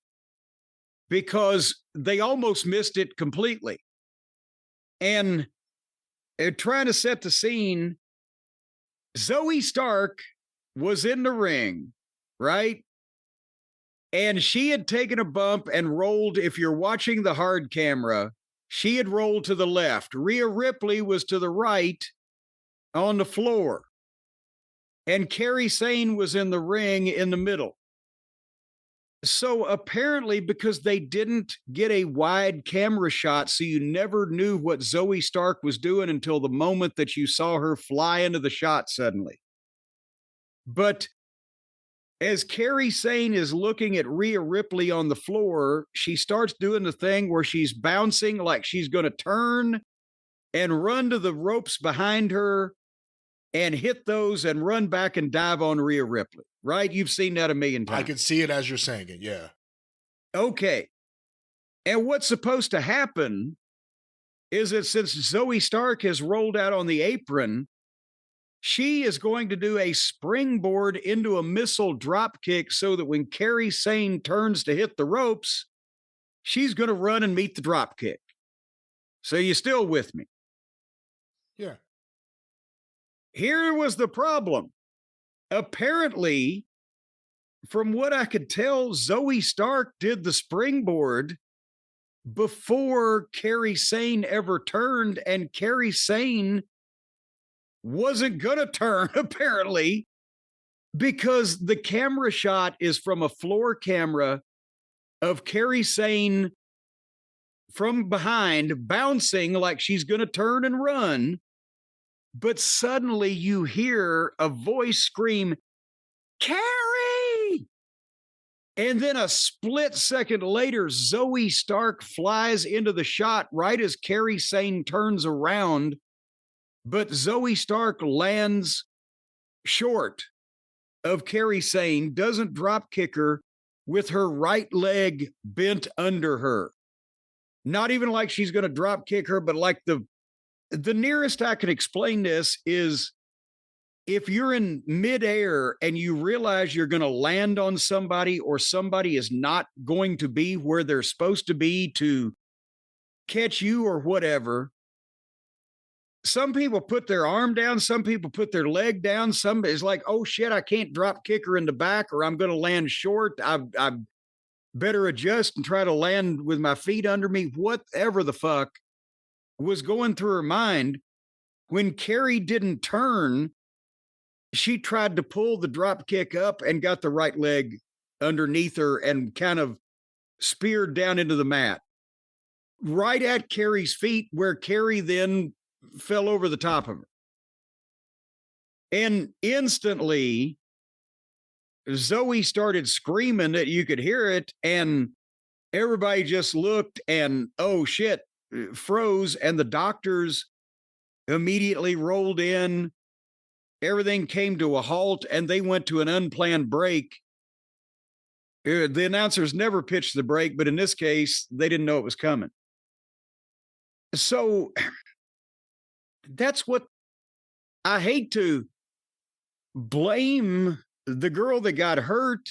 Because they almost missed it completely. And trying to set the scene, Zoe Stark was in the ring, right? And she had taken a bump and rolled. If you're watching the hard camera, she had rolled to the left. Rhea Ripley was to the right on the floor. And Kairi Sane was in the ring in the middle. So apparently, because they didn't get a wide camera shot, so you never knew what Zoe Stark was doing until the moment that you saw her fly into the shot suddenly. But as Kairi Sane is looking at Rhea Ripley on the floor, she starts doing the thing where she's bouncing like she's going to turn and run to the ropes behind her and hit those and run back and dive on Rhea Ripley, right? You've seen that a million times. I could see it as you're saying it, yeah. Okay. And what's supposed to happen is that since Zoe Stark has rolled out on the apron, she is going to do a springboard into a missile drop kick so that when Kairi Sane turns to hit the ropes, she's going to run and meet the drop kick. So you still with me? Yeah. Here was the problem. Apparently, from what I could tell, Zoe Stark did the springboard before Kairi Sane ever turned, and Kairi Sane wasn't going to turn, apparently, because the camera shot is from a floor camera of Kairi Sane from behind, bouncing like she's going to turn and run. But suddenly you hear a voice scream, Kairi! And then a split second later, Zoe Stark flies into the shot right as Kairi Sane turns around. But Zoe Stark lands short of Kairi Sane, doesn't drop kick her with her right leg bent under her. Not even like she's going to drop kick her, but like the nearest I can explain this is if you're in midair and you realize you're going to land on somebody or somebody is not going to be where they're supposed to be to catch you or whatever, some people put their arm down, some people put their leg down, some is like, oh shit, I can't drop kick her in the back or I'm going to land short. I better adjust and try to land with my feet under me. Whatever the fuck was going through her mind. When Carrie didn't turn, she tried to pull the drop kick up and got the right leg underneath her and kind of speared down into the mat right at Carrie's feet, where Carrie then fell over the top of her. And instantly, Zoe started screaming that you could hear it, and everybody just looked and, oh shit, froze, and the doctors immediately rolled in. Everything came to a halt, and they went to an unplanned break. The announcers never pitched the break, but in this case, they didn't know it was coming. So that's what I hate to blame the girl that got hurt,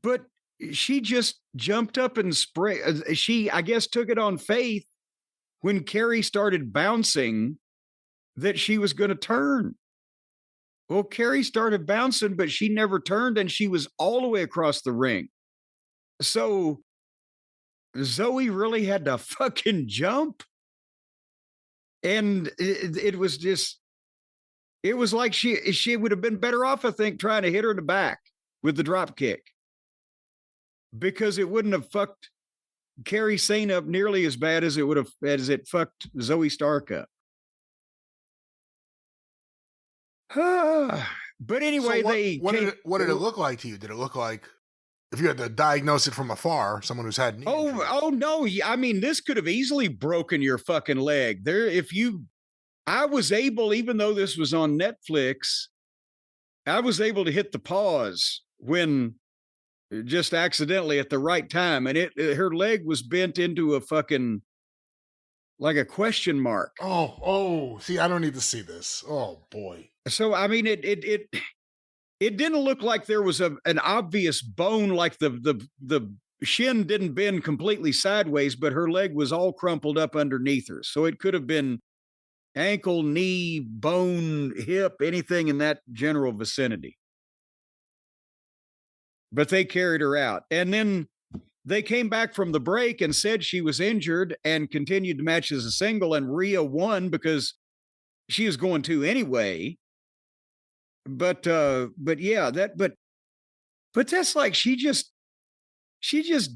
but she just jumped up and she, I guess, took it on faith when Carrie started bouncing that she was going to turn. Well, Carrie started bouncing, but she never turned, and she was all the way across the ring. So Zoe really had to fucking jump. And it was just, it was like she would have been better off, I think, trying to hit her in the back with the drop kick, because it wouldn't have fucked Carrie Sane up nearly as bad as it fucked Zoe Stark up. But anyway, so what did it look like to you? Did it look like, if you had to diagnose it from afar, someone who's had knee injury? Oh no. I mean, this could have easily broken your fucking leg. I was able, even though this was on Netflix, I was able to hit the pause when just accidentally at the right time. And her leg was bent into a fucking, like a question mark. Oh, see, I don't need to see this. Oh boy. So, I mean, it didn't look like there was an obvious bone, like the shin didn't bend completely sideways, but her leg was all crumpled up underneath her. So it could have been ankle, knee, bone, hip, anything in that general vicinity. But they carried her out. And then they came back from the break and said she was injured and continued the match as a single, and Rhea won because she was going to anyway. But yeah, but that's like she just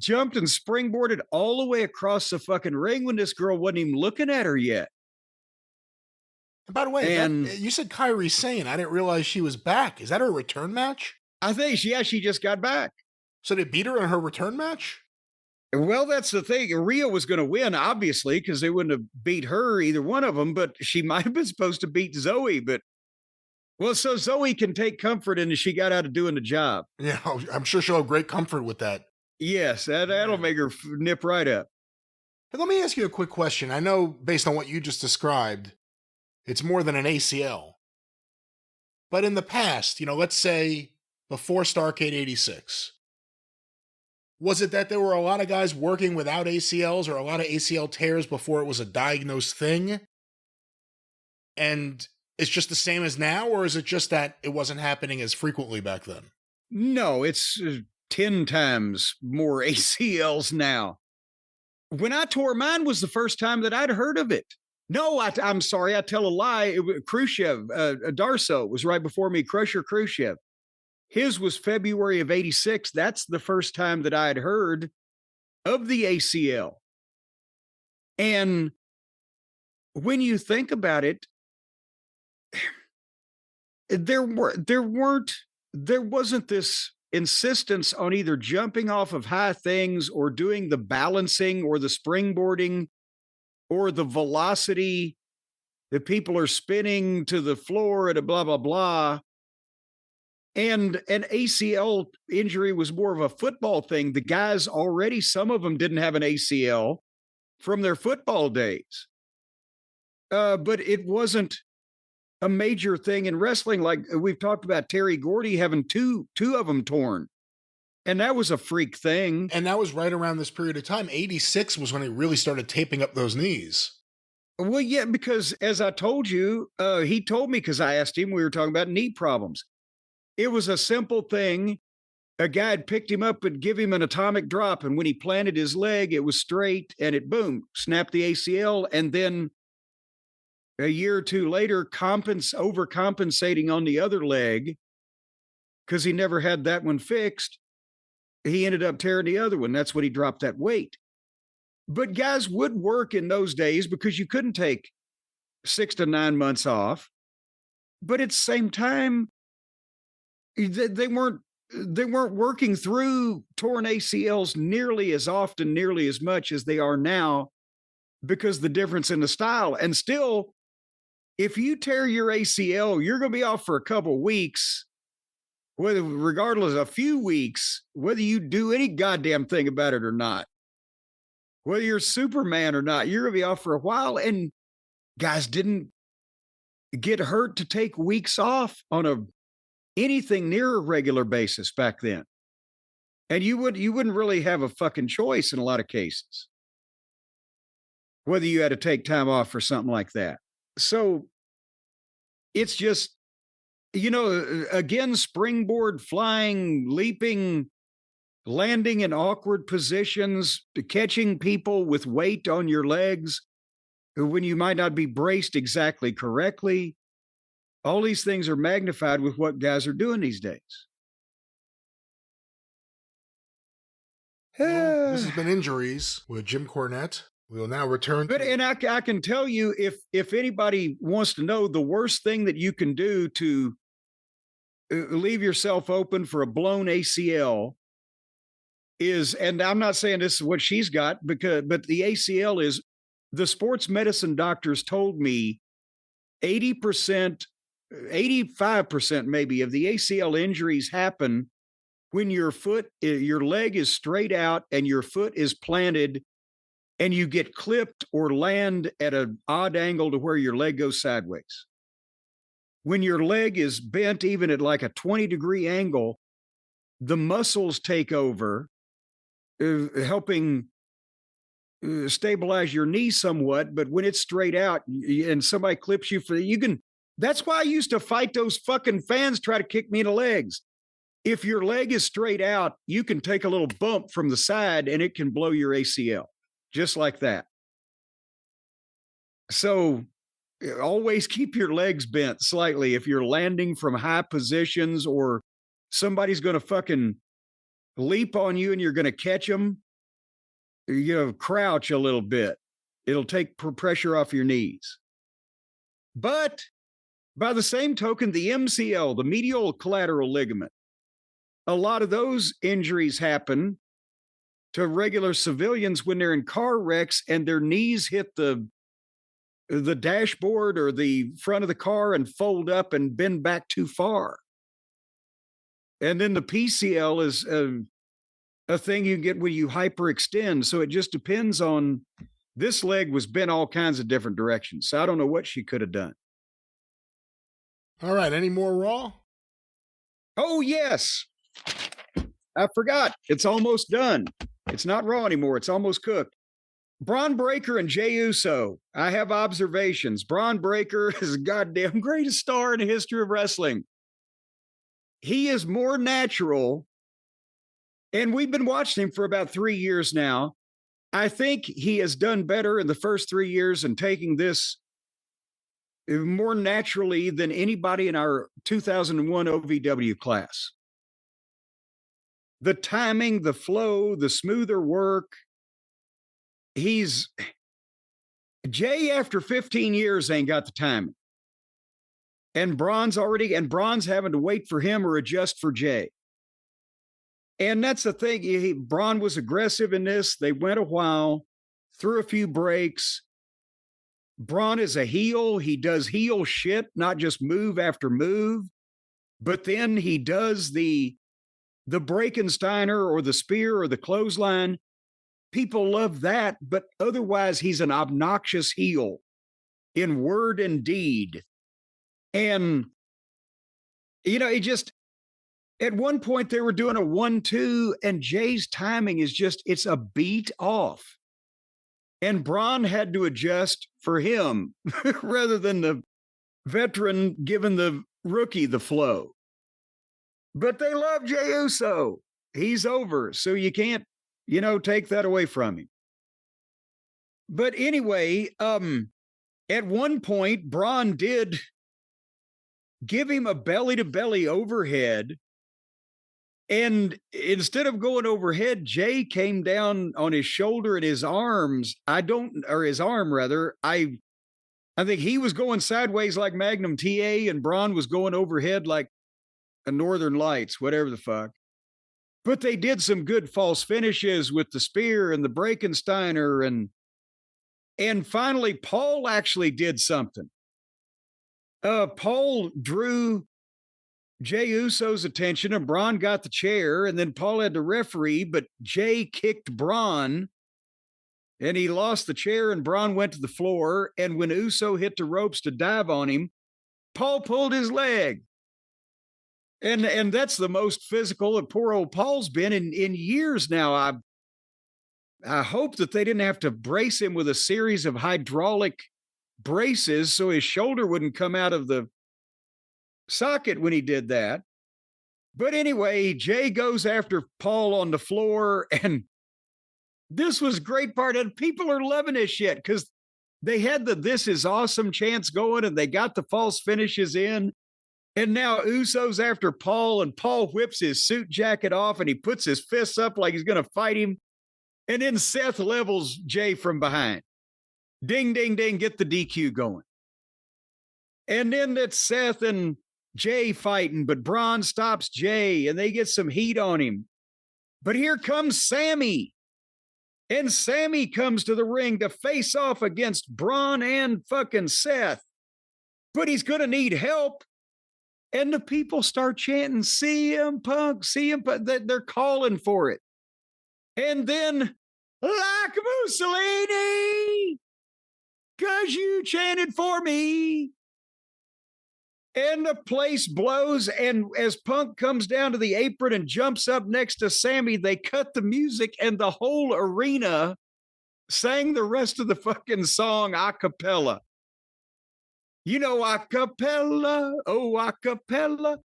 jumped and springboarded all the way across the fucking ring when this girl wasn't even looking at her yet. And by the way, you said Kairi Sane. I didn't realize she was back. Is that her return match? I think, she just got back. So they beat her in her return match? Well, that's the thing. Rhea was going to win, obviously, because they wouldn't have beat her, either one of them, but she might have been supposed to beat Zoe, but well, so Zoe can take comfort in that she got out of doing the job. Yeah, I'm sure she'll have great comfort with that. Yes, that'll make her nip right up. Hey, let me ask you a quick question. I know, based on what you just described, it's more than an ACL. But in the past, let's say before Starrcade 86, was it that there were a lot of guys working without ACLs or a lot of ACL tears before it was a diagnosed thing? And it's just the same as now, or is it just that it wasn't happening as frequently back then? No, it's 10 times more ACLs now. When I tore mine was the first time that I'd heard of it. No, I'm sorry, I tell a lie. Khrushchev, Darso was right before me, Crusher Khrushchev. His was February of 86. That's the first time that I had heard of the ACL. And when you think about it, there wasn't this insistence on either jumping off of high things or doing the balancing or the springboarding or the velocity that people are spinning to the floor at a blah, blah, blah. And an ACL injury was more of a football thing. The guys already, some of them didn't have an ACL from their football days. But it wasn't a major thing in wrestling. Like we've talked about Terry Gordy having two of them torn. And that was a freak thing. And that was right around this period of time. 86 was when he really started taping up those knees. Well, yeah, because as I told you, he told me, because I asked him, we were talking about knee problems. It was a simple thing. A guy had picked him up and give him an atomic drop. And when he planted his leg, it was straight and it, boom, snapped the ACL. And then a year or two later, overcompensating on the other leg, because he never had that one fixed, he ended up tearing the other one. That's when he dropped that weight. But guys would work in those days because you couldn't take 6 to 9 months off. But at the same time, they weren't working through torn ACLs nearly as often, nearly as much as they are now, because the difference in the style. And still, if you tear your ACL, you're going to be off for a couple of weeks, regardless of a few weeks, whether you do any goddamn thing about it or not. Whether you're Superman or not, you're going to be off for a while. And guys didn't get hurt to take weeks off on anything near a regular basis back then. And you wouldn't really have a fucking choice in a lot of cases, whether you had to take time off for something like that. So it's just, again, springboard, flying, leaping, landing in awkward positions, catching people with weight on your legs when you might not be braced exactly correctly. All these things are magnified with what guys are doing these days. Well, this has been Injuries with Jim Cornette. We will now return to... And I can tell you, if anybody wants to know, the worst thing that you can do to leave yourself open for a blown ACL is, and I'm not saying this is what she's got, but the ACL is, the sports medicine doctors told me 80%, 85% maybe of the ACL injuries happen when your leg is straight out and your foot is planted and you get clipped or land at an odd angle to where your leg goes sideways. When your leg is bent even at like a 20-degree angle, the muscles take over, helping stabilize your knee somewhat. But when it's straight out and somebody clips you that's why I used to fight those fucking fans try to kick me in the legs. If your leg is straight out, you can take a little bump from the side and it can blow your ACL just like that. So always keep your legs bent slightly if you're landing from high positions or somebody's going to fucking leap on you and you're going to catch them. Crouch a little bit. It'll take pressure off your knees. But by the same token, the MCL, the medial collateral ligament, a lot of those injuries happen to regular civilians when they're in car wrecks and their knees hit the dashboard or the front of the car and fold up and bend back too far. And then the PCL is a thing you get when you hyperextend. So it just depends on, this leg was bent all kinds of different directions. So I don't know what she could have done. All right. Any more Raw? Oh, yes. I forgot. It's almost done. It's not Raw anymore. It's almost cooked. Braun Breaker and Jey Uso. I have observations. Braun Breaker is the goddamn greatest star in the history of wrestling. He is more natural. And we've been watching him for about 3 years now. I think he has done better in the first 3 years and taking this more naturally than anybody in our 2001 OVW class. The timing, the flow, the smoother work. Jay, after 15 years, ain't got the timing. And Braun's having to wait for him or adjust for Jay. And that's the thing. Braun was aggressive in this. They went a while, threw a few breaks. Braun is a heel. He does heel shit, not just move after move. But then he does the Breakensteiner or the spear or the clothesline. People love that, but otherwise he's an obnoxious heel in word and deed. And, it just, at one point they were doing a 1-2 and Jay's timing is just, it's a beat off. And Braun had to adjust for him rather than the veteran giving the rookie the flow. But they love Jey Uso. He's over. So you can't, take that away from him. But anyway, at one point, Braun did give him a belly-to-belly overhead. And instead of going overhead, Jay came down on his shoulder and his arms. His arm rather. I think he was going sideways like Magnum TA and Braun was going overhead like a Northern Lights, whatever the fuck. But they did some good false finishes with the spear and the Brakensteiner and finally Paul actually did something. Paul drew Jey Uso's attention and Braun got the chair and then Paul had to referee, but Jay kicked Braun and he lost the chair and Braun went to the floor. And when Uso hit the ropes to dive on him, Paul pulled his leg. And that's the most physical that poor old Paul's been in years now. I hope that they didn't have to brace him with a series of hydraulic braces so his shoulder wouldn't come out of the socket when he did that. But anyway, Jay goes after Paul on the floor, and this was a great part. And people are loving this shit because they had the "this is awesome" chants going, and they got the false finishes in. And now Uso's after Paul, and Paul whips his suit jacket off, and he puts his fists up like he's going to fight him. And then Seth levels Jay from behind. Ding, ding, ding, get the DQ going. And then it's Seth and Jay fighting, but Braun stops Jay and they get some heat on him. But here comes Sammy. And Sammy comes to the ring to face off against Braun and fucking Seth. But he's going to need help. And the people start chanting, CM Punk, CM Punk. They're calling for it. And then, like Mussolini, 'cause you chanted for me. And the place blows, and as Punk comes down to the apron and jumps up next to Sammy, they cut the music, and the whole arena sang the rest of the fucking song a cappella. A cappella, oh, a cappella.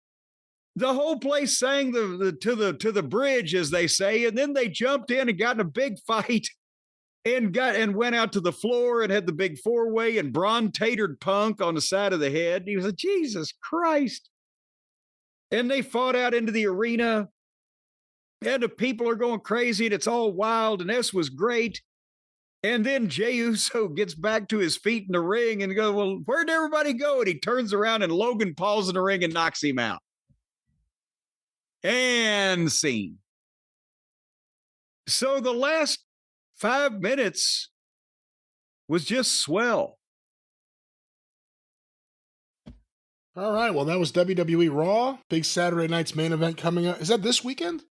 The whole place sang to the bridge, as they say, and then they jumped in and got in a big fight and went out to the floor and had the big four-way, and Braun tatered Punk on the side of the head. He was like, Jesus Christ. And they fought out into the arena, and the people are going crazy, and it's all wild, and this was great. And then Jey Uso gets back to his feet in the ring and goes, well, where'd everybody go? And he turns around, and Logan Paul's in the ring and knocks him out. And scene. So the last 5 minutes was just swell. All right, well, that was WWE Raw. Big Saturday night's main event coming up. Is that this weekend?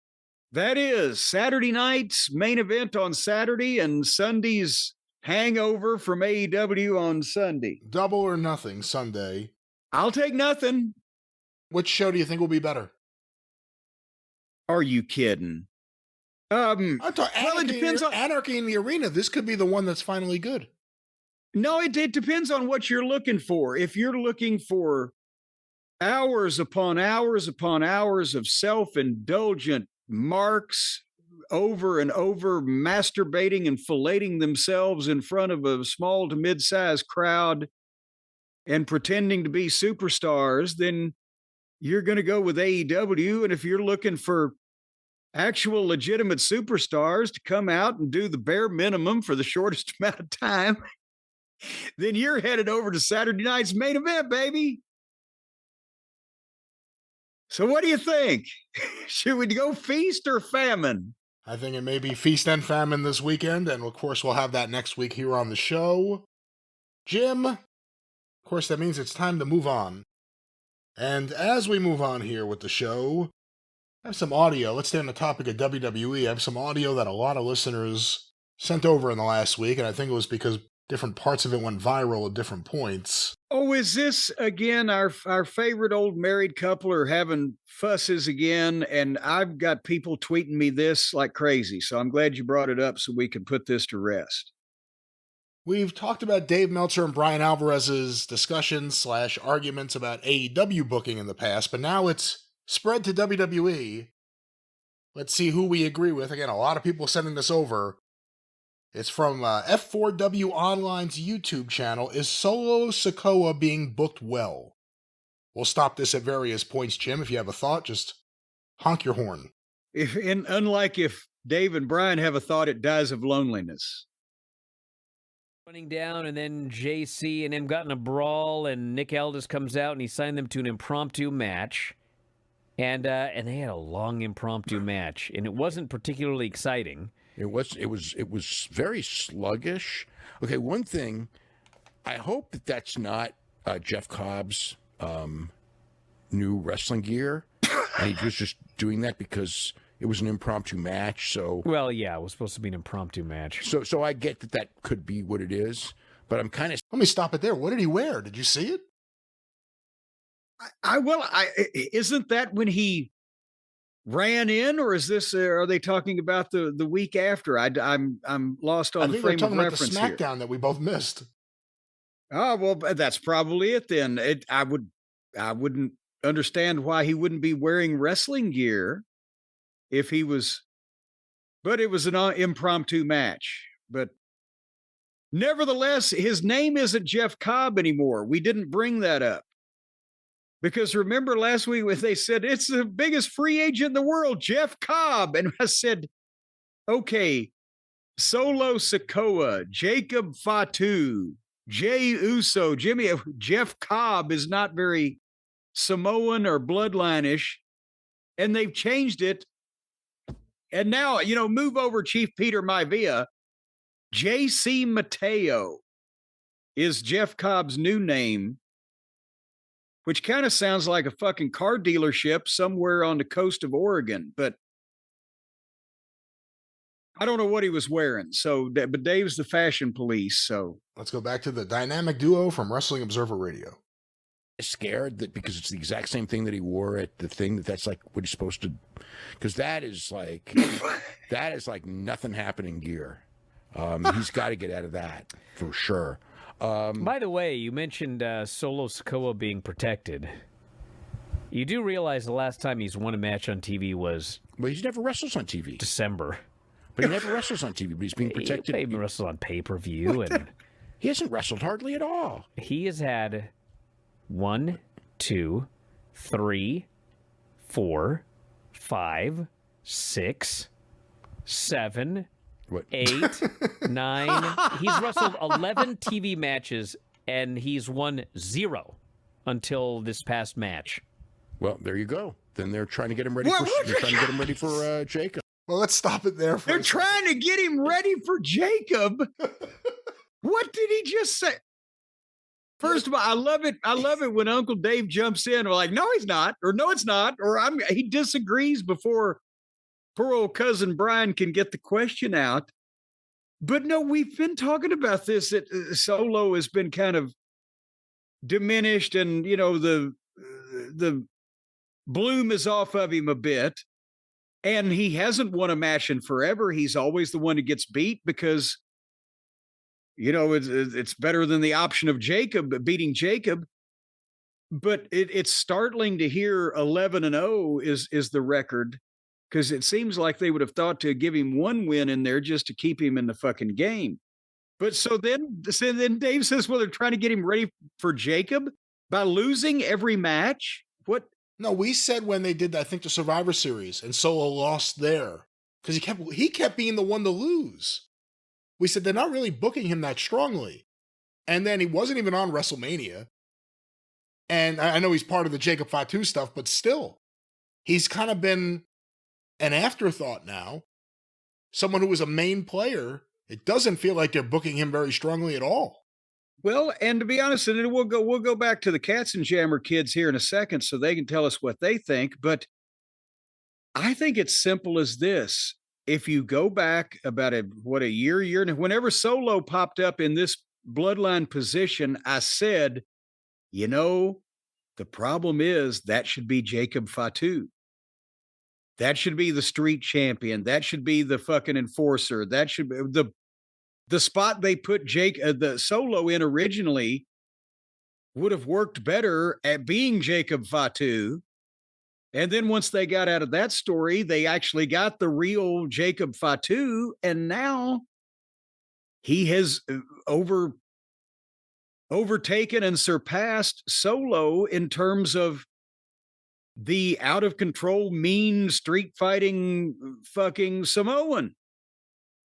That is Saturday night's main event on Saturday and Sunday's hangover from AEW on Sunday. Double or nothing Sunday. I'll take nothing. Which show do you think will be better? Are you kidding? It depends on Anarchy in the Arena. This could be the one that's finally good. No, it depends on what you're looking for. If you're looking for hours upon hours upon hours of self-indulgent marks over and over masturbating and filleting themselves in front of a small to mid-sized crowd and pretending to be superstars, then you're going to go with AEW. And if you're looking for actual legitimate superstars to come out and do the bare minimum for the shortest amount of time, then you're headed over to Saturday night's main event, baby. So what do you think? Should we go feast or famine? I think it may be feast and famine this weekend, and of course we'll have that next week here on the show. Jim, of course that means it's time to move on. And as we move on here with the show, I have some audio. Let's stay on the topic of WWE. I have some audio that a lot of listeners sent over in the last week, and I think it was because different parts of it went viral at different points. Oh, is this again our favorite old married couple are having fusses again? And I've got people tweeting me this like crazy. So I'm glad you brought it up so we can put this to rest. We've talked about Dave Meltzer and Brian Alvarez's discussions / arguments about AEW booking in the past, but now it's spread to WWE. Let's see who we agree with. Again, a lot of people sending this over. It's from F4W Online's YouTube channel. Is Solo Sikoa being booked well? We'll stop this at various points, Jim. If you have a thought, just honk your horn. Unlike if Dave and Brian have a thought, it dies of loneliness. Running down, and then JC and him got in a brawl, and Nick Aldis comes out and he signed them to an impromptu match. And they had a long impromptu match, and it wasn't particularly exciting. It was very sluggish. Okay, one thing, I hope that that's not Jeff Cobb's new wrestling gear, and he was just doing that because it was an impromptu match. So well, yeah, it was supposed to be an impromptu match. So I get that could be what it is, but I'm kind of. Let me stop it there. What did he wear? Did you see it? Isn't that when he ran in, or is this? Are they talking about the week after? I'm lost on the frame of reference here. About the SmackDown that we both missed. Oh well, that's probably it then. I wouldn't understand why he wouldn't be wearing wrestling gear if he was. But it was an impromptu match. But nevertheless, his name isn't Jeff Cobb anymore. We didn't bring that up. Because remember last week when they said, it's the biggest free agent in the world, Jeff Cobb. And I said, okay, Solo Sikoa, Jacob Fatu, Jey Uso, Jeff Cobb is not very Samoan or bloodline-ish. And they've changed it. And now, move over Chief Peter Maivia. JC Mateo is Jeff Cobb's new name, which kind of sounds like a fucking car dealership somewhere on the coast of Oregon. But I don't know what he was wearing. But Dave's the fashion police. So let's go back to the dynamic duo from Wrestling Observer Radio. Scared that because it's the exact same thing that he wore at the thing that's like what he's supposed to, because that is like nothing happening gear. He's got to get out of that for sure. By the way, you mentioned Solo Sikoa being protected. You do realize the last time he's won a match on TV was... Well, he's never wrestles on TV. December. But he never wrestles on TV, but he's being protected. He wrestles on pay-per-view. And he hasn't wrestled hardly at all. He has had 1, 2, 3, 4, 5, 6, 7... What? 8, 9. He's wrestled 11 TV matches, and he's won 0 until this past match. Well, there you go. Then they're trying to get him ready for Jacob. Well, let's stop it there. They're trying to get him ready for Jacob. What did he just say? First of all, I love it. I love it when Uncle Dave jumps in. We're like, no, he's not, or no, it's not, or he disagrees before poor old cousin Brian can get the question out. But no, we've been talking about this, that Solo has been kind of diminished, and, the bloom is off of him a bit. And he hasn't won a match in forever. He's always the one who gets beat because, it's better than the option of beating Jacob. But it's startling to hear 11-0 is the record. Because it seems like they would have thought to give him one win in there just to keep him in the fucking game. But so then Dave says, well, they're trying to get him ready for Jacob by losing every match? What? No, we said when they did, I think, the Survivor Series, and Solo lost there. Because he kept being the one to lose. We said they're not really booking him that strongly. And then he wasn't even on WrestleMania. And I know he's part of the Jacob Fatu stuff, but still, he's kind of been an afterthought now. Someone who was a main player, it doesn't feel like they're booking him very strongly at all. Well, and to be honest, and we'll go back to the Cats and Jammer kids here in a second so they can tell us what they think. But I think it's simple as this. If you go back about a year, whenever Solo popped up in this bloodline position, I said you know, the problem is that should be Jacob Fatu. That should be the street champion. That should be the fucking enforcer. That should be the spot they put the Solo in originally would have worked better at being Jacob Fatu. And then once they got out of that story, they actually got the real Jacob Fatu. And now he has overtaken and surpassed Solo in terms of the out of control, mean, street fighting fucking Samoan.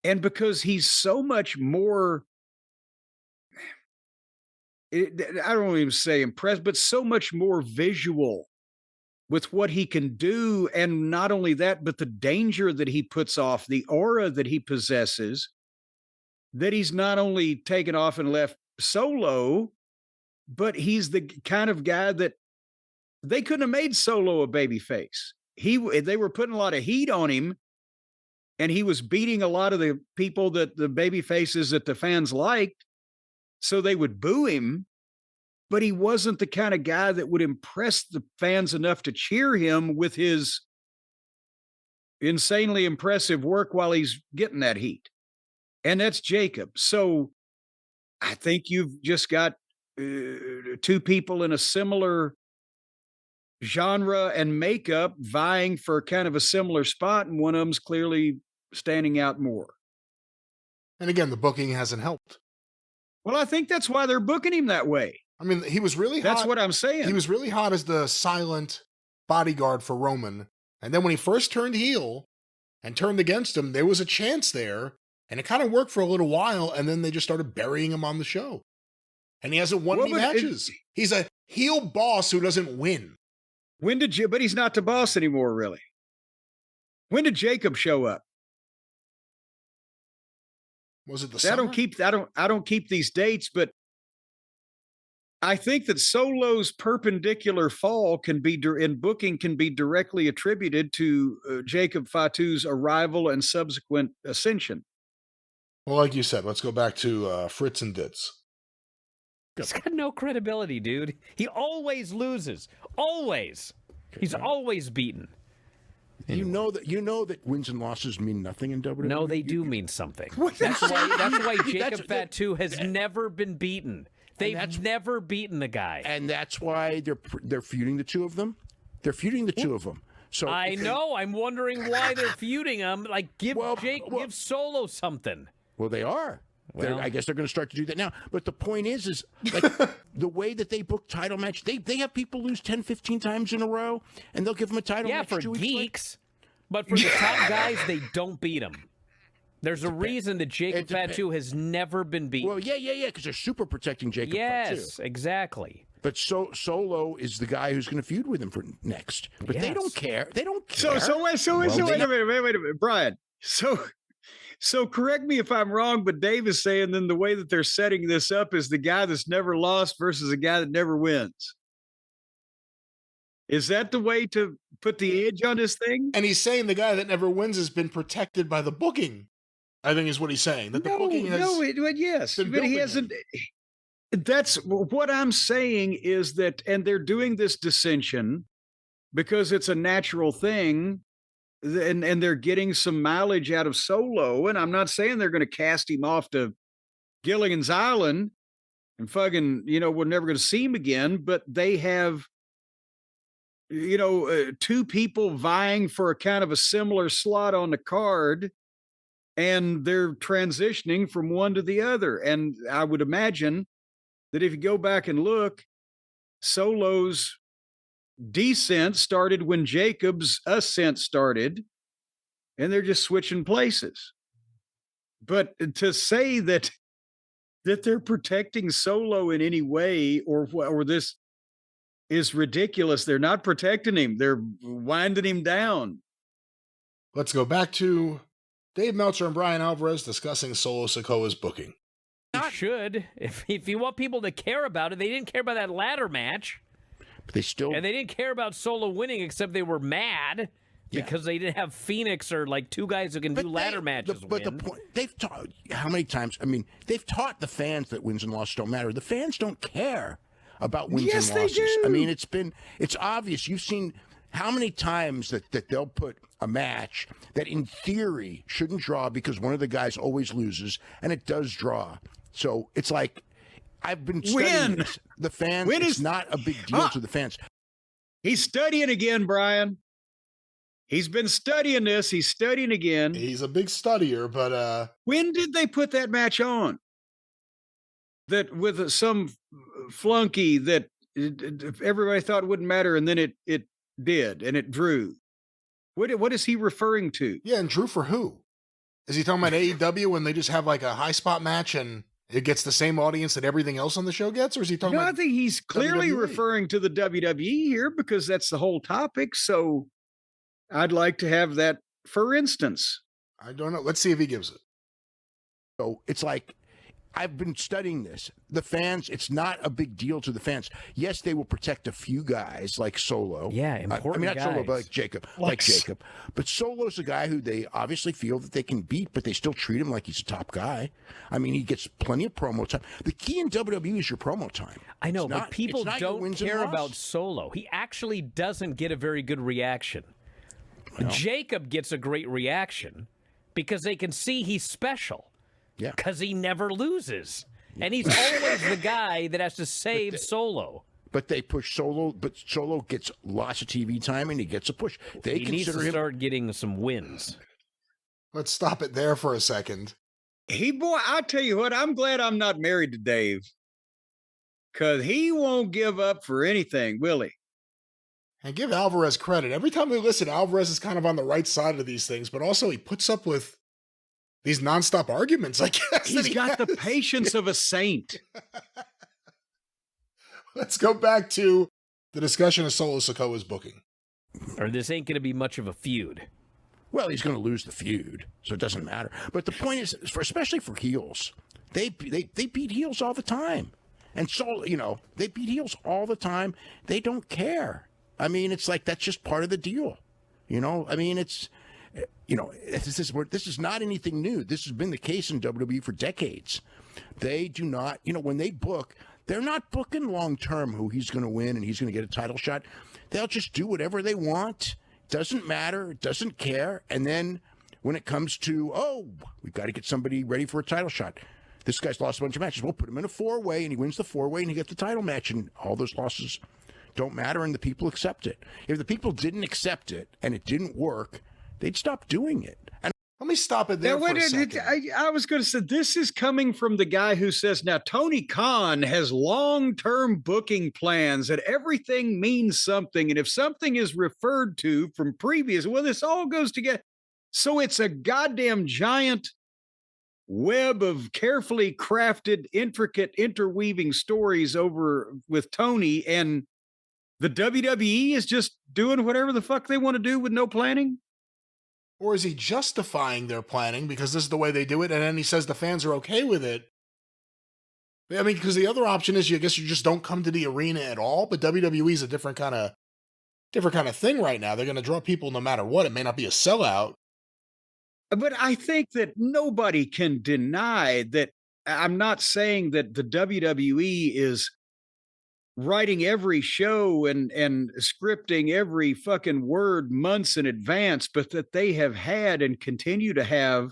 And because he's so much more, I don't even say impressed, but so much more visual with what he can do. And not only that, but the danger that he puts off, the aura that he possesses, that he's not only taken off and left Solo, but he's the kind of guy that they couldn't have made Solo a babyface. They were putting a lot of heat on him, and he was beating a lot of the people that the baby faces that the fans liked, so they would boo him. But he wasn't the kind of guy that would impress the fans enough to cheer him with his insanely impressive work while he's getting that heat. And that's Jacob. So I think you've just got two people in a similar genre and makeup vying for kind of a similar spot, and one of them's clearly standing out more. And again, the booking hasn't helped. Well, I think that's why they're booking him that way. I mean, he was really hot. That's what I'm saying. He was really hot as the silent bodyguard for Roman. And then when he first turned heel and turned against him, there was a chance there. And it kind of worked for a little while. And then they just started burying him on the show. And he hasn't won any matches. He's a heel boss who doesn't win. But he's not the boss anymore, really. When did Jacob show up? Was it the summer? I don't keep these dates, but I think that Solo's perpendicular fall in booking can be directly attributed to Jacob Fatu's arrival and subsequent ascension. Well, like you said, let's go back to Fritz and Ditz. He's got no credibility, dude. He always loses. Always. He's always beaten. You know that wins and losses mean nothing in WWE. No, they do mean something. That's why Jacob Fatu has never been beaten. They've never beaten the guy. And that's why they're feuding the two of them. They're feuding the two of them. So I know. I'm wondering why they're feuding them. Like, give Solo something. Well, they are. Well, I guess they're going to start to do that now. But the point is like the way that they book title match, they have people lose 10, 15 times in a row, and they'll give them a title match. Yeah, for geeks. But for the top guys, they don't beat them. There's a reason that Jacob Fatu has never been beaten. Well, yeah, because they're super protecting Jacob Fatu. Yes, exactly. But Solo is the guy who's going to feud with him for next. But they don't care. They don't care. So wait a minute, Brian. So correct me if I'm wrong, but Dave is saying then the way that they're setting this up is the guy that's never lost versus a guy that never wins. Is that the way to put the edge on this thing? And he's saying the guy that never wins has been protected by the booking. I think is what he's saying. That the booking has yes, but he hasn't. That's what I'm saying is that, and they're doing this dissension because it's a natural thing, and they're getting some mileage out of Solo. And I'm not saying they're going to cast him off to Gilligan's Island and fucking, we're never going to see him again. But they have, two people vying for a kind of a similar slot on the card. And they're transitioning from one to the other. And I would imagine that if you go back and look, Solo's descent started when Jacob's ascent started, and they're just switching places. But to say that they're protecting Solo in any way or this is ridiculous. They're not protecting him. They're winding him down. Let's go back to Dave Meltzer and Brian Alvarez discussing Solo Sikoa's booking. You should. If you want people to care about it, they didn't care about that ladder match. But and they didn't care about Solo winning, except they were mad because they didn't have Phoenix or like two guys who can do ladder matches. But the point, they've taught how many times? I mean, they've taught the fans that wins and losses don't matter. The fans don't care about wins Yes, and they losses. do. I mean, it's obvious. You've seen how many times that they'll put a match that in theory shouldn't draw because one of the guys always loses, and it does draw. So it's like I've been studying this. The fans. It's not a big deal to the fans. He's studying again, Brian. He's been studying this. He's studying again. He's a big studier, but when did they put that match on? That with some flunky that everybody thought wouldn't matter, and then it did, and it drew. What is he referring to? Yeah, and drew for who? Is he talking about AEW when they just have like a high spot match and it gets the same audience that everything else on the show gets? Or is he talking about I think he's clearly WWE? referring to the WWE here because that's the whole topic. So I'd like to have that, for instance. I don't know. Let's see if he gives it. So it's like, I've been studying this. The fans, it's not a big deal to the fans. Yes, they will protect a few guys like Solo. Yeah, important not guys. Solo, but like Jacob. Like Jacob. But Solo's a guy who they obviously feel that they can beat, but they still treat him like he's a top guy. I mean, he gets plenty of promo time. The key in WWE is your promo time. I know, but people don't care about losses. Solo. He actually doesn't get a very good reaction. No. Jacob gets a great reaction because they can see he's special. Yeah. Because he never loses. And he's always the guy that has to save Solo. But they push Solo, but Solo gets lots of TV time and he gets a push. They he needs to start getting some wins. Let's stop it there for a second. I tell you what, I'm glad I'm not married to Dave. Because he won't give up for anything, will he? And give Alvarez credit. Every time we listen, Alvarez is kind of on the right side of these things, but also he puts up with these nonstop arguments, I guess. He's got the patience of a saint. Let's go back to the discussion of Solo Sikoa's booking. Or this ain't going to be much of a feud. Well, he's going to lose the feud, so it doesn't matter. But the point is, especially for heels, they beat heels all the time. And so, they beat heels all the time. They don't care. I mean, it's like that's just part of the deal. I mean, it's... this is not anything new. This has been the case in WWE for decades. They do not, when they book, they're not booking long-term who he's going to win and he's going to get a title shot. They'll just do whatever they want. Doesn't matter. Doesn't care. And then when it comes to, we've got to get somebody ready for a title shot. This guy's lost a bunch of matches. We'll put him in a four-way and he wins the four-way and he gets the title match and all those losses don't matter and the people accept it. If the people didn't accept it and it didn't work, they'd stop doing it. And let me stop it there for a second. I was going to say, this is coming from the guy who says, now, Tony Khan has long-term booking plans and everything means something. And if something is referred to from previous, well, this all goes together. So it's a goddamn giant web of carefully crafted, intricate, interweaving stories over with Tony, and the WWE is just doing whatever the fuck they want to do with no planning? Or is he justifying their planning because this is the way they do it, and then he says the fans are okay with it? I mean, because the other option is, I guess you just don't come to the arena at all, but WWE is a different kind of thing right now. They're going to draw people no matter what. It may not be a sellout. But I think that nobody can deny that. I'm not saying that the WWE is writing every show and scripting every fucking word months in advance, but that they have had and continue to have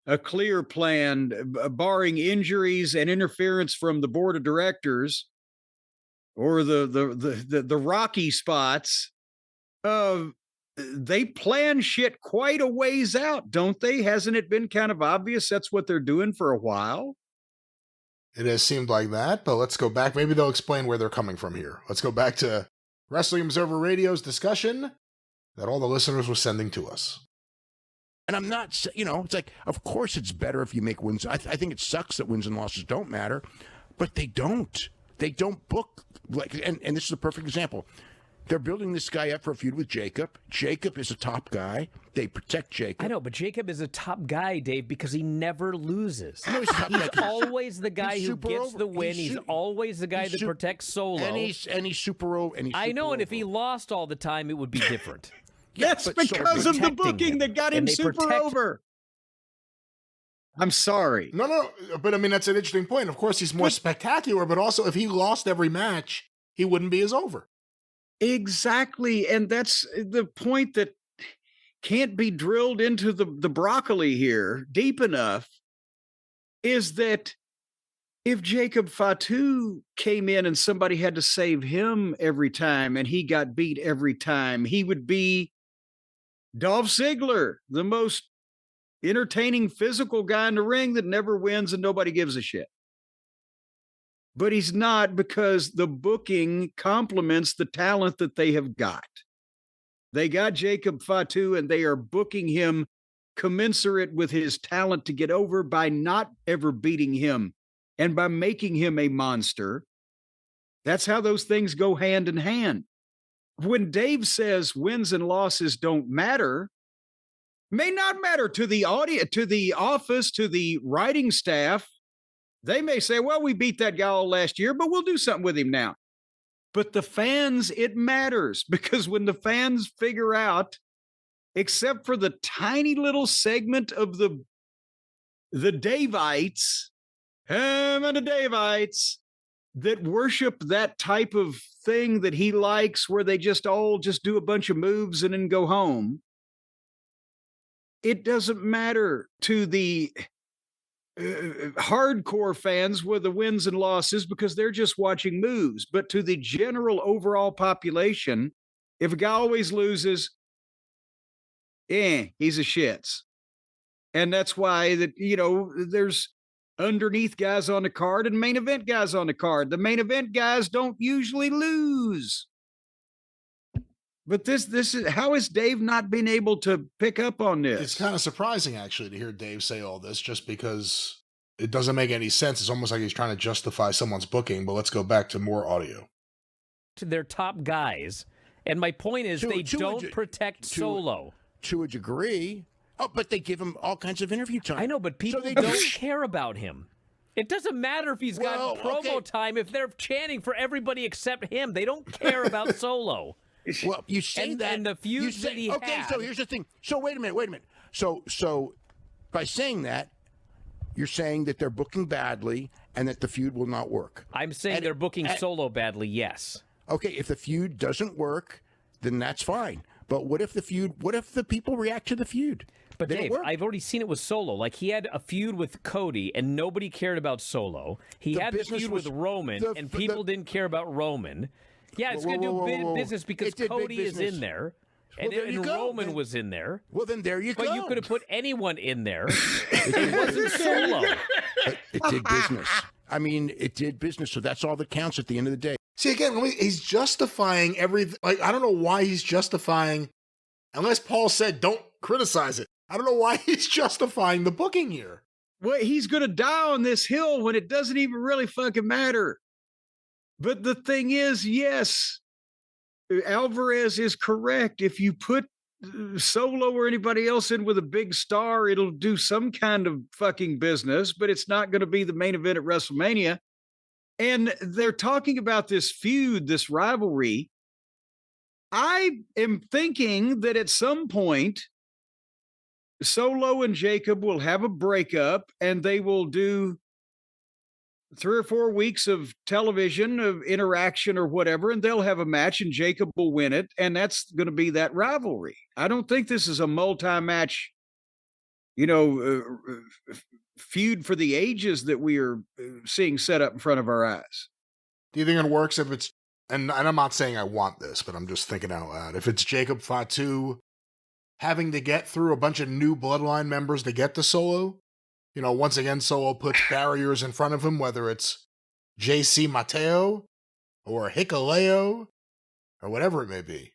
a clear plan, barring injuries and interference from the board of directors or the rocky spots. They plan shit quite a ways out, don't they? Hasn't it been kind of obvious that's what they're doing for a while? It has seemed like that, but let's go back. Maybe they'll explain where they're coming from here. Let's go back to Wrestling Observer Radio's discussion that all the listeners were sending to us. And I'm not, it's like, of course it's better if you make wins. I think it sucks that wins and losses don't matter, but they don't. They don't book, and this is a perfect example. They're building this guy up for a feud with Jacob. Jacob is a top guy. They protect Jacob. I know, but Jacob is a top guy, Dave, because he never loses. I know he's a top guy. He's always the guy who gets the win. He's always the guy that protects Solo. And he's super over. I know, and if he lost all the time, it would be different. That's because of the booking that got him super over. I'm sorry. No, but I mean, that's an interesting point. Of course, he's more spectacular, but also if he lost every match, he wouldn't be as over. Exactly. And that's the point that can't be drilled into the broccoli here deep enough, is that if Jacob Fatu came in and somebody had to save him every time and he got beat every time, he would be Dolph Ziggler, the most entertaining physical guy in the ring that never wins and nobody gives a shit. But he's not, because the booking complements the talent that they have got. They got Jacob Fatu and they are booking him commensurate with his talent to get over by not ever beating him and by making him a monster. That's how those things go hand in hand. When Dave says wins and losses don't matter, may not matter to the audience, to the office, to the writing staff. They may say, well, we beat that guy all last year, but we'll do something with him now. But the fans, it matters, because when the fans figure out, except for the tiny little segment of the Davites, him and the Davites, that worship that type of thing that he likes, where they just all just do a bunch of moves and then go home. It doesn't matter to the hardcore fans with the wins and losses, because they're just watching moves. But to the general overall population, if a guy always loses, he's a shits. And that's why that, there's underneath guys on the card and main event guys on the card. The main event guys don't usually lose. But this is, how is Dave not being able to pick up on this? It's kind of surprising, actually, to hear Dave say all this, just because it doesn't make any sense. It's almost like he's trying to justify someone's booking. But let's go back to more audio. To their top guys. And my point is, they don't protect Solo. To a degree. Oh, but they give him all kinds of interview time. I know, but people don't care about him. It doesn't matter if he's got promo time if they're chanting for everybody except him. They don't care about Solo. Well, you say that, and the feuds that he had. Okay, so here's the thing. So wait a minute. So by saying that, you're saying that they're booking badly and that the feud will not work. I'm saying they're booking Solo badly. Yes. Okay, if the feud doesn't work, then that's fine. But what if the people react to the feud? But Dave, I've already seen it with Solo. Like, he had a feud with Cody, and nobody cared about Solo. He had the feud with Roman, and people didn't care about Roman. Yeah, it's going to do business because Cody is in there, and Roman was in there. Well, then there you go. But you could have put anyone in there. It wasn't Solo. It did business. I mean, it did business, so that's all that counts at the end of the day. See, again, he's justifying everything. Like, I don't know why he's justifying, unless Paul said don't criticize it. I don't know why he's justifying the booking here. Well, he's going to die on this hill when it doesn't even really fucking matter. But the thing is, yes, Alvarez is correct. If you put Solo or anybody else in with a big star, it'll do some kind of fucking business, but it's not going to be the main event at WrestleMania. And they're talking about this feud, this rivalry. I am thinking that at some point, Solo and Jacob will have a breakup and they will do 3 or 4 weeks of television, of interaction or whatever, and they'll have a match and Jacob will win it. And that's going to be that rivalry. I don't think this is a multi-match, feud for the ages that we are seeing set up in front of our eyes. Do you think it works if it's, and I'm not saying I want this, but I'm just thinking out loud, if it's Jacob Fatu having to get through a bunch of new bloodline members to get to Solo? Once again, Solo puts barriers in front of him, whether it's JC Mateo or Heckel or whatever it may be.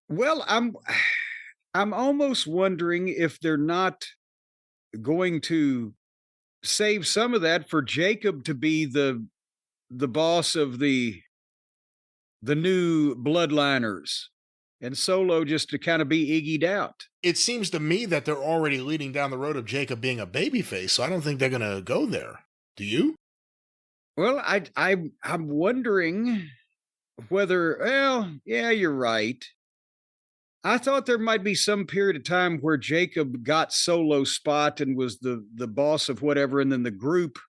Well, I'm almost wondering if they're not going to save some of that for Jacob to be the boss of the new bloodliners, and Solo just to kind of be Iggy'd out. It seems to me that they're already leading down the road of Jacob being a babyface, so I don't think they're going to go there. Do you? Well, I'm wondering whether, well, yeah, you're right. I thought there might be some period of time where Jacob got Solo spot and was the boss of whatever, and then the group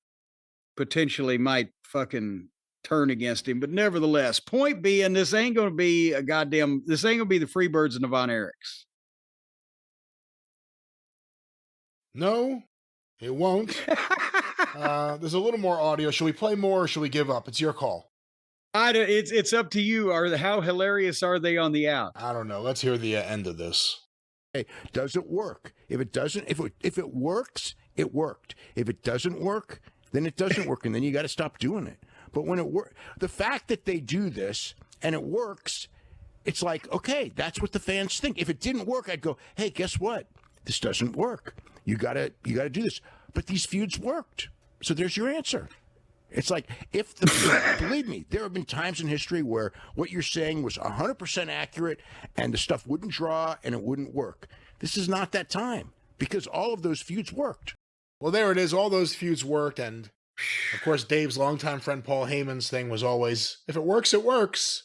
potentially might fucking turn against him. But nevertheless, point being, this ain't going to be this ain't going to be the Freebirds and the Von Erichs. No, it won't. There's a little more audio. Should we play more or should we give up? It's your call. It's up to you. How hilarious are they on the out? I don't know. Let's hear the end of this. Hey, does it work? If it doesn't, if it works, it worked. If it doesn't work, then it doesn't work, and then you got to stop doing it. But when it works, the fact that they do this and it works, it's like, okay, that's what the fans think. If it didn't work, I'd go, hey, guess what? This doesn't work. You gotta do this. But these feuds worked, so there's your answer. It's like, believe me, there have been times in history where what you're saying was 100% accurate and the stuff wouldn't draw and it wouldn't work. This is not that time because all of those feuds worked. Well, there it is. All those feuds worked. And of course, Dave's longtime friend Paul Heyman's thing was always, if it works, it works.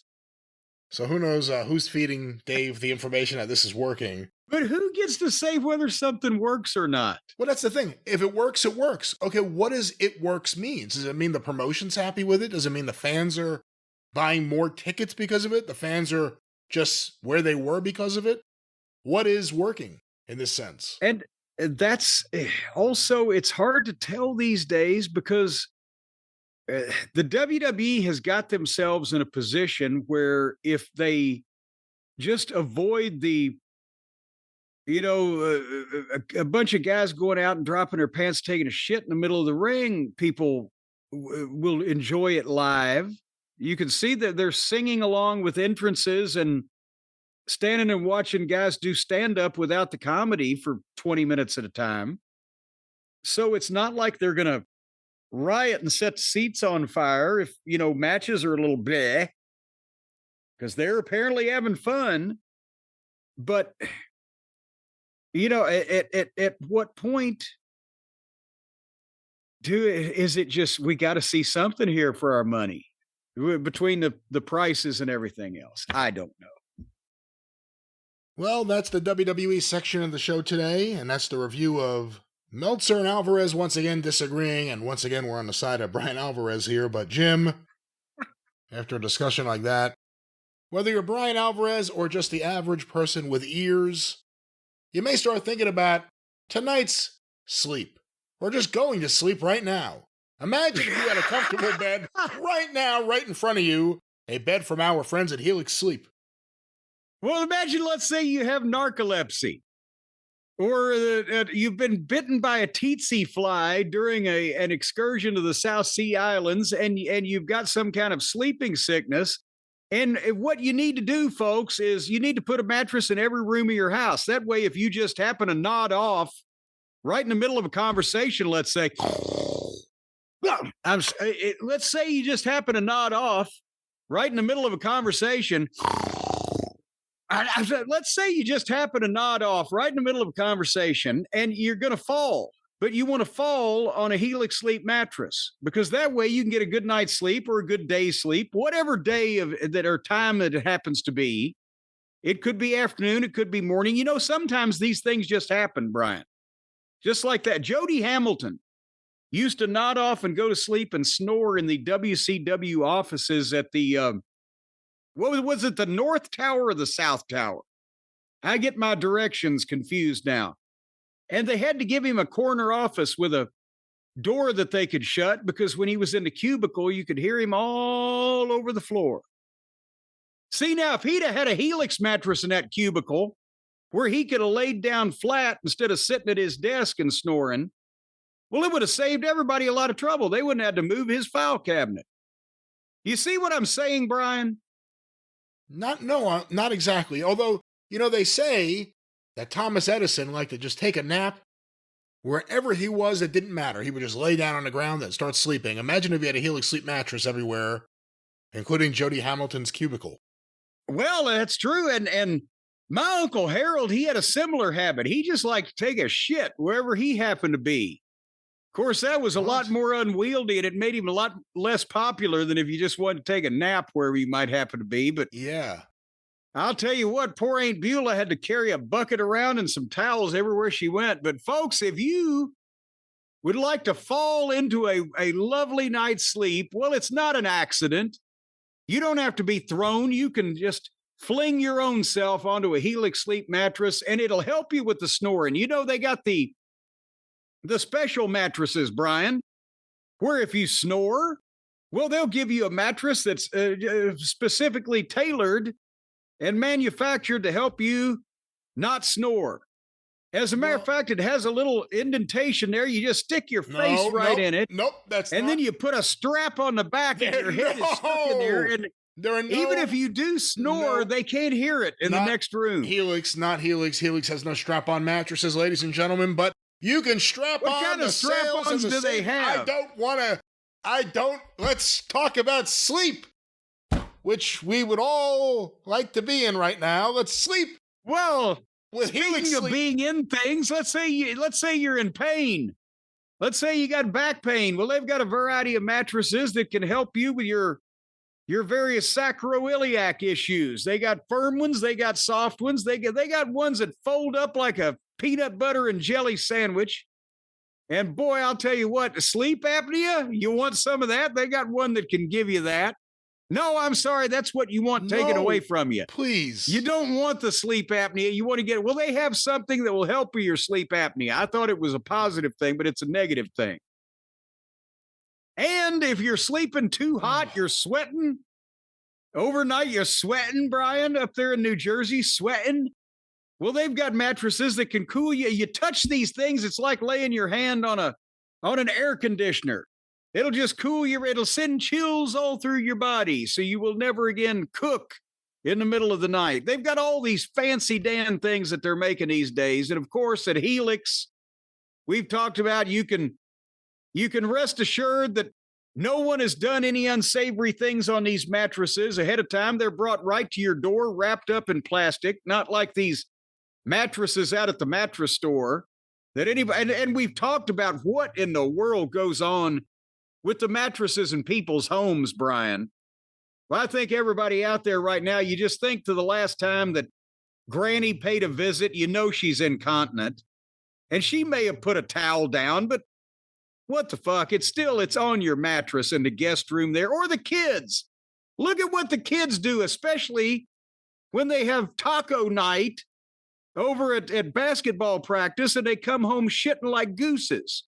So who knows who's feeding Dave the information that this is working. But who gets to say whether something works or not? Well, that's the thing. If it works, it works. Okay, what does it works means? Does it mean the promotion's happy with it? Does it mean the fans are buying more tickets because of it? The fans are just where they were because of it? What is working in this sense? And that's also, it's hard to tell these days because the WWE has got themselves in a position where if they just avoid the a bunch of guys going out and dropping their pants, taking a shit in the middle of the ring, people will enjoy it live. You can see that they're singing along with entrances and standing and watching guys do stand-up without the comedy for 20 minutes at a time. So it's not like they're going to riot and set seats on fire if, matches are a little bleh, because they're apparently having fun. But at what point is it just, we got to see something here for our money between the prices and everything else? I don't know. Well, that's the WWE section of the show today, and that's the review of Meltzer and Alvarez once again disagreeing, and once again we're on the side of Brian Alvarez here. But Jim, after a discussion like that, whether you're Brian Alvarez or just the average person with ears, you may start thinking about tonight's sleep, or just going to sleep right now. Imagine if you had a comfortable bed right now, right in front of you, a bed from our friends at Helix Sleep. Well, imagine, let's say you have narcolepsy, or you've been bitten by a tsetse fly during an excursion to the South Sea Islands, and you've got some kind of sleeping sickness. And what you need to do, folks, is you need to put a mattress in every room of your house. That way, if you just happen to nod off right in the middle of a conversation, let's say, let's say you just happen to nod off right in the middle of a conversation. Let's say you just happen to nod off right in the middle of a conversation and you're going to fall. But you want to fall on a Helix Sleep mattress because that way you can get a good night's sleep or a good day's sleep, whatever day or time that it happens to be. It could be afternoon, it could be morning. Sometimes these things just happen, Brian. Just like that. Jody Hamilton used to nod off and go to sleep and snore in the WCW offices at the, what was it, the North Tower or the South Tower? I get my directions confused now. And they had to give him a corner office with a door that they could shut because when he was in the cubicle, you could hear him all over the floor. See, now, if he'd have had a Helix mattress in that cubicle where he could have laid down flat instead of sitting at his desk and snoring, well, it would have saved everybody a lot of trouble. They wouldn't have to move his file cabinet. You see what I'm saying, Brian? Not exactly. Although, they say that Thomas Edison liked to just take a nap wherever he was. It didn't matter. He would just lay down on the ground and start sleeping. Imagine if he had a Helix Sleep mattress everywhere, including Jody Hamilton's cubicle. Well, that's true. And my Uncle Harold, he had a similar habit. He just liked to take a shit wherever he happened to be. Of course, that was a lot more unwieldy, and it made him a lot less popular than if you just wanted to take a nap wherever you might happen to be. But yeah. I'll tell you what, poor Aunt Beulah had to carry a bucket around and some towels everywhere she went. But folks, if you would like to fall into a lovely night's sleep, well, it's not an accident. You don't have to be thrown. You can just fling your own self onto a Helix sleep mattress, and it'll help you with the snoring. You know, they got the special mattresses, Brian, where if you snore, well, they'll give you a mattress that's specifically tailored and manufactured to help you not snore. As a matter of fact, it has a little indentation there. You just stick your face in it. Nope, and then you put a strap on the back and your head is stuck in there. And even if you do snore, they can't hear it in the next room. Helix, not Helix. Helix has no strap-on mattresses, ladies and gentlemen, but you can strap on what kind the of strap-ons do they have? Let's talk about sleep, which we would all like to be in right now. Let's sleep. Well, with speaking of being in things, let's say you're in pain. Let's say you got back pain. Well, they've got a variety of mattresses that can help you with your various sacroiliac issues. They got firm ones, they got soft ones, they got ones that fold up like a peanut butter and jelly sandwich. And boy, I'll tell you what, sleep apnea, you want some of that? They got one that can give you that. No, I'm sorry. That's what you want taken away from you. Please. You don't want the sleep apnea. You want to get, well, they have something that will help with your sleep apnea. I thought it was a positive thing, but it's a negative thing. And if you're sleeping too hot, you're sweating. Overnight, you're sweating, Brian, up there in New Jersey, sweating. Well, they've got mattresses that can cool you. You touch these things, it's like laying your hand on an air conditioner. It'll just cool you. It'll send chills all through your body, so you will never again cook in the middle of the night. They've got all these fancy damn things that they're making these days. And of course, at Helix, we've talked about you can rest assured that no one has done any unsavory things on these mattresses ahead of time. They're brought right to your door, wrapped up in plastic, not like these mattresses out at the mattress store that anybody, and we've talked about what in the world goes on with the mattresses in people's homes, Brian. Well, I think everybody out there right now, you just think to the last time that Granny paid a visit, you know she's incontinent. And she may have put a towel down, but what the fuck? It's on your mattress in the guest room there, or the kids. Look at what the kids do, especially when they have taco night over at basketball practice and they come home shitting like gooses.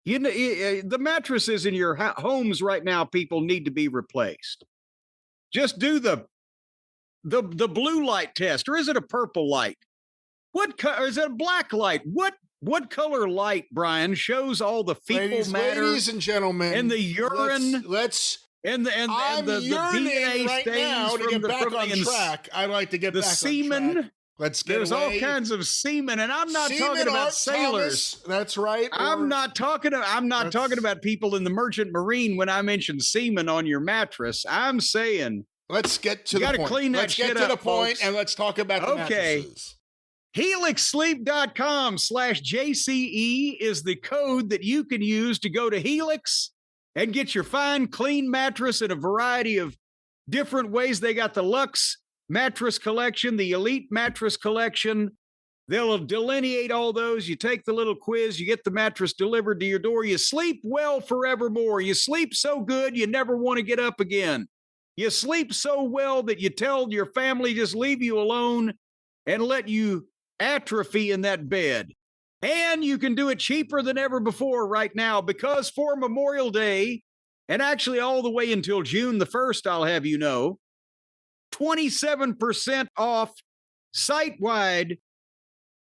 You know, the mattresses in your homes right now, people, need to be replaced. Just do the blue light test, or is it a purple light? Or is it a black light? What color light, Brian, shows all the fecal matter, ladies and gentlemen, and the urine? Let's and the DNA right stains now to get back on track. I'd like to get back semen, on track. Let's get There's away. all kinds of semen, and I'm not talking about sailors. Thomas, that's right. I'm not talking about people in the merchant marine when I mention semen on your mattress. I'm saying let's get to the point. Clean that let's shit get to up, the point, folks. and let's talk about the mattresses. HelixSleep.com/JCE is the code that you can use to go to Helix and get your fine, clean mattress in a variety of different ways. They got the Luxe mattress collection, the Elite mattress collection. They'll delineate all those. You take the little quiz, you get the mattress delivered to your door. You sleep well forevermore. You sleep so good you never want to get up again. You sleep so well that you tell your family just leave you alone and let you atrophy in that bed. And you can do it cheaper than ever before right now, because for Memorial Day, and actually all the way until June the 1st, I'll have you know, 27% off site-wide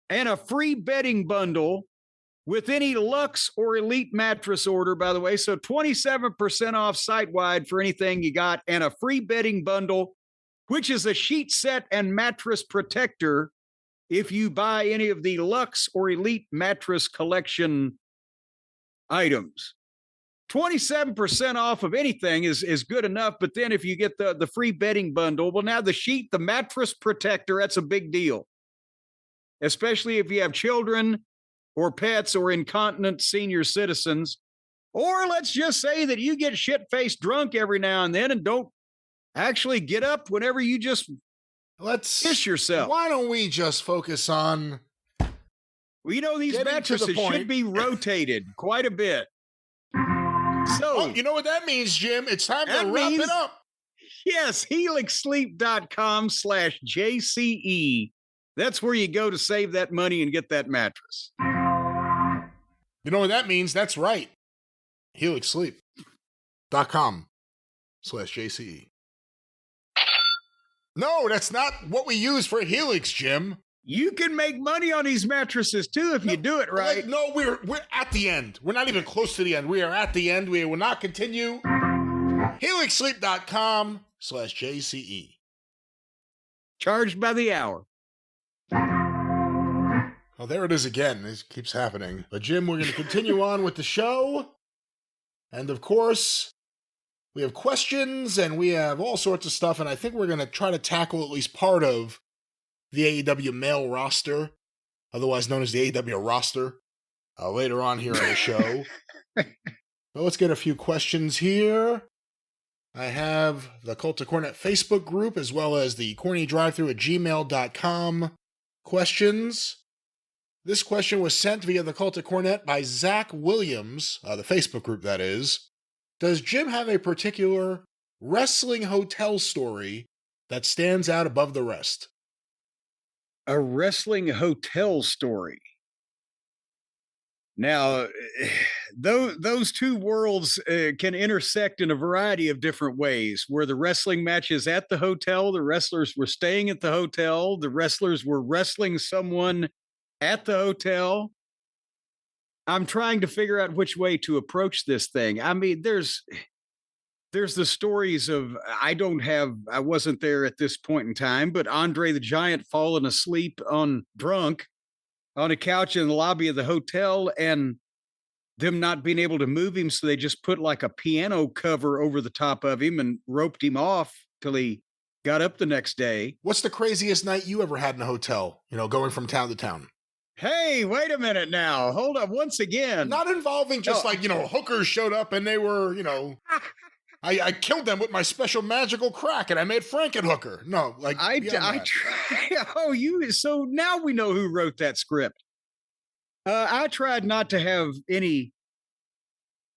and a free bedding bundle with any Luxe or Elite mattress order, by the way. So 27% off site-wide for anything you got, and a free bedding bundle, which is a sheet set and mattress protector if you buy any of the Luxe or Elite mattress collection items. 27% off of anything is good enough, but then if you get the free bedding bundle, well, now the sheet, the mattress protector, that's a big deal, especially if you have children or pets or incontinent senior citizens. Or let's just say that you get shit-faced drunk every now and then and don't actually get up whenever you just Let's Kiss yourself. Why don't we just focus on? Well, you know, these Getting to the mattresses point. should be rotated quite a bit. So, Oh, you know what that means, Jim? It's time to That wrap means- it up. yes, helixsleep.com/JCE. That's where you go to save that money and get that mattress. You know what that means? That's right. helixsleep.com/JCE. No, that's not what we use for Helix, Jim. You can make money on these mattresses too if you do it right. No, we're at the end. We're not even close to the end. We are at the end. We will not continue. helixsleep.com/JCE. Charged by the hour. Well, there it is again. This keeps happening. But Jim, we're going to continue on with the show. And of course, we have questions and we have all sorts of stuff. And I think we're going to try to tackle at least part of the AEW male roster, otherwise known as the AEW roster, later on here on the show. So let's get a few questions here. I have the Cult of Cornette Facebook group as well as the CornyDriveThru@gmail.com questions. This question was sent via the Cult of Cornette by Zach Williams, the Facebook group that is. Does Jim have a particular wrestling hotel story that stands out above the rest? A wrestling hotel story. Now, those two worlds can intersect in a variety of different ways, where the wrestling matches at the hotel, the wrestlers were staying at the hotel, the wrestlers were wrestling someone at the hotel. I'm trying to figure out which way to approach this thing. I mean, there's the stories of, I wasn't there at this point in time, but Andre the Giant falling asleep drunk on a couch in the lobby of the hotel and them not being able to move him. So they just put like a piano cover over the top of him and roped him off till he got up the next day. What's the craziest night you ever had in a hotel, going from town to town? Hey, wait a minute now. Hold up once again. Not involving just hookers showed up and they were, I killed them with my special magical crack and I made Frankenhooker. No, like so now we know who wrote that script. I tried not to have any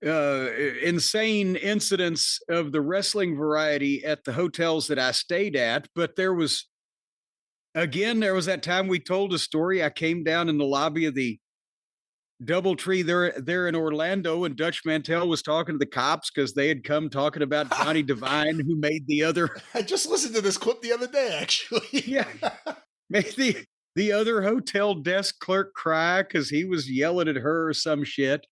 insane incidents of the wrestling variety at the hotels that I stayed at, but there was that time we told a story. I came down in the lobby of the Doubletree there in Orlando, and Dutch Mantel was talking to the cops because they had come talking about Johnny Devine, who made the other. I just listened to this clip the other day, actually. Yeah, made the other hotel desk clerk cry because he was yelling at her or some shit.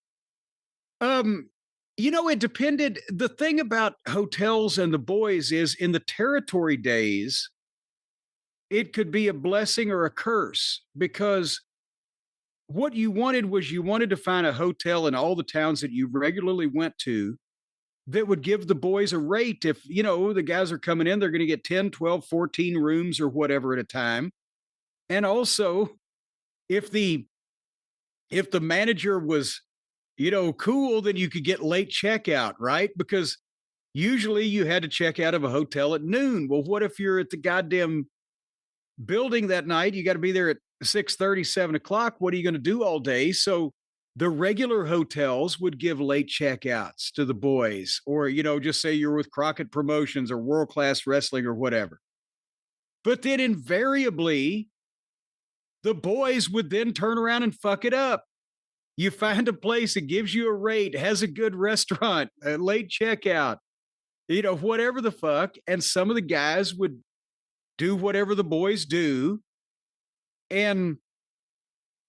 It depended. The thing about hotels and the boys is, in the territory days, it could be a blessing or a curse, because what you wanted to find a hotel in all the towns that you regularly went to that would give the boys a rate. If, the guys are coming in, they're going to get 10, 12, 14 rooms or whatever at a time. And also, if the manager was, cool, then you could get late checkout, right? Because usually you had to check out of a hotel at noon. Well, what if you're at the goddamn building that night? You got to be there at 6:30, 7 o'clock. What are you going to do all day? So the regular hotels would give late checkouts to the boys, or, just say you're with Crockett Promotions or World Class Wrestling or whatever. But then invariably, the boys would then turn around and fuck it up. You find a place that gives you a rate, has a good restaurant, a late checkout, whatever the fuck. And some of the guys would do whatever the boys do. And,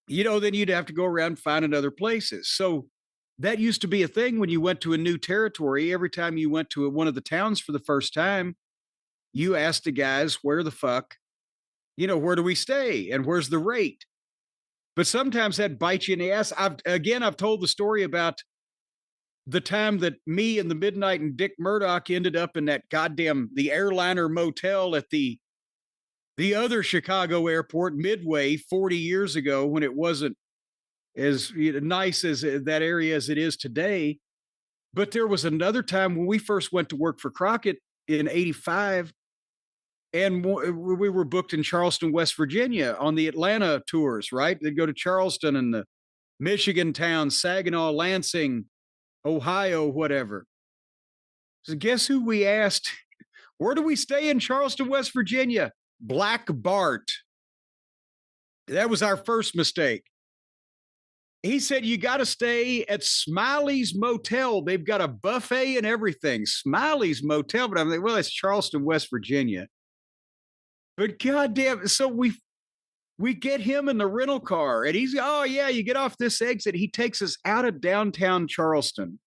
then you'd have to go around finding other places. So that used to be a thing when you went to a new territory. Every time you went to one of the towns for the first time, you asked the guys, where the fuck, where do we stay? And where's the rate? But sometimes that bites you in the ass. I've told the story about the time that me and the Midnight and Dick Murdoch ended up in that the Airliner Motel at the other Chicago airport, Midway, 40 years ago, when it wasn't as nice as that area as it is today. But there was another time when we first went to work for Crockett in '85. And we were booked in Charleston, West Virginia on the Atlanta tours, right? They'd go to Charleston and the Michigan towns, Saginaw, Lansing, Ohio, whatever. So guess who we asked? Where do we stay in Charleston, West Virginia? Black Bart. That was our first mistake. He said, you got to stay at Smiley's Motel. They've got a buffet and everything. Smiley's Motel. But I'm like, well, it's Charleston, West Virginia. But goddamn, so we get him in the rental car and he's, oh yeah, you get off this exit. He takes us out of downtown Charleston.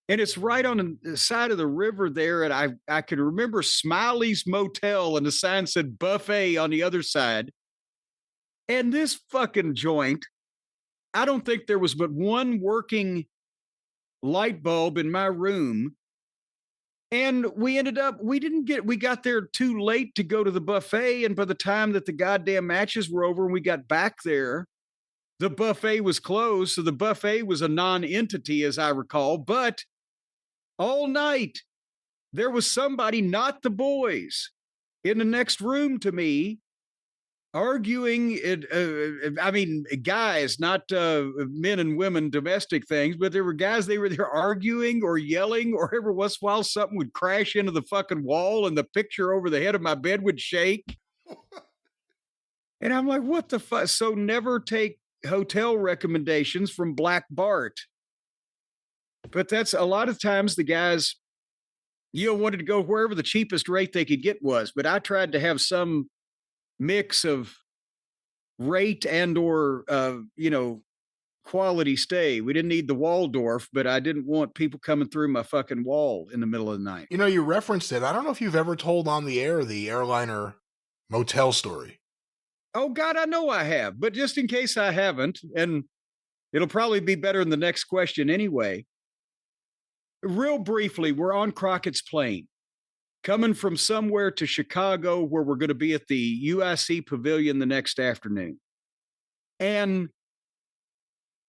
And it's right on the side of the river there. And I can remember Smiley's Motel and the sign said buffet on the other side. And this fucking joint, I don't think there was but one working light bulb in my room. And we got there too late to go to the buffet. And by the time that the goddamn matches were over and we got back there, the buffet was closed. So the buffet was a non-entity, as I recall. But all night, there was somebody, not the boys, in the next room to me, arguing. I mean, guys, not men and women, domestic things, but there were guys, they were there arguing or yelling, or every once in a while something would crash into the fucking wall and the picture over the head of my bed would shake. And I'm like, what the fuck? So never take hotel recommendations from Black Bart. But that's a lot of times the guys, wanted to go wherever the cheapest rate they could get was. But I tried to have some mix of rate and or quality stay. We didn't need the Waldorf, but I didn't want people coming through my fucking wall in the middle of the night. You referenced it. I don't know if you've ever told on the air the Airliner Motel story. Oh God, I know I have, but just in case I haven't, and it'll probably be better in the next question anyway. Real briefly, we're on Crockett's plane, coming from somewhere to Chicago, where we're going to be at the UIC Pavilion the next afternoon. And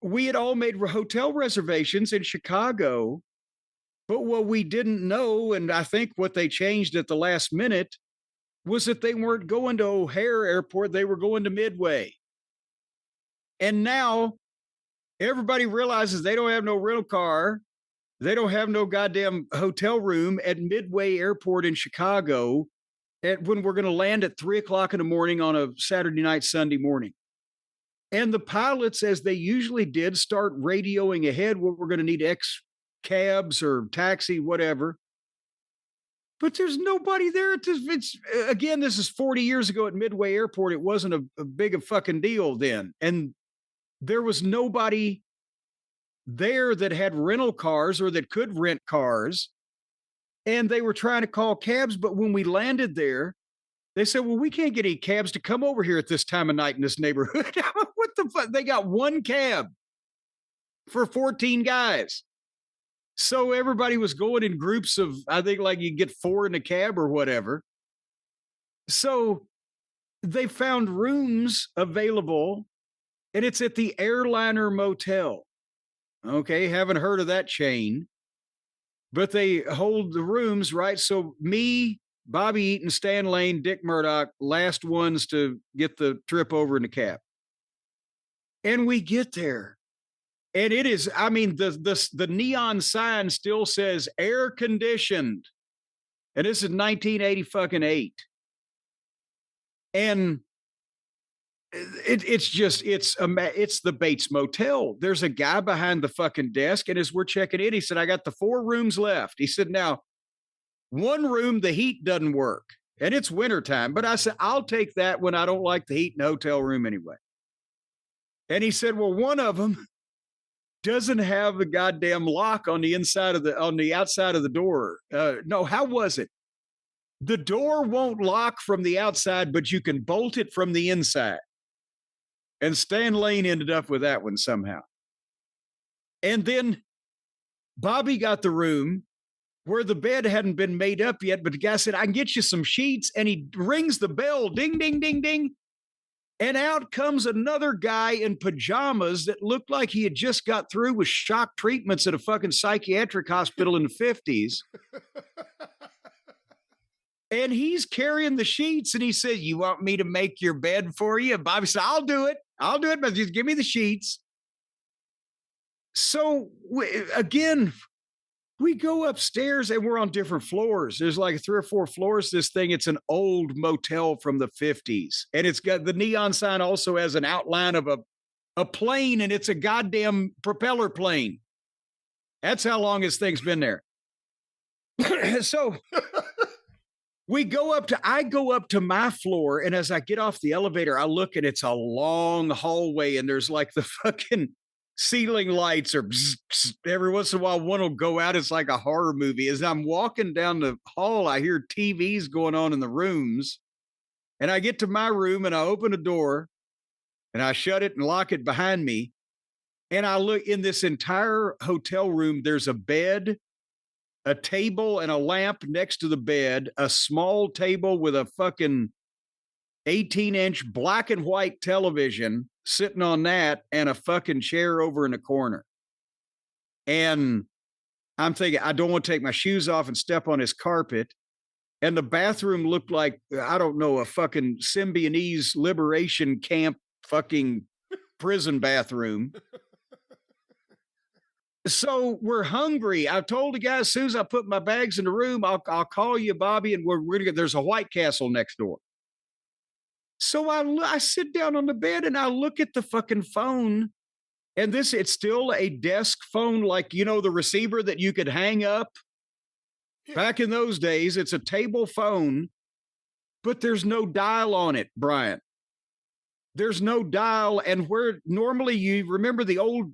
we had all made hotel reservations in Chicago, but what we didn't know, and I think what they changed at the last minute, was that they weren't going to O'Hare Airport, they were going to Midway. And now everybody realizes they don't have no rental car. They don't have no goddamn hotel room at Midway Airport in Chicago when we're going to land at 3:00 in the morning on a Saturday night, Sunday morning. And the pilots, as they usually did, start radioing ahead what we're going to need X cabs or taxi, whatever. But there's nobody there. Again, this is 40 years ago at Midway Airport. It wasn't a big a fucking deal then. And there was nobody there that had rental cars or that could rent cars. And they were trying to call cabs. But when we landed there, they said, well, we can't get any cabs to come over here at this time of night in this neighborhood. What the fuck? They got one cab for 14 guys. So everybody was going in groups of, I think like you get 4 in a cab or whatever. So they found rooms available and it's at the Airliner Motel. Okay, haven't heard of that chain, but they hold the rooms, right? So me, Bobby Eaton, Stan Lane, Dick Murdoch, last ones to get the trip over in the cab. And we get there. And it is, I mean, the neon sign still says air conditioned. And this is 1988. And it's the Bates Motel. There's a guy behind the fucking desk. And as we're checking in, he said, I got the 4 rooms left. He said, now, one room, the heat doesn't work. And it's wintertime. But I said, I'll take that when I don't like the heat in the hotel room anyway. And he said, well, one of them doesn't have a goddamn lock on the outside of the door. No, how was it? The door won't lock from the outside, but you can bolt it from the inside. And Stan Lane ended up with that one somehow. And then Bobby got the room where the bed hadn't been made up yet, but the guy said, I can get you some sheets. And he rings the bell, ding, ding, ding, ding. And out comes another guy in pajamas that looked like he had just got through with shock treatments at a fucking psychiatric hospital in the 50s. And he's carrying the sheets and he said, "You want me to make your bed for you?" And Bobby said, "I'll do it. I'll do it, but just give me the sheets." So again, we go upstairs and we're on different floors. There's like 3 or 4 floors. This thing, it's an old motel from the 50s. And it's got the neon sign also has an outline of a plane, and it's a goddamn propeller plane. That's how long this thing's been there. So I go up to my floor, and as I get off the elevator, I look and it's a long hallway, and there's like the fucking ceiling lights or every once in a while one will go out. It's like a horror movie. As I'm walking down the hall, I hear TVs going on in the rooms, and I get to my room and I open a door and I shut it and lock it behind me. And I look in this entire hotel room. There's a bed, a table, and a lamp next to the bed, a small table with a fucking 18-inch black and white television sitting on that, and a fucking chair over in the corner. And I'm thinking, I don't want to take my shoes off and step on his carpet. And the bathroom looked like, I don't know, a fucking Symbionese liberation camp fucking prison bathroom. So we're hungry. I told the guy, as soon as I put my bags in the room, I'll call you, Bobby, and we're gonna get, there's a White Castle next door. So I sit down on the bed and I look at the fucking phone, and it's still a desk phone, like, you know, the receiver that you could hang up. Yeah. Back in those days, it's a table phone, but there's no dial on it, Brian. There's no dial, and where normally you remember the old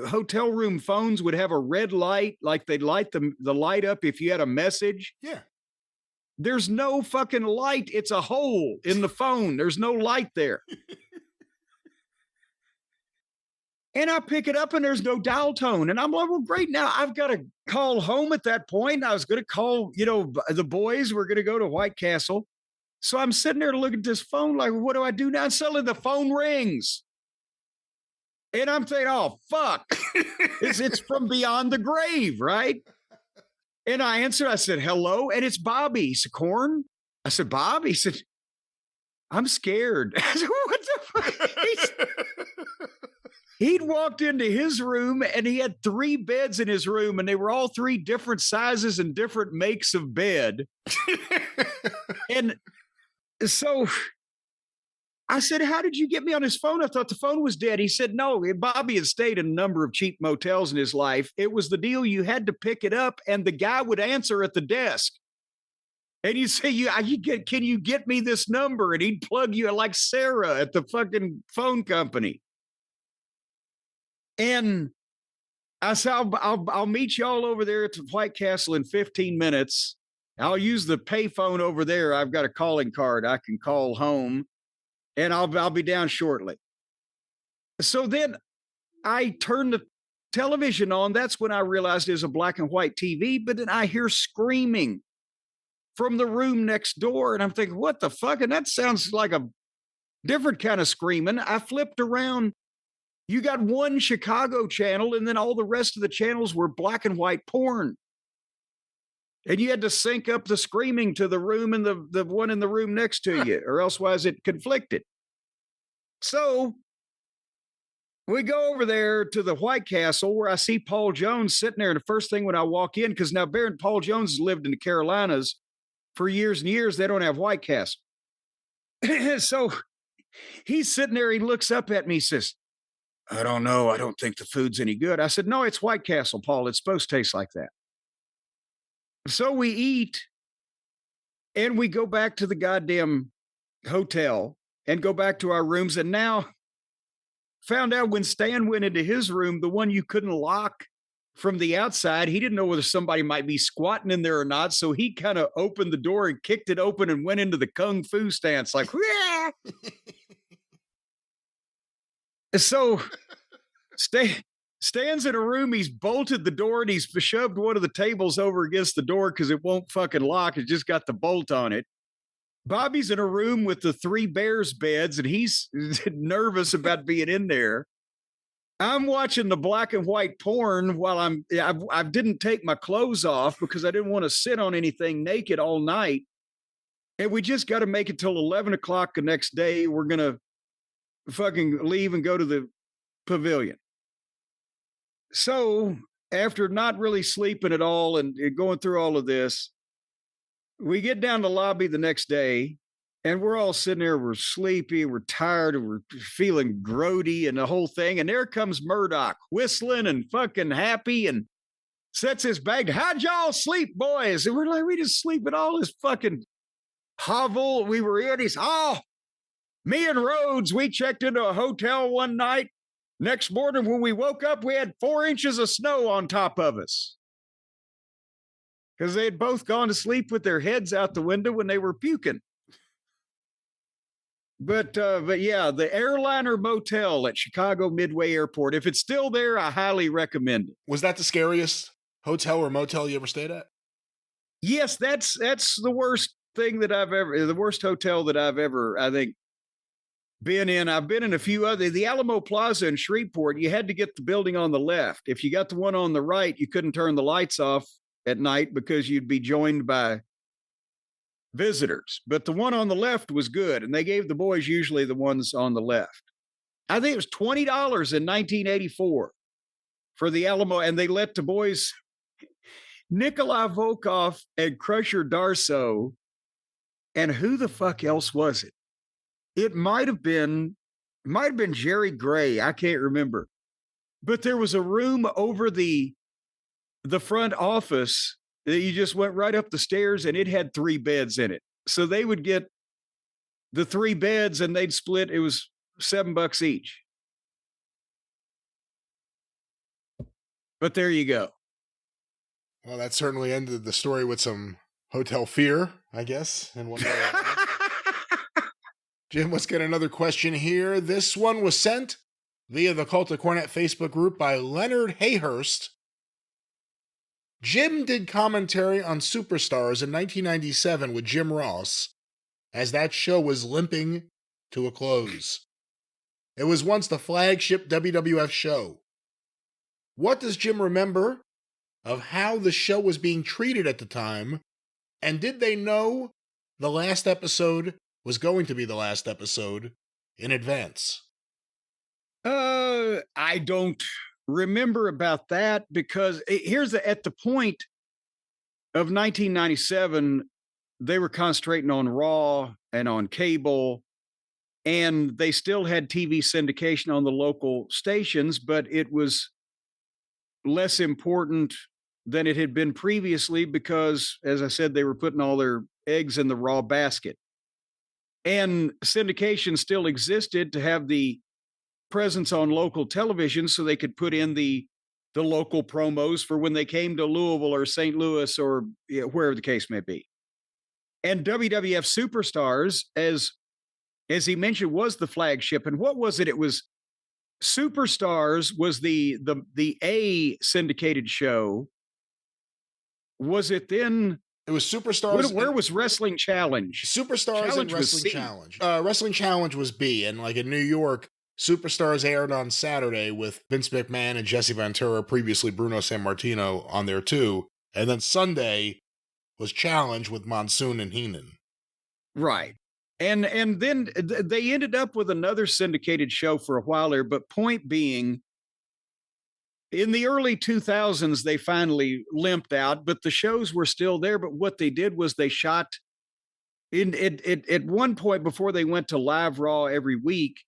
hotel room phones would have a red light, like they'd light the light up if you had a message. Yeah. There's no fucking light. It's a hole in the phone. There's no light there. And I pick it up and there's no dial tone. And I'm like, well, great. Now I've got to call home at that point. I was going to call, you know, the boys. We're going to go to White Castle. So I'm sitting there to look at this phone like, what do I do now? And suddenly the phone rings. And I'm thinking, oh, fuck. It's from beyond the grave, right? And I answered, I said, hello. And it's Bobby. He said, Corn? I said, Bob? He said, I'm scared. I said, what the fuck? He'd walked into his room and he had 3 beds in his room, and they were all 3 different sizes and different makes of bed. And so I said, how did you get me on his phone? I thought the phone was dead. He said, no, Bobby had stayed in a number of cheap motels in his life. It was the deal. You had to pick it up and the guy would answer at the desk. And you'd say, can you get me this number? And he'd plug you like Sarah at the fucking phone company. And I said, I'll meet y'all over there at the White Castle in 15 minutes. I'll use the pay phone over there. I've got a calling card. I can call home, and I'll be down shortly. So then I turned the television on. That's when I realized it was a black and white TV, but then I hear screaming from the room next door. And I'm thinking, what the fuck? And that sounds like a different kind of screaming. I flipped around. You got one Chicago channel, and then all the rest of the channels were black and white porn. And you had to sync up the screaming to the room and the one in the room next to you, or elsewise it conflicted. So we go over there to the White Castle where I see Paul Jones sitting there. And the first thing when I walk in, because now Baron Paul Jones has lived in the Carolinas for years and years, they don't have White Castle. So he's sitting there, he looks up at me, he says, I don't know. I don't think the food's any good. I said, no, it's White Castle, Paul. It's supposed to taste like that. So we eat and we go back to the goddamn hotel and go back to our rooms. And now found out when Stan went into his room, the one you couldn't lock from the outside, he didn't know whether somebody might be squatting in there or not. So he kind of opened the door and kicked it open and went into the kung fu stance like, yeah. So Stan's in a room, he's bolted the door and he's shoved one of the tables over against the door because it won't fucking lock. It just got the bolt on it. Bobby's in a room with the 3 bears beds and he's nervous about being in there. I'm watching the black and white porn while I didn't take my clothes off because I didn't want to sit on anything naked all night. And we just got to make it till 11 o'clock the next day. We're going to fucking leave and go to the pavilion. So after not really sleeping at all and going through all of this, we get down the lobby the next day and we're all sitting there. We're sleepy, we're tired, and we're feeling grody and the whole thing. And there comes Murdoch whistling and fucking happy and sets his bag. How'd y'all sleep, boys? And we're like, we just sleep in all this fucking hovel we were in. He's, me and Rhodes, we checked into a hotel one night. Next morning when we woke up, we had 4 inches of snow on top of us. Because they had both gone to sleep with their heads out the window when they were puking. But yeah, the Airliner Motel at Chicago Midway Airport. If it's still there, I highly recommend it. Was that the scariest hotel or motel you ever stayed at? Yes, that's the worst thing that the worst hotel that I've ever, I think, been in. I've been in a few other. The Alamo Plaza in Shreveport, you had to get the building on the left. If you got the one on the right, you couldn't turn the lights off at night because you'd be joined by visitors. But the one on the left was good, and they gave the boys usually the ones on the left. I think it was $20 in 1984 for the Alamo, and they let the boys, Nikolai Volkov and Crusher Darso, and who the fuck else was it? It might have been Jerry Gray. I can't remember. But there was a room over the front office that you just went right up the stairs, and it had 3 beds in it. So they would get the 3 beds and they'd split. It was $7 each. But there you go. Well, that certainly ended the story with some hotel fear, I guess, in one way or another. Jim, let's get another question here. This one was sent via the Cult of Cornette Facebook group by Leonard Hayhurst. Jim did commentary on Superstars in 1997 with Jim Ross, as that show was limping to a close. It was once the flagship WWF show. What does Jim remember of how the show was being treated at the time, and did they know the last episode was going to be the last episode in advance? I don't remember about that because at the point of 1997, they were concentrating on Raw and on cable, and they still had TV syndication on the local stations, but it was less important than it had been previously because, as I said, they were putting all their eggs in the Raw basket. And syndication still existed to have the presence on local television so they could put in the local promos for when they came to Louisville or St. Louis or wherever the case may be. And WWF Superstars, as he mentioned, was the flagship. And what was it? It was Superstars was the A syndicated show. Was it then? It was Superstars. Where was Wrestling Challenge? Superstars and Wrestling Challenge. Wrestling Challenge was B, and like in New York, Superstars aired on Saturday with Vince McMahon and Jesse Ventura, previously Bruno Sammartino, on there too. And then Sunday was Challenge with Monsoon and Heenan. Right. And then they ended up with another syndicated show for a while there, but point being, in the early 2000s, they finally limped out, but the shows were still there. But what they did was they shot at one point before they went to live Raw every week,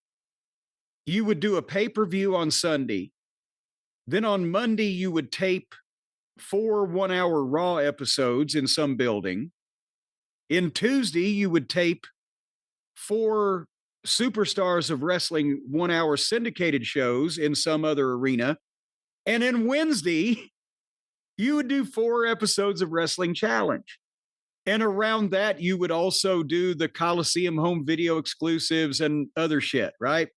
you would do a pay-per-view on Sunday. Then on Monday, you would tape 4 one-hour Raw episodes in some building. In Tuesday, you would tape 4 Superstars of Wrestling 1-hour syndicated shows in some other arena. And then Wednesday, you would do 4 episodes of Wrestling Challenge. And around that, you would also do the Coliseum home video exclusives and other shit, right?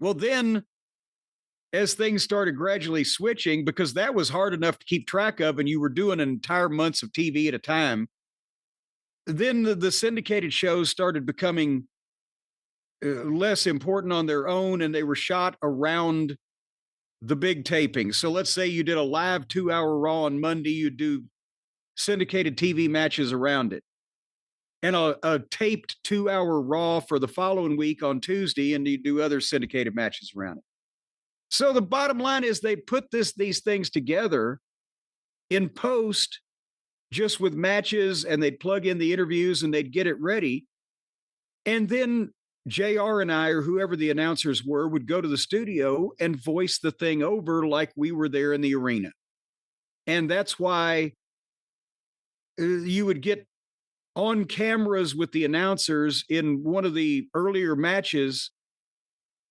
Well, then, as things started gradually switching, because that was hard enough to keep track of, and you were doing entire months of TV at a time, then the syndicated shows started becoming less important on their own, and they were shot around the big tapings. So let's say you did a live 2-hour Raw on Monday, you do syndicated TV matches around it. and a taped 2-hour Raw for the following week on Tuesday, and you do other syndicated matches around it. So the bottom line is they put these things together in post just with matches, and they'd plug in the interviews and they'd get it ready. And then JR and I, or whoever the announcers were, would go to the studio and voice the thing over like we were there in the arena. And that's why you would get on cameras with the announcers in one of the earlier matches.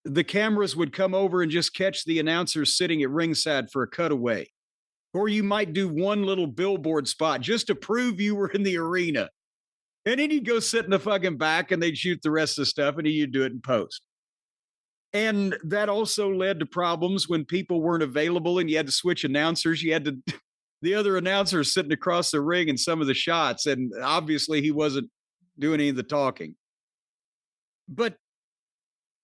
The cameras would come over and just catch the announcers sitting at ringside for a cutaway. Or you might do one little billboard spot just to prove you were in the arena. And then you'd go sit in the fucking back and they'd shoot the rest of the stuff and then you'd do it in post. And that also led to problems when people weren't available and you had to switch announcers. You had to, the other announcer sitting across the ring in some of the shots. And obviously he wasn't doing any of the talking. But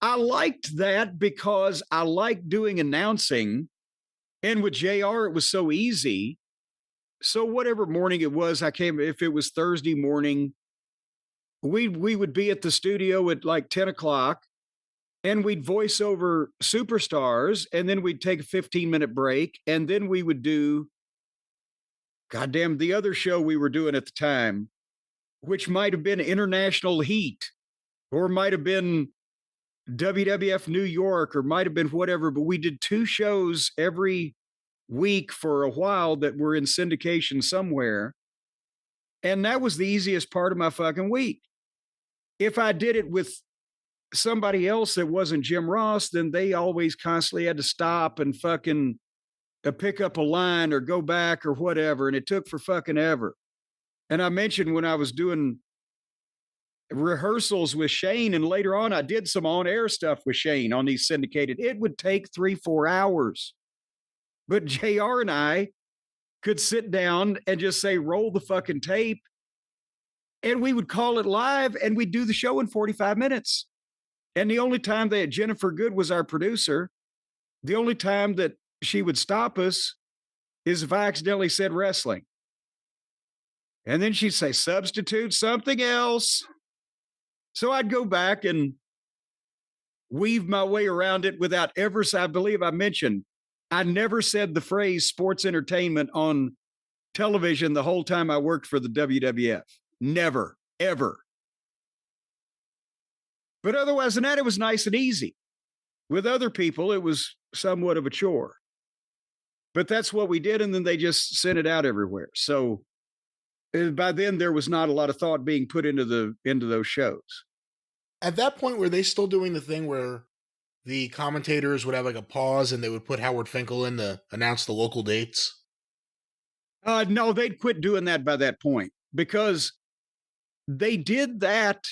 I liked that because I liked doing announcing. And with JR, it was so easy. So whatever morning it was, I came, if it was Thursday morning, we would be at the studio at like 10 o'clock and we'd voice over Superstars, and then we'd take a 15-minute break. And then we would do, goddamn, the other show we were doing at the time, which might have been International Heat or might have been WWF New York or might have been whatever. But we did 2 shows every week for a while that were in syndication somewhere. And that was the easiest part of my fucking week. If I did it with somebody else that wasn't Jim Ross, then they always constantly had to stop and fucking pick up a line or go back or whatever. And it took for fucking ever. And I mentioned when I was doing rehearsals with Shane, and later on I did some on-air stuff with Shane on these syndicated, it would take 3-4 hours. But JR and I could sit down and just say, roll the fucking tape. And we would call it live and we'd do the show in 45 minutes. And the only time that Jennifer Good was our producer, the only time that she would stop us is if I accidentally said wrestling. And then she'd say, substitute something else. So I'd go back and weave my way around it without ever, I believe I mentioned, I never said the phrase sports entertainment on television the whole time I worked for the WWF. Never, ever. But otherwise than that, it was nice and easy. With other people, it was somewhat of a chore. But that's what we did, and then they just sent it out everywhere. So by then, there was not a lot of thought being put into those shows. At that point, were they still doing the thing where the commentators would have like a pause and they would put Howard Finkel in to announce the local dates? No, they'd quit doing that by that point because they did that.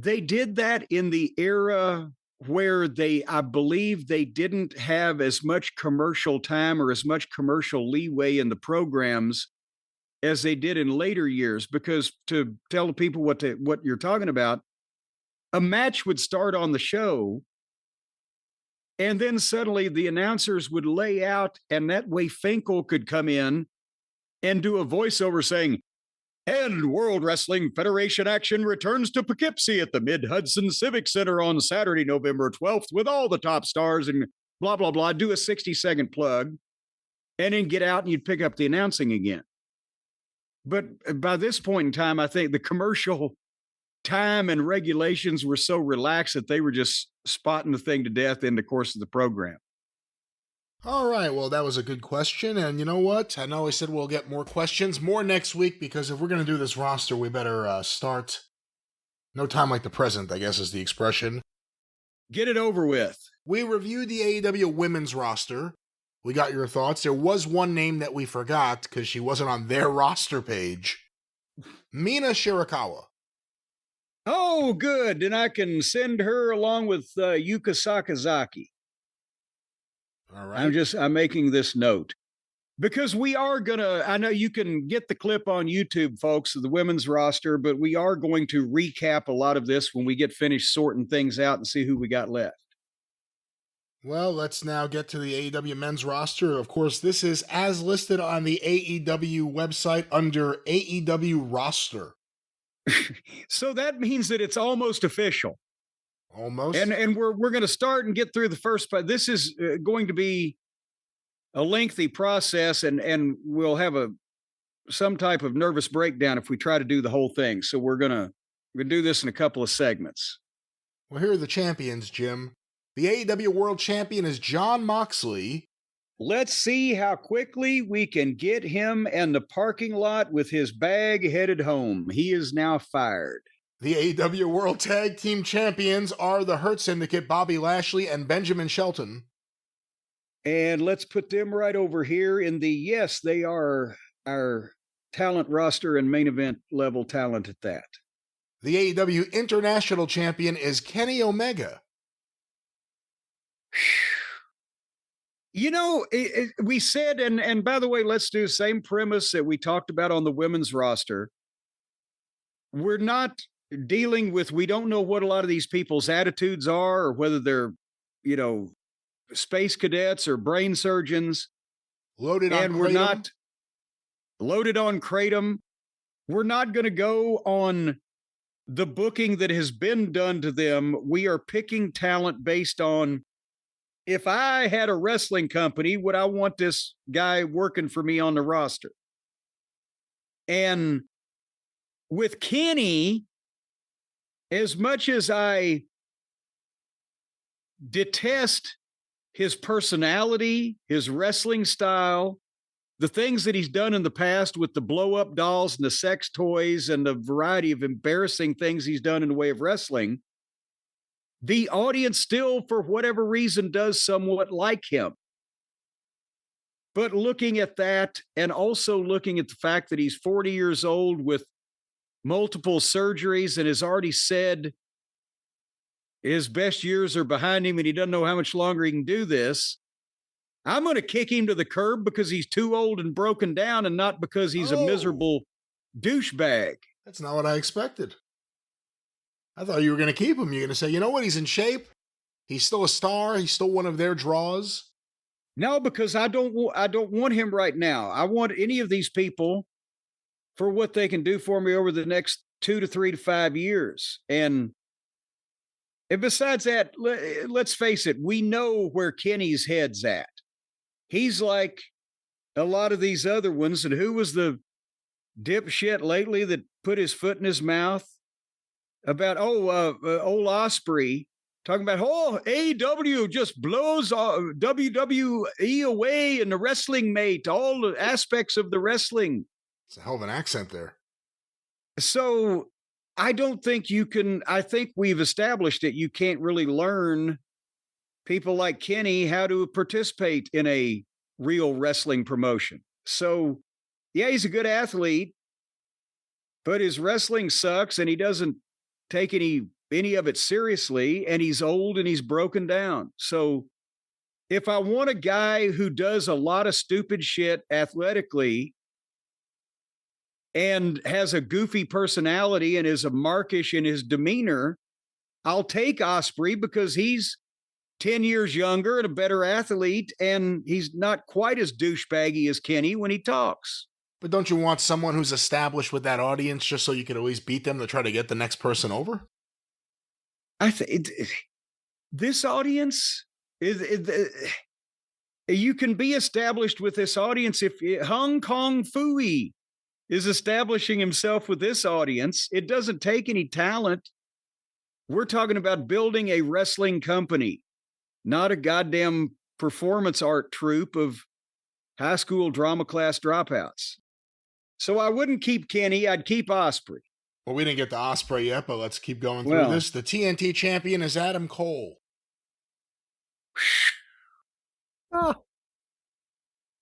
They did that in the era where I believe they didn't have as much commercial time or as much commercial leeway in the programs as they did in later years. Because to tell people what you're talking about, a match would start on the show and then suddenly the announcers would lay out, and that way Finkel could come in and do a voiceover saying, and World Wrestling Federation action returns to Poughkeepsie at the Mid-Hudson Civic Center on Saturday, November 12th with all the top stars and blah, blah, blah. Do a 60-second plug and then get out and you'd pick up the announcing again. But by this point in time, I think the commercial time and regulations were so relaxed that they were just spotting the thing to death in the course of the program. All right, well, that was a good question, and you know what? I know I said we'll get more questions, more next week, because if we're going to do this roster, we better start no time like the present, I guess is the expression. Get it over with. We reviewed the AEW women's roster. We got your thoughts. There was one name that we forgot, because she wasn't on their roster page. Mina Shirakawa. Oh, good, and I can send her along with Yuka Sakazaki. All right. I'm making this note because we are I know you can get the clip on YouTube, folks, of the women's roster, but we are going to recap a lot of this when we get finished sorting things out and see who we got left. Well, let's now get to the AEW men's roster. Of course, this is as listed on the AEW website under AEW roster. So that means that it's almost official. Almost. And we're going to start and get through the first part. This is going to be a lengthy process, and we'll have some type of nervous breakdown if we try to do the whole thing. So we're gonna do this in a couple of segments. Well, here are the champions, Jim. The AEW World Champion is Jon Moxley. Let's see how quickly we can get him in the parking lot with his bag headed home. He is now fired. The AEW World Tag Team Champions are the Hurt Syndicate, Bobby Lashley and Benjamin Shelton. And let's put them right over here in the, yes, they are our talent roster and main event level talent at that. The AEW International Champion is Kenny Omega. You know, we said, and by the way, let's do the same premise that we talked about on the women's roster. We're not dealing with, we don't know what a lot of these people's attitudes are, or whether they're, space cadets or brain surgeons. Loaded on Kratom. We're not loaded on Kratom. We're not going to go on the booking that has been done to them. We are picking talent based on, if I had a wrestling company, would I want this guy working for me on the roster? And with Kenny, as much as I detest his personality, his wrestling style, the things that he's done in the past with the blow-up dolls and the sex toys and the variety of embarrassing things he's done in the way of wrestling, the audience still, for whatever reason, does somewhat like him. But looking at that, and also looking at the fact that he's 40 years old with multiple surgeries and has already said his best years are behind him and he doesn't know how much longer he can do this, I'm going to kick him to the curb because he's too old and broken down, and not because he's a miserable douchebag. That's not what I expected. I thought you were going to keep him. You're going to say, you know what? He's in shape. He's still a star. He's still one of their draws. No, because I don't want him right now. I want any of these people for what they can do for me over the next 2 to 3 to 5 years. And besides that, let's face it, we know where Kenny's head's at. He's like a lot of these other ones. And who was the dipshit lately that put his foot in his mouth about, old Osprey, talking about, AEW just blows WWE away in the wrestling, mate, all the aspects of the wrestling. It's a hell of an accent there. So I don't think you can, I think we've established that you can't really learn people like Kenny how to participate in a real wrestling promotion. So, yeah, he's a good athlete, but his wrestling sucks and he doesn't take any of it seriously, and he's old and he's broken down. So if I want a guy who does a lot of stupid shit athletically and has a goofy personality and is a markish in his demeanor, I'll take Osprey because he's 10 years younger and a better athlete, and he's not quite as douchebaggy as Kenny when he talks. But don't you want someone who's established with that audience just so you can always beat them to try to get the next person over? I think this audience you can be established with this audience if Hong Kong Phooey is establishing himself with this audience. It doesn't take any talent. We're talking about building a wrestling company, not a goddamn performance art troupe of high school drama class dropouts. So I wouldn't keep Kenny. I'd keep Osprey. Well, we didn't get to Osprey yet, but let's keep going through this. The TNT champion is Adam Cole.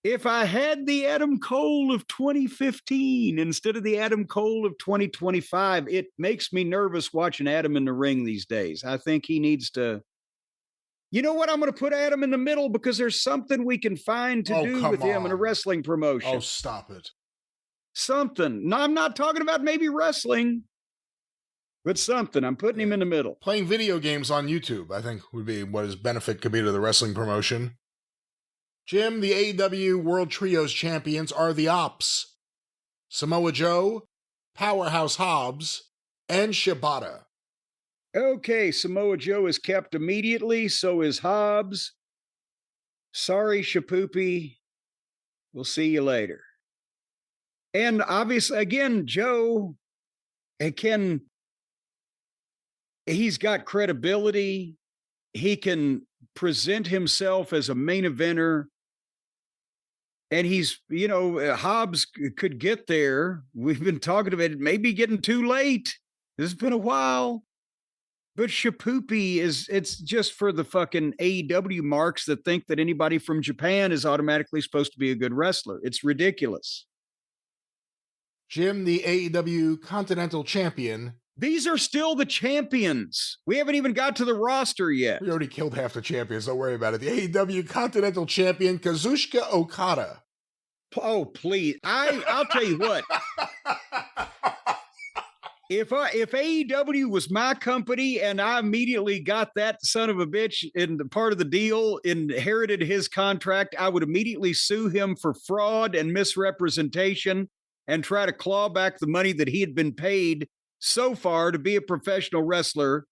If I had the Adam Cole of 2015 instead of the Adam Cole of 2025, it makes me nervous watching Adam in the ring these days. I think he needs to... You know what? I'm going to put Adam in the middle because there's something we can find to do with him in a wrestling promotion. Oh, stop it. Something. No, I'm not talking about maybe wrestling. But something. I'm putting him in the middle. Playing video games on YouTube, I think, would be what his benefit could be to the wrestling promotion. Jim, the AEW World Trios champions are the Ops: Samoa Joe, Powerhouse Hobbs, and Shibata. Okay, Samoa Joe is kept immediately. So is Hobbs. Sorry, Shapoopy. We'll see you later. And obviously, again, Joe he's got credibility. He can present himself as a main eventer. And he's, Hobbs could get there. We've been talking about it, maybe getting too late. This has been a while. But Shapoopy it's just for the fucking AEW marks that think that anybody from Japan is automatically supposed to be a good wrestler. It's ridiculous. Jim, the AEW Continental Champion. These are still the champions. We haven't even got to the roster yet. We already killed half the champions. Don't worry about it. The AEW Continental Champion, Kazuchika Okada. Oh, please. I'll tell you what. If AEW was my company and I immediately got that son of a bitch in the part of the deal, inherited his contract, I would immediately sue him for fraud and misrepresentation and try to claw back the money that he had been paid so far to be a professional wrestler,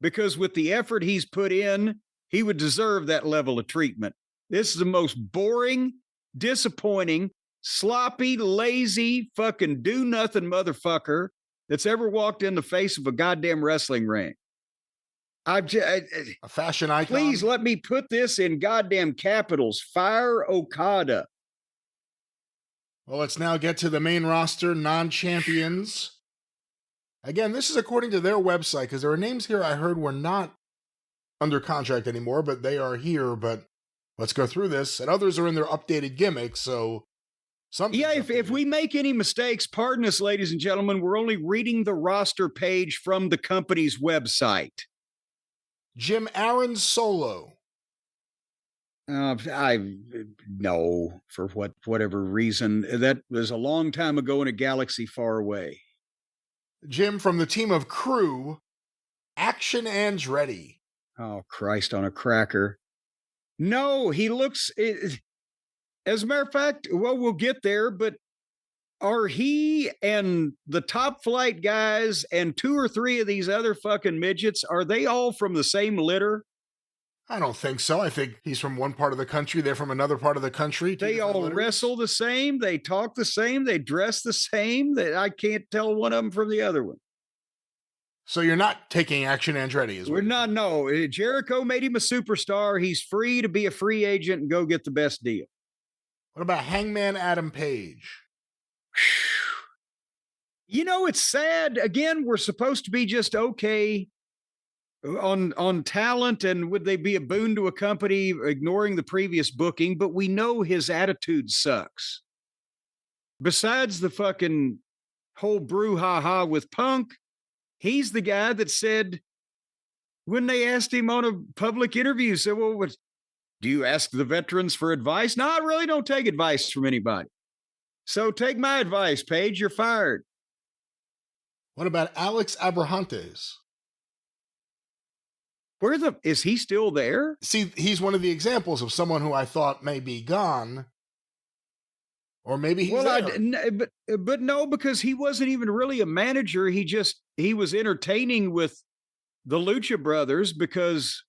because with the effort he's put in, he would deserve that level of treatment. This is the most boring, disappointing, sloppy, lazy, fucking do-nothing motherfucker that's ever walked in the face of a goddamn wrestling ring. A fashion icon. Please let me put this in goddamn capitals. Fire Okada. Well, let's now get to the main roster non-champions. Again, this is according to their website, because there are names here I heard were not under contract anymore, but they are here. But let's go through this. And others are in their updated gimmicks, so something. Yeah, if we make any mistakes, pardon us, ladies and gentlemen. We're only reading the roster page from the company's website. Jim Aaron Solo. No, for whatever reason. That was a long time ago in a galaxy far away. Jim, from the team of Crew, Action Andretti. Oh, Christ on a cracker. No, he looks... As a matter of fact, well, we'll get there, but are he and the Top Flight guys and 2 or 3 of these other fucking midgets, are they all from the same litter? I don't think so. I think he's from one part of the country. They're from another part of the country. They all wrestle the same. They talk the same. They dress the same. I can't tell one of them from the other one. So you're not taking Action Andretti? We're not, no. Jericho made him a superstar. He's free to be a free agent and go get the best deal. What about Hangman Adam Page? It's sad. Again, we're supposed to be just okay on talent, and would they be a boon to a company ignoring the previous booking? But we know his attitude sucks. Besides the fucking whole brouhaha with Punk, he's the guy that said, when they asked him on a public interview, said, well, do you ask the veterans for advice? No, I really don't take advice from anybody. So take my advice, Paige. You're fired. What about Alex Abrahantes? Is he still there? See, he's one of the examples of someone who I thought may be gone. Or maybe he's there. But no, because he wasn't even really a manager. He was entertaining with the Lucha Brothers, because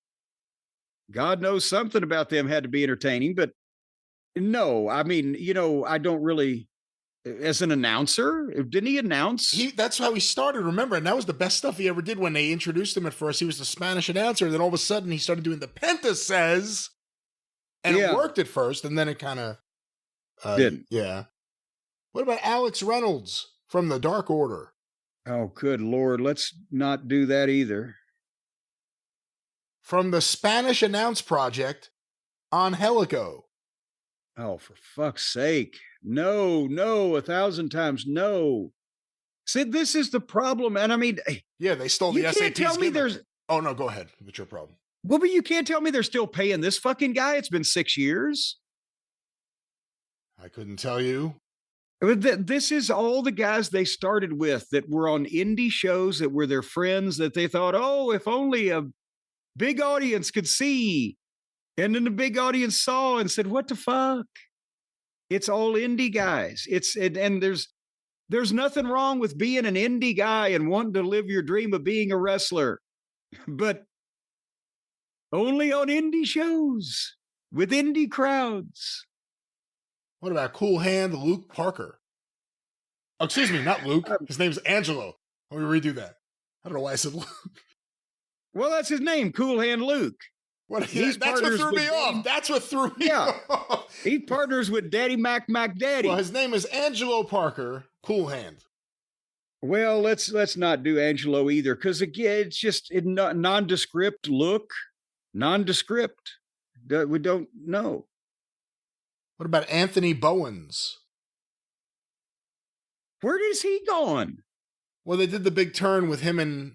God knows something about them had to be entertaining. But no, I mean, I don't really, as an announcer, didn't he announce? That's how he started, remember? And that was the best stuff he ever did when they introduced him at first. He was the Spanish announcer. And then all of a sudden he started doing the Penta Says. And it worked at first. And then it kind of didn't. Yeah. What about Alex Reynolds from the Dark Order? Oh, good Lord. Let's not do that either. From the Spanish Announce Project on Helico. Oh, for fuck's sake. No, 1,000 times no. See, this is the problem. And I mean, yeah, they stole the SATs. You can't tell me there's... Oh, no, go ahead. What's your problem? Well, but you can't tell me they're still paying this fucking guy. It's been 6 years. I couldn't tell you. This is all the guys they started with that were on indie shows that were their friends that they thought, oh, if only a big audience could see. And then the big audience saw and said, what the fuck? It's all indie guys. And there's nothing wrong with being an indie guy and wanting to live your dream of being a wrestler, but only on indie shows with indie crowds. What about Cool Hand Luke Parker? Oh, excuse me, not Luke. His name's Angelo. Let me redo that. I don't know why I said Luke. Well, that's his name, Cool Hand Luke. That's what threw me off. That's what threw me off. He partners with Daddy Mac Daddy. Well, his name is Angelo Parker, Cool Hand. Well, let's not do Angelo either, because again, it's just nondescript look, nondescript. We don't know. What about Anthony Bowens? Where is he gone? Well, they did the big turn with him and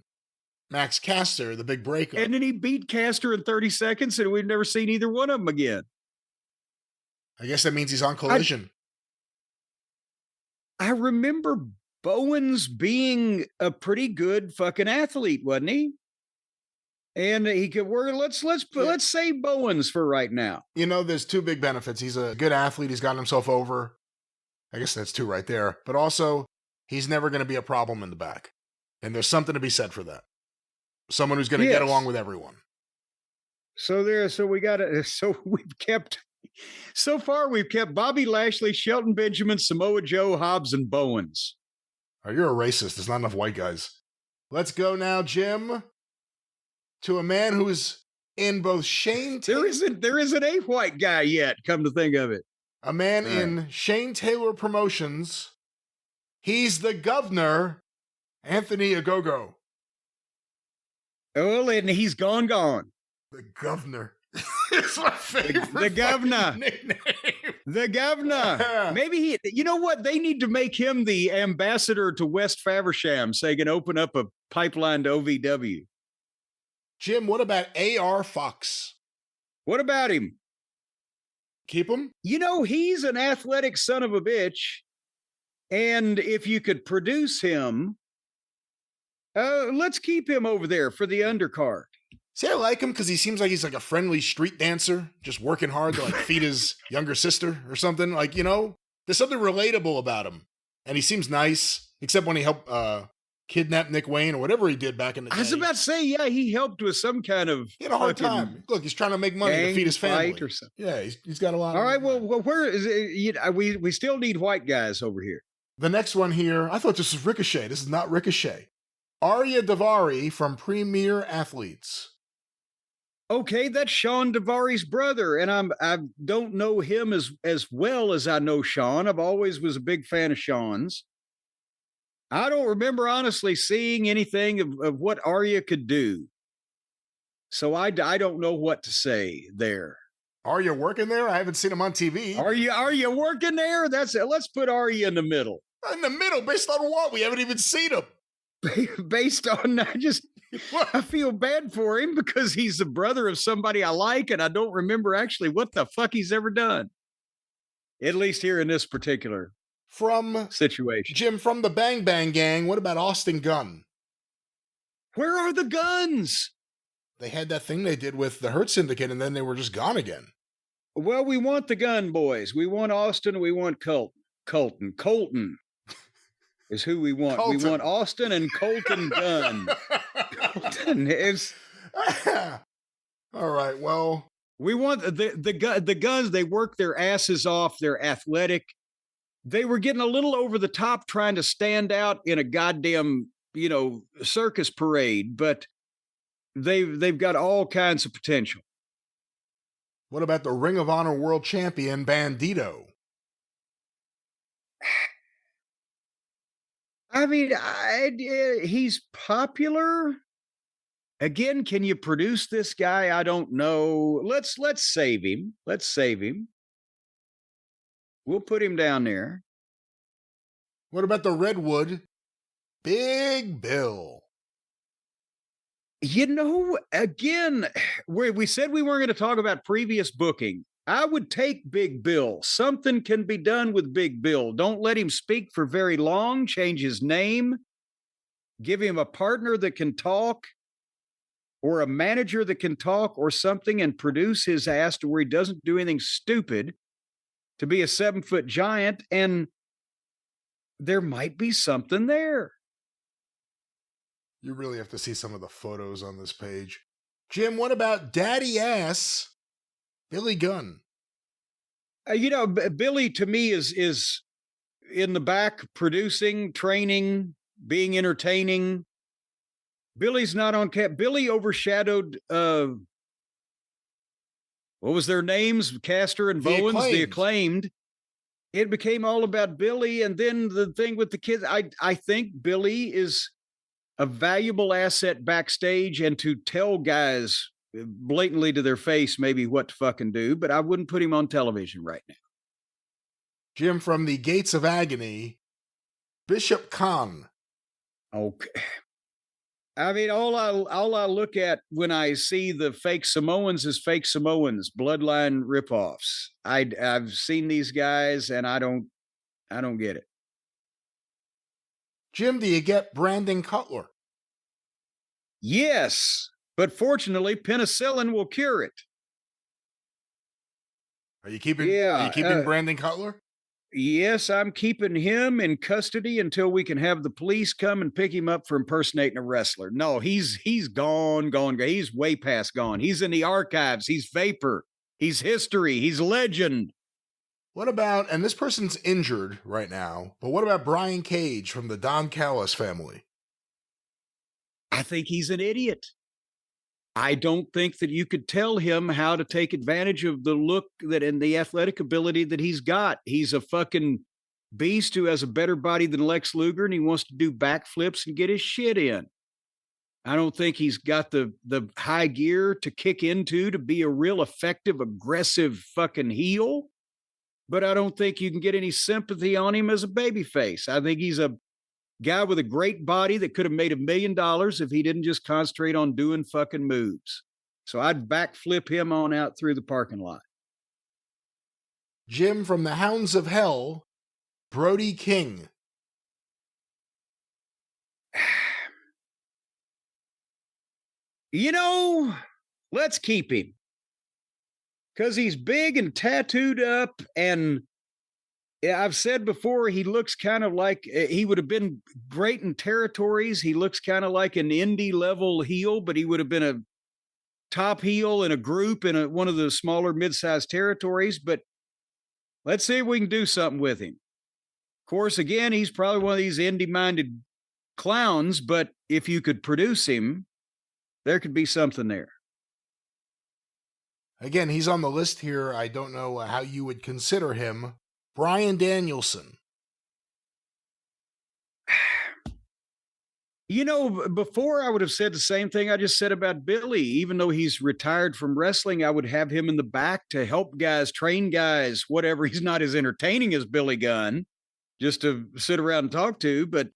Max Caster, the big breakup. And then he beat Caster in 30 seconds, and we've never seen either one of them again. I guess that means he's on Collision. I remember Bowens being a pretty good fucking athlete, wasn't he? And he could work. Let's say Bowens for right now. You know, there's two big benefits. He's a good athlete. He's gotten himself over. I guess that's two right there. But also, he's never going to be a problem in the back. And there's something to be said for that. Someone who's going to get along with everyone. So far we've kept Bobby Lashley, Shelton Benjamin, Samoa Joe, Hobbs, and Bowens. Oh, you're a racist. There's not enough white guys. Let's go now, Jim, to a man who is in both Shane Taylor. There isn't a white guy yet, come to think of it. A man in Shane Taylor Promotions. He's the governor, Anthony Ogogo. Oh, and he's gone. The governor. It's my favorite. The governor. Nickname. The governor. Maybe you know what? They need to make him the ambassador to West Faversham so he can open up a pipeline to OVW. Jim, what about A.R. Fox? What about him? Keep him? You know, he's an athletic son of a bitch. And if you could produce him, let's keep him over there for the undercard. See, I like him because he seems like he's like a friendly street dancer, just working hard to like feed his younger sister or something. Like, you know, there's something relatable about him. And he seems nice, except when he helped kidnap Nick Wayne or whatever he did back in the day. I was about to say, yeah, he helped with some kind of... He had a hard time. Look, he's trying to make money to feed his family. Or something. Yeah, he's got a lot. All right, well, where is it? We still need white guys over here. The next one here, I thought this was Ricochet. This is not Ricochet. Arya Davari from Premier Athletes. Okay, that's Sean Davari's brother, and I don't know him as well as I know Sean. I've always was a big fan of Sean's. I don't remember honestly seeing anything of what Arya could do. So I don't know what to say there. Arya working there? I haven't seen him on TV. Are you working there? That's it. Let's put Arya in the middle. In the middle, based on what? We haven't even seen him. Based on I feel bad for him because he's the brother of somebody I like, and I don't remember actually what the fuck he's ever done. At least here in this particular situation. Jim, from the Bang Bang Gang, what about Austin Gunn? Where are the Guns? They had that thing they did with the Hurt Syndicate, and then they were just gone again. Well, we want the Gun boys. We want Austin. We want Colton is who we want. Colton. We want Austin and Colton Gunn. Colton is... All right, well... We want the Guns. They work their asses off. They're athletic. They were getting a little over the top trying to stand out in a goddamn, circus parade, but they've got all kinds of potential. What about the Ring of Honor World Champion, Bandito? I mean, he's popular. Again, can you produce this guy? I don't know. Let's save him. We'll put him down there. What about the Redwood, Big Bill? Again, we said we weren't going to talk about previous booking. I would take Big Bill. Something can be done with Big Bill. Don't let him speak for very long. Change his name. Give him a partner that can talk, or a manager that can talk, or something, and produce his ass to where he doesn't do anything stupid to be a 7-foot giant. And there might be something there. You really have to see some of the photos on this page. Jim, what about Daddy Ass Billy Gunn? Billy to me is in the back producing, training, being entertaining. Billy's not on cap. Billy overshadowed what was their names? Castor and Bowens, the Acclaimed. It became all about Billy. And then the thing with the kids, I think Billy is a valuable asset backstage, and to tell guys blatantly to their face maybe what to fucking do, but I wouldn't put him on television right now. Jim, from the Gates of Agony, Bishop Khan. Okay. I mean, all I look at when I see the fake Samoans is fake Samoans, bloodline ripoffs. I've seen these guys and I don't get it. Jim, do you get Brandon Cutler? Yes, but fortunately, penicillin will cure it. Are you keeping Brandon Cutler? Yes, I'm keeping him in custody until we can have the police come and pick him up for impersonating a wrestler. No, he's gone. He's way past gone. He's in the archives. He's vapor. He's history. He's legend. What about, and this person's injured right now, but what about Brian Cage from the Don Callis family? I think he's an idiot. I don't think that you could tell him how to take advantage of the look that and the athletic ability that he's got. He's a fucking beast who has a better body than Lex Luger, and he wants to do backflips and get his shit in. I don't think he's got the high gear to kick into to be a real effective, aggressive fucking heel. But I don't think you can get any sympathy on him as a babyface. I think he's a guy with a great body that could have made $1 million if he didn't just concentrate on doing fucking moves. So I'd backflip him on out through the parking lot. Jim, from the Hounds of Hell, Brody King. Let's keep him. Because he's big and tattooed up, and I've said before, he looks kind of like he would have been great in territories. He looks kind of like an indie level heel, but he would have been a top heel in a group in one of the smaller mid-sized territories. But let's see if we can do something with him. Of course, again, he's probably one of these indie-minded clowns, but if you could produce him, there could be something there. Again, he's on the list here. I don't know how you would consider him. Bryan Danielson. Before I would have said the same thing I just said about Billy. Even though he's retired from wrestling, I would have him in the back to help guys, train guys, whatever. He's not as entertaining as Billy Gunn, just to sit around and talk to. But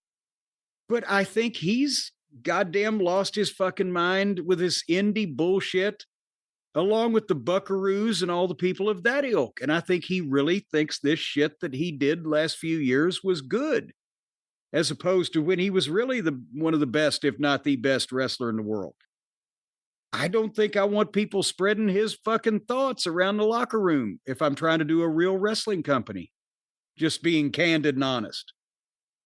I think he's goddamn lost his fucking mind with this indie bullshit, along with the Buckaroos and all the people of that ilk. And I think he really thinks this shit that he did last few years was good, as opposed to when he was really one of the best, if not the best wrestler in the world. I don't think I want people spreading his fucking thoughts around the locker room if I'm trying to do a real wrestling company. Just being candid and honest.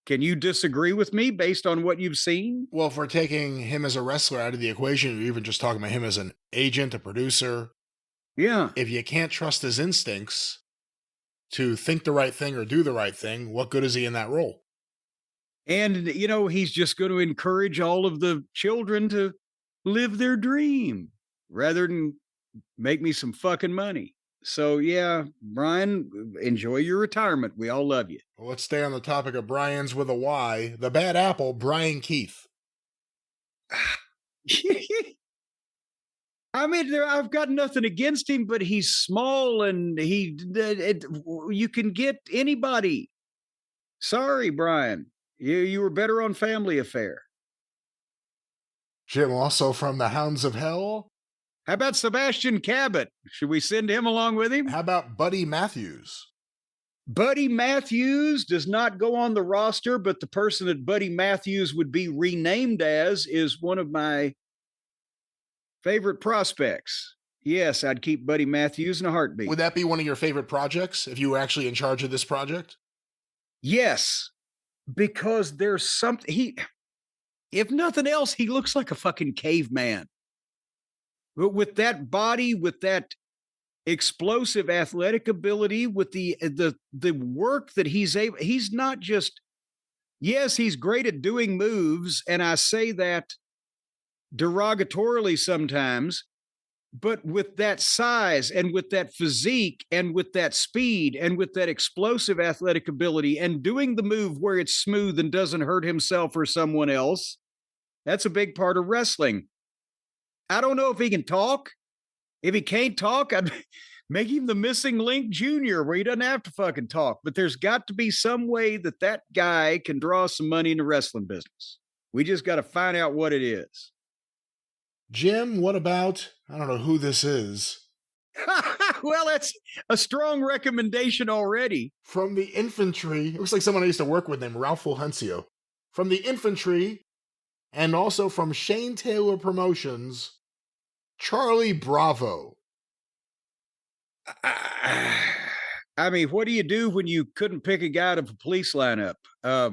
Can you disagree with me based on what you've seen? Well, if we're taking him as a wrestler out of the equation, or even just talking about him as an agent, a producer. Yeah. If you can't trust his instincts to think the right thing or do the right thing, what good is he in that role? And, he's just going to encourage all of the children to live their dream rather than make me some fucking money. So, yeah, Brian, enjoy your retirement. We all love you. Well, let's stay on the topic of Brian's with a Y. The bad apple, Brian Keith. I mean, I've got nothing against him, but he's small and you can get anybody. Sorry, Brian. You were better on Family Affair. Jim, also from the Hounds of Hell, How about Sebastian Cabot? Should we send him along with him? How about Buddy Matthews? Buddy Matthews does not go on the roster, but the person that Buddy Matthews would be renamed as is one of my favorite prospects. Yes, I'd keep Buddy Matthews in a heartbeat. Would that be one of your favorite projects if you were actually in charge of this project? Yes, because there's something if nothing else, he looks like a fucking caveman. But with that body, with that explosive athletic ability, with the work that he's not just, yes, he's great at doing moves, and I say that derogatorily sometimes, but with that size and with that physique and with that speed and with that explosive athletic ability and doing the move where it's smooth and doesn't hurt himself or someone else, that's a big part of wrestling. I don't know if he can talk. If he can't talk, I'd make him the missing link junior where he doesn't have to fucking talk. But there's got to be some way that that guy can draw some money in the wrestling business. We just got to find out what it is. Jim, what about, I don't know who this is. Well, that's a strong recommendation already. From the infantry, it looks like someone I used to work with named Ralph Fulgencio. From the infantry, and also from Shane Taylor Promotions, Charlie Bravo. I mean, what do you do when you couldn't pick a guy out of a police lineup? I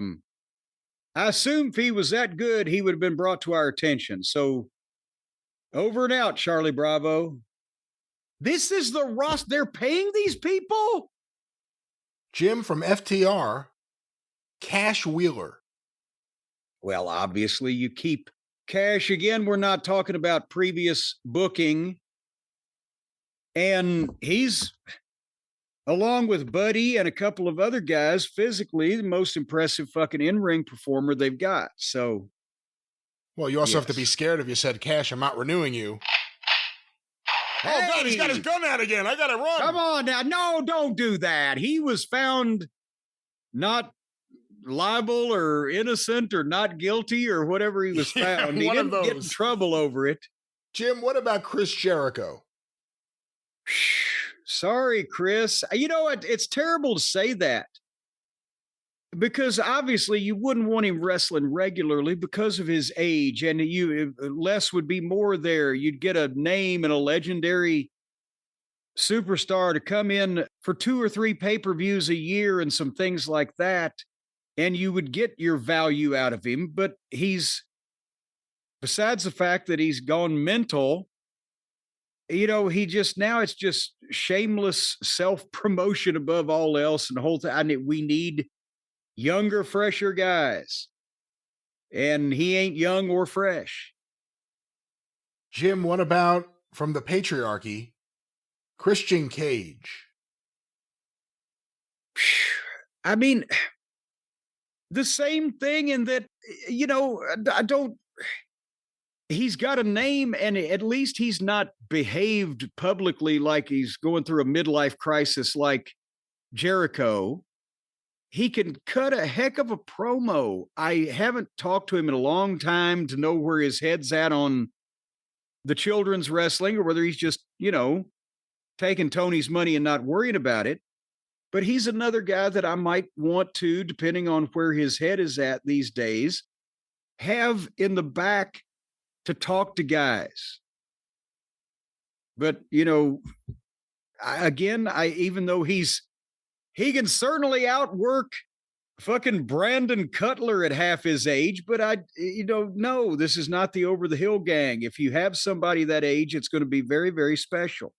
assume if he was that good, he would have been brought to our attention. So over and out, Charlie Bravo. This is the roster. They're paying these people? Jim from FTR, Cash Wheeler. Well, obviously you keep Cash. Again, we're not talking about previous booking. And he's, along with Buddy and a couple of other guys, physically the most impressive fucking in-ring performer they've got. So, well, you also have to be scared if you said, Cash, I'm not renewing you. Hey! Oh, God, he's got his gun out again. I got to run. Come on now. No, don't do that. He was found not liable or innocent or not guilty or whatever he was found. He didn't get in trouble over it. Jim, what about Chris Jericho? Sorry, Chris. You know what? It's terrible to say that because obviously you wouldn't want him wrestling regularly because of his age, and less would be more there. You'd get a name and a legendary superstar to come in for 2 or 3 pay-per-views a year and some things like that, and you would get your value out of him. But he's, besides the fact that he's gone mental, you know, he just, now it's just shameless self-promotion above all else. And the whole thing, I mean, we need younger, fresher guys. And he ain't young or fresh. Jim, what about from the patriarchy, Christian Cage? I mean, the same thing in that, you know, he's got a name, and at least he's not behaved publicly like he's going through a midlife crisis like Jericho. He can cut a heck of a promo. I haven't talked to him in a long time to know where his head's at on the children's wrestling or whether he's just, you know, taking Tony's money and not worrying about it. But he's another guy that I might want to, depending on where his head is at these days, have in the back to talk to guys. But, you know, even though he can certainly outwork fucking Brandon Cutler at half his age, but no, this is not the Over the Hill Gang. If you have somebody that age, it's going to be very, very special.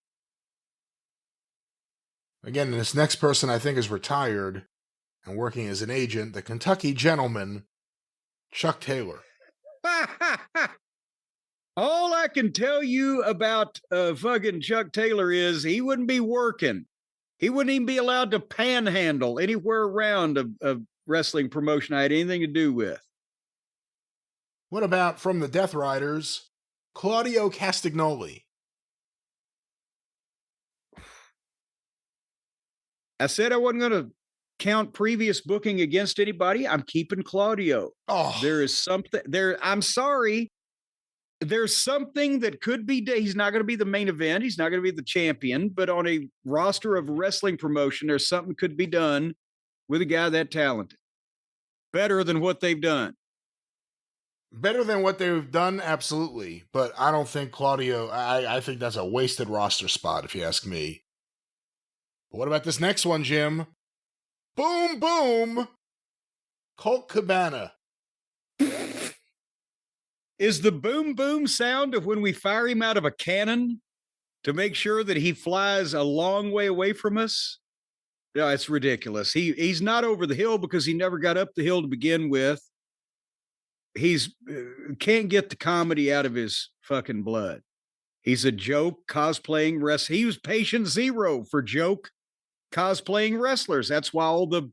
Again, this next person I think is retired and working as an agent, the Kentucky gentleman, Chuck Taylor. All I can tell you about fucking Chuck Taylor is he wouldn't be working. He wouldn't even be allowed to panhandle anywhere around a wrestling promotion I had anything to do with. What about from the Death Riders, Claudio Castagnoli? I said I wasn't going to count previous booking against anybody. I'm keeping Claudio. Oh, There is something there. I'm sorry. there's something that could be, he's not going to be the main event. He's not going to be the champion, but on a roster of wrestling promotion, there's something could be done with a guy that talented. Better than what they've done. Better than what they've done, absolutely. But I don't think Claudio, I think that's a wasted roster spot, if you ask me. But what about this next one, Jim? Boom, boom. Colt Cabana. Is the boom boom sound of when we fire him out of a cannon to make sure that he flies a long way away from us? No, it's ridiculous. He's not over the hill because he never got up the hill to begin with. He's can't get the comedy out of his fucking blood. He's a joke cosplaying wrestler. He was patient zero for joke cosplaying wrestlers. That's why all the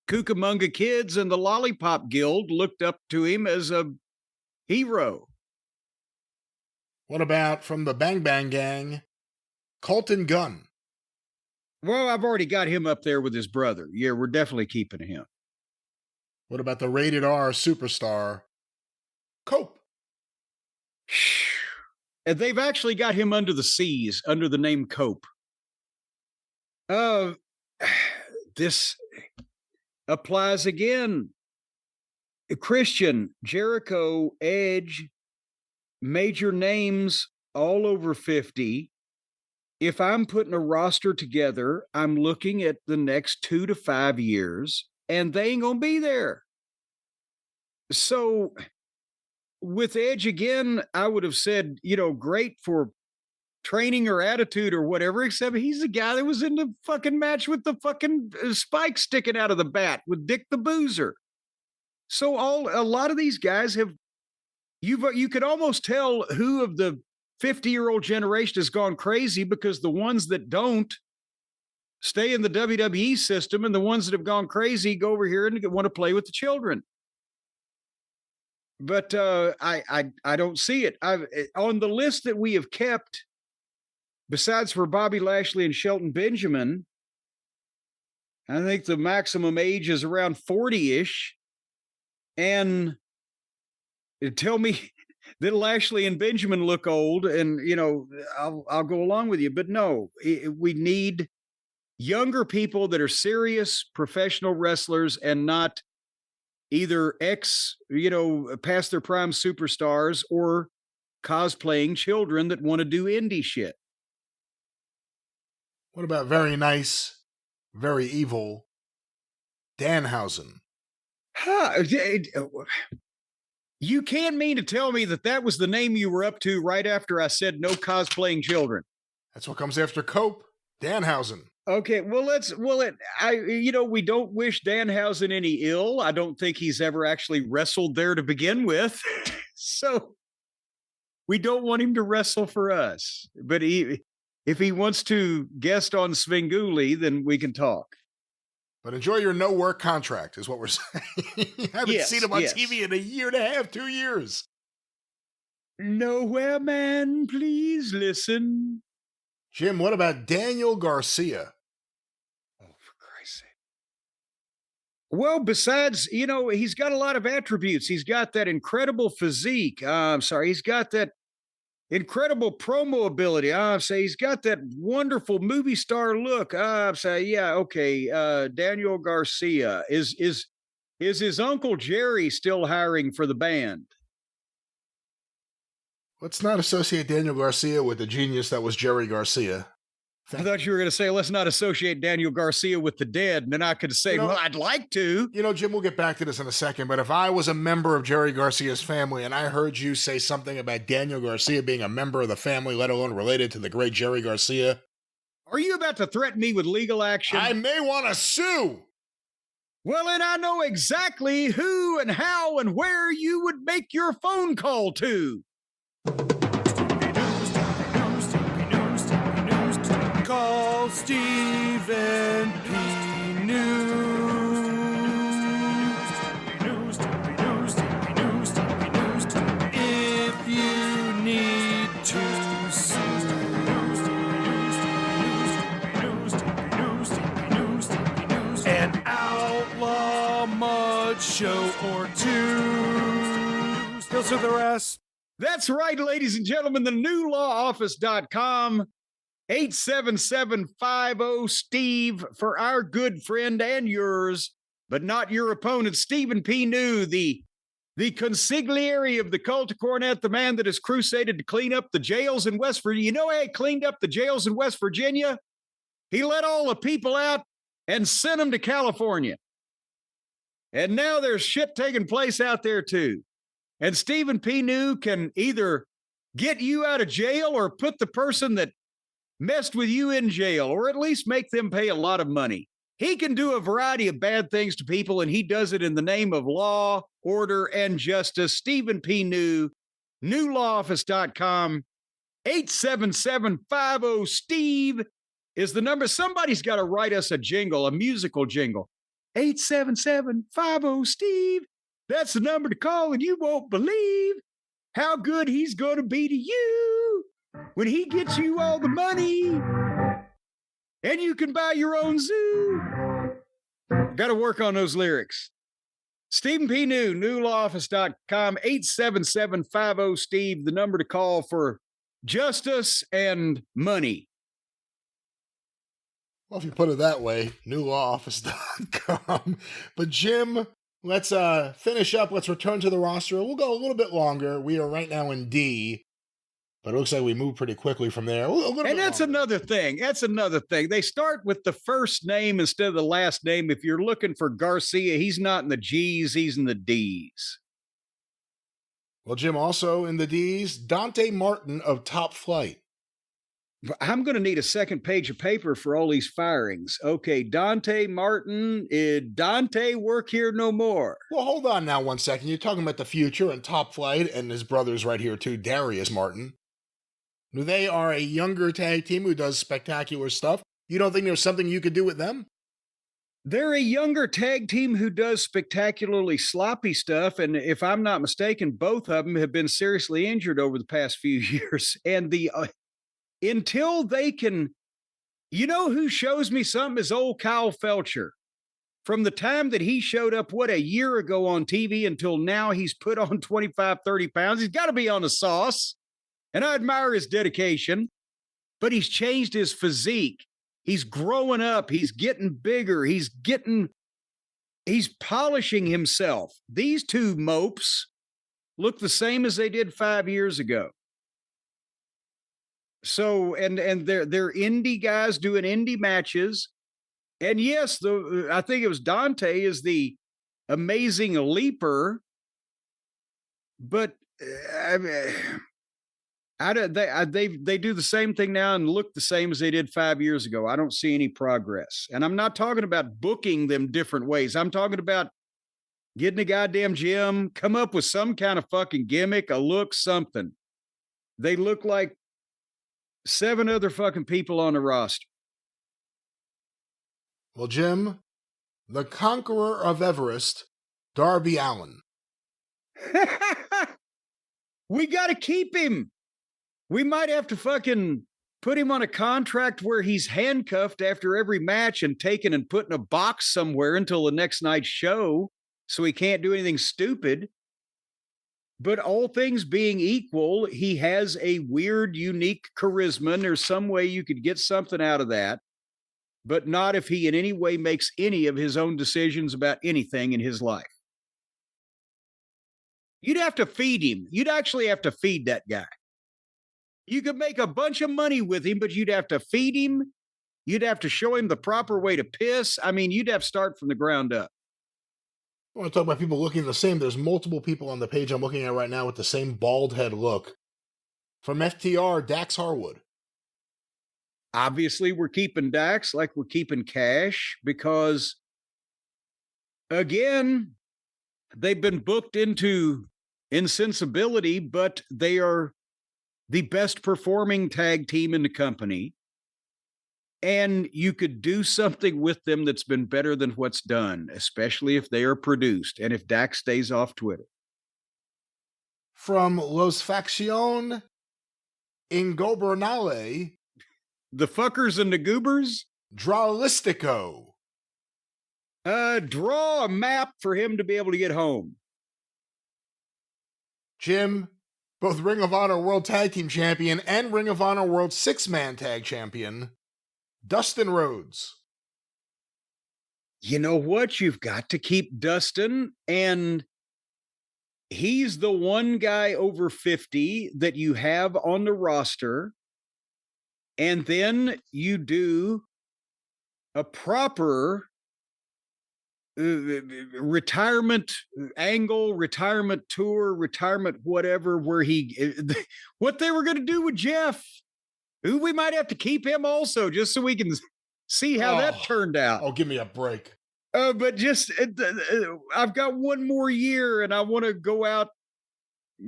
Cucamonga kids and the Lollipop Guild looked up to him as a hero. What about from the Bang Bang Gang, Colton Gunn? Well, I've already got him up there with his brother. Yeah, we're definitely keeping him. What about the Rated R superstar, Cope? And they've actually got him under the seas, under the name Cope. This applies again. Christian, Jericho, Edge, major names all over 50. If I'm putting a roster together, I'm looking at the next 2 to 5 years, and they ain't gonna be there. So with Edge again, I would have said, great for training or attitude or whatever, except he's the guy that was in the fucking match with the fucking spike sticking out of the bat with Dick the Boozer. So a lot of these guys have, you could almost tell who of the 50-year-old generation has gone crazy, because the ones that don't stay in the WWE system, and the ones that have gone crazy go over here and want to play with the children. But I don't see it. On the list that we have kept, besides for Bobby Lashley and Shelton Benjamin, I think the maximum age is around 40-ish. And tell me that Lashley and Benjamin look old, and, I'll go along with you. But no, we need younger people that are serious professional wrestlers and not either past their prime superstars or cosplaying children that want to do indie shit. What about very nice, very evil, Danhausen? You can't mean to tell me that was the name you were up to right after I said no cosplaying children. That's what comes after Cope, Danhausen. Okay, well, we don't wish Danhausen any ill. I don't think he's ever actually wrestled there to begin with. So we don't want him to wrestle for us. But if he wants to guest on Svengoolie, then we can talk. But enjoy your no-work contract, is what we're saying. I haven't seen him on TV in a year and a half, 2 years. Nowhere, man, please listen. Jim, what about Daniel Garcia? Oh, for Christ's sake. Well, besides, he's got a lot of attributes. He's got that incredible physique. He's got that incredible promo ability. He's got that wonderful movie star look. Daniel Garcia. Is his Uncle Jerry still hiring for the band? Let's not associate Daniel Garcia with the genius that was Jerry Garcia. I thought you were going to say, let's not associate Daniel Garcia with the dead. And then I could say, well, I'd like to. Jim, we'll get back to this in a second. But if I was a member of Jerry Garcia's family and I heard you say something about Daniel Garcia being a member of the family, let alone related to the great Jerry Garcia. Are you about to threaten me with legal action? I may want to sue. Well, then I know exactly who and how and where you would make your phone call to. Call Stephen P. News. If you need to sue. An outlaw mud show or two. He'll sue the rest. That's right, ladies and gentlemen, the newlawoffice.com, 877-50-STEVE for our good friend and yours, but not your opponent, Stephen P. New, the consigliere of the cult of Cornette, the man that has crusaded to clean up the jails in West Virginia. You know how he cleaned up the jails in West Virginia? He let all the people out and sent them to California. And now there's shit taking place out there too. And Stephen P. New can either get you out of jail or put the person that messed with you in jail, or at least make them pay a lot of money. He can do a variety of bad things to people, and he does it in the name of law, order, and justice. Stephen P. New, newlawoffice.com, 877-50-STEVE is the number. Somebody's got to write us a jingle, a musical jingle. 877-50-STEVE. That's the number to call, and you won't believe how good he's going to be to you when he gets you all the money. And you can buy your own zoo. Got to work on those lyrics. Stephen P. New, newlawoffice.com, 877-50-STEVE, the number to call for justice and money. Well, if you put it that way, newlawoffice.com. But Jim, let's finish up. Let's return to the roster. We'll go a little bit longer. We are right now in D, but it looks like we moved pretty quickly from there. And that's another thing. That's another thing. They start with the first name instead of the last name. If you're looking for Garcia, he's not in the G's, he's in the D's. Well, Jim, also in the D's, Dante Martin of Top Flight. I'm going to need a second page of paper for all these firings. Okay, Dante Martin, Dante work here no more. Well, hold on now 1 second. You're talking about the future and Top Flight and his brothers right here too, Darius Martin. They are a younger tag team who does spectacular stuff. You don't think there's something you could do with them? They're a younger tag team who does spectacularly sloppy stuff. And if I'm not mistaken, both of them have been seriously injured over the past few years. And until they can, you know who shows me something is old Kyle Felcher. From the time that he showed up, a year ago on TV until now, he's put on 25, 30 pounds. He's got to be on the sauce. And I admire his dedication, but he's changed his physique. He's growing up. He's getting bigger. He's polishing himself. These two mopes look the same as they did 5 years ago. So, and they're indie guys doing indie matches. And yes, I think it was Dante is the amazing leaper, but they do the same thing now and look the same as they did 5 years ago. I don't see any progress. And I'm not talking about booking them different ways. I'm talking about getting a goddamn gym, come up with some kind of fucking gimmick, a look, something. They look like 7 other fucking people on the roster. Well, Jim, the conqueror of Everest, Darby Allin. We got to keep him. We might have to fucking put him on a contract where he's handcuffed after every match and taken and put in a box somewhere until the next night's show so he can't do anything stupid. But all things being equal, he has a weird, unique charisma, and there's some way you could get something out of that, but not if he in any way makes any of his own decisions about anything in his life. You'd have to feed him. You'd actually have to feed that guy. You could make a bunch of money with him, but you'd have to feed him. You'd have to show him the proper way to piss. I mean, you'd have to start from the ground up. I want to talk about people looking the same. There's multiple people on the page I'm looking at right now with the same bald head look. From FTR, Dax Harwood. Obviously, we're keeping Dax like we're keeping Cash because, again, they've been booked into insensibility, but they are the best performing tag team in the company. And you could do something with them that's been better than what's done, especially if they are produced and if Dax stays off Twitter. From Los Facción Ingobernale. The fuckers and the goobers? Dralistico. Draw a map for him to be able to get home. Jim, both Ring of Honor World Tag Team Champion and Ring of Honor World Six-Man Tag Champion, Dustin Rhodes. You know what? You've got to keep Dustin, and he's the one guy over 50 that you have on the roster. And then you do a proper retirement angle, retirement tour, retirement whatever, where what they were going to do with Jeff, who we might have to keep him also, just so we can see how that turned out. Oh, give me a break. But just, I've got one more year and I want to go out.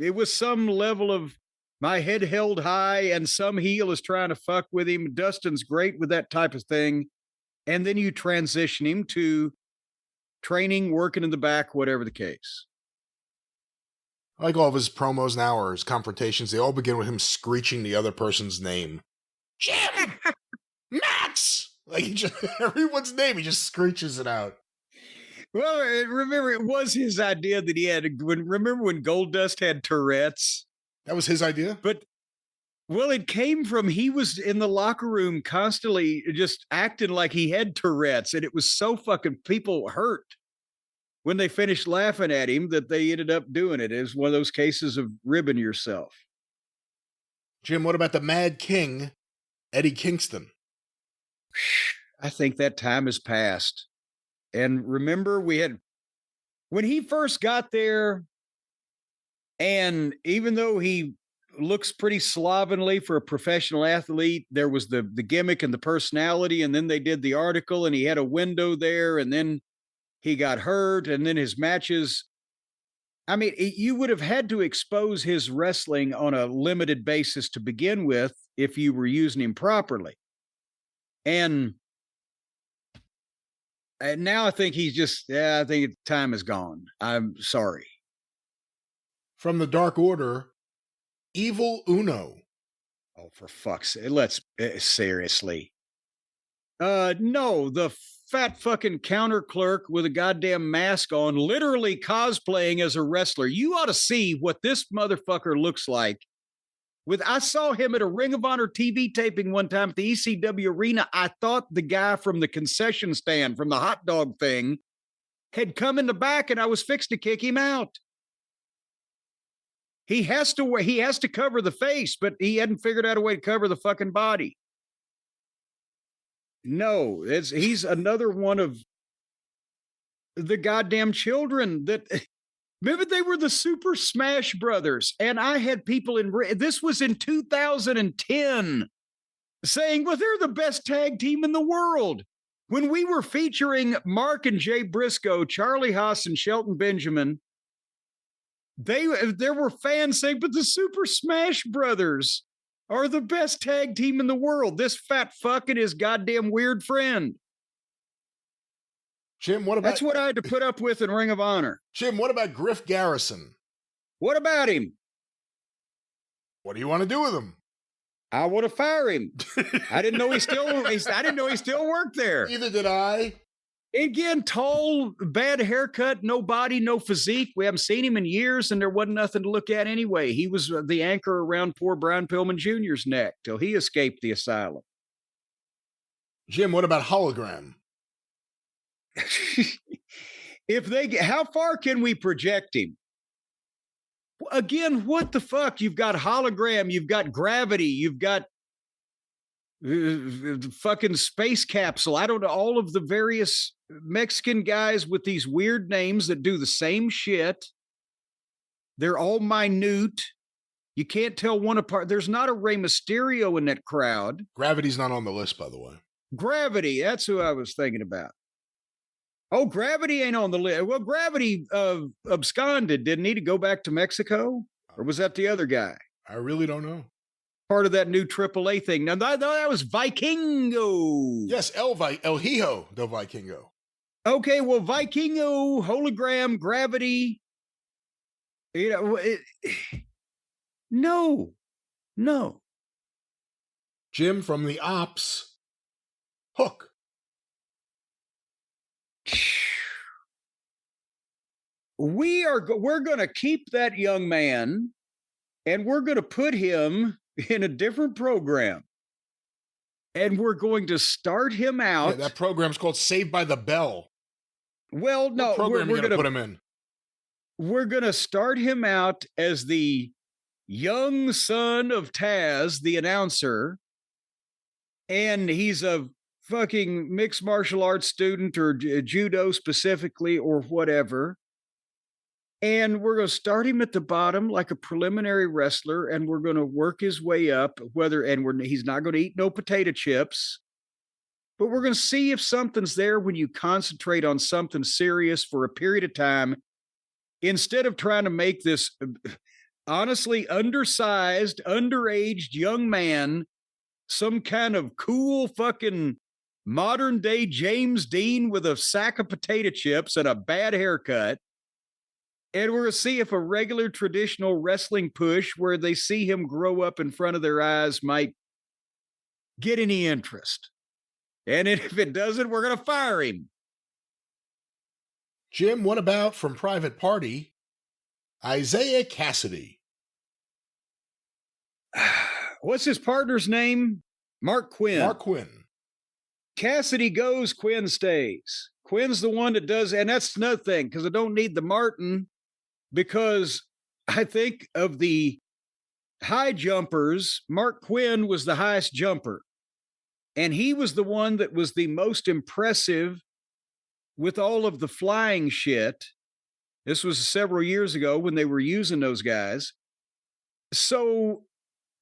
It was some level of my head held high and some heel is trying to fuck with him. Dustin's great with that type of thing. And then you transition him to training, working in the back, whatever the case. I like all of his promos now, or his confrontations. They all begin with him screeching the other person's name. Jim! Max! Like, everyone's name, he just screeches it out. Well, remember, it was his idea that he had, remember when Goldust had Tourette's? That was his idea? But, well, it came from, he was in the locker room constantly just acting like he had Tourette's, and it was so fucking, people hurt when they finished laughing at him that they ended up doing it. It was one of those cases of ribbing yourself. Jim, what about the Mad King, Eddie Kingston? I think that time has passed. And remember, when he first got there, and even though he looks pretty slovenly for a professional athlete, there was the gimmick and the personality, and then they did the article, and he had a window there, and then he got hurt, and then his matches. I mean, you would have had to expose his wrestling on a limited basis to begin with if you were using him properly. And now I think he's just, I think time is gone. I'm sorry. From the Dark Order, Evil Uno. Oh, for fuck's sake. Let's, seriously. No, the fat fucking counter clerk with a goddamn mask on, literally cosplaying as a wrestler. You ought to see what this motherfucker looks like. I saw him at a Ring of Honor TV taping one time at the ECW arena. I thought the guy from the concession stand, from the hot dog thing, had come in the back, and I was fixed to kick him out. He has to cover the face, but he hadn't figured out a way to cover the fucking body. No, he's another one of the goddamn children that. Remember, they were the Super Smash Brothers, and I had people this was in 2010, saying, well, they're the best tag team in the world. When we were featuring Mark and Jay Briscoe, Charlie Haas and Shelton Benjamin, there were fans saying, but the Super Smash Brothers are the best tag team in the world. This fat fuck and his goddamn weird friend. Jim, what about... That's what I had to put up with in Ring of Honor. Jim, what about Griff Garrison? What about him? What do you want to do with him? I want to fire him. I didn't know he still worked there. Neither did I. Again, tall, bad haircut, no body, no physique. We haven't seen him in years, and there wasn't nothing to look at anyway. He was the anchor around poor Brian Pillman Jr.'s neck till he escaped the asylum. Jim, what about Hologram? How far can we project him? Again, what the fuck? You've got Hologram, you've got Gravity, you've got fucking Space Capsule. I don't know, all of the various Mexican guys with these weird names that do the same shit. They're all minute. You can't tell one apart. There's not a Rey Mysterio in that crowd. Gravity's not on the list, by the way. Gravity, that's who I was thinking about. Oh, Gravity ain't on the list. Well, Gravity absconded, didn't he, to go back to Mexico? Or was that the other guy? I really don't know. Part of that new AAA thing. Now, that was Vikingo. Yes, El Hijo del Vikingo. Okay, well, Vikingo, Hologram, Gravity. You know, no. Jim, from the Ops, Hook. We're going to keep that young man and we're going to put him in a different program. And we're going to start him out. Yeah, that program's called Saved by the Bell. Well, no, What program we're you going gonna to put him in. We're going to start him out as the young son of Taz, the announcer. And he's a fucking mixed martial arts student or judo specifically or whatever. And we're going to start him at the bottom like a preliminary wrestler, and we're going to work his way up. He's not going to eat no potato chips, but we're going to see if something's there when you concentrate on something serious for a period of time, instead of trying to make this honestly undersized, underaged young man some kind of cool fucking modern day James Dean with a sack of potato chips and a bad haircut. And we're going to see if a regular traditional wrestling push where they see him grow up in front of their eyes might get any interest. And if it doesn't, we're going to fire him. Jim, what about from Private Party, Isaiah Cassidy? What's his partner's name? Mark Quinn. Mark Quinn. Cassidy goes, Quinn stays. Quinn's the one that does, and that's another thing, because I don't need the Martin, because I think of the high jumpers, Mark Quinn was the highest jumper. And he was the one that was the most impressive with all of the flying shit. This was several years ago when they were using those guys. So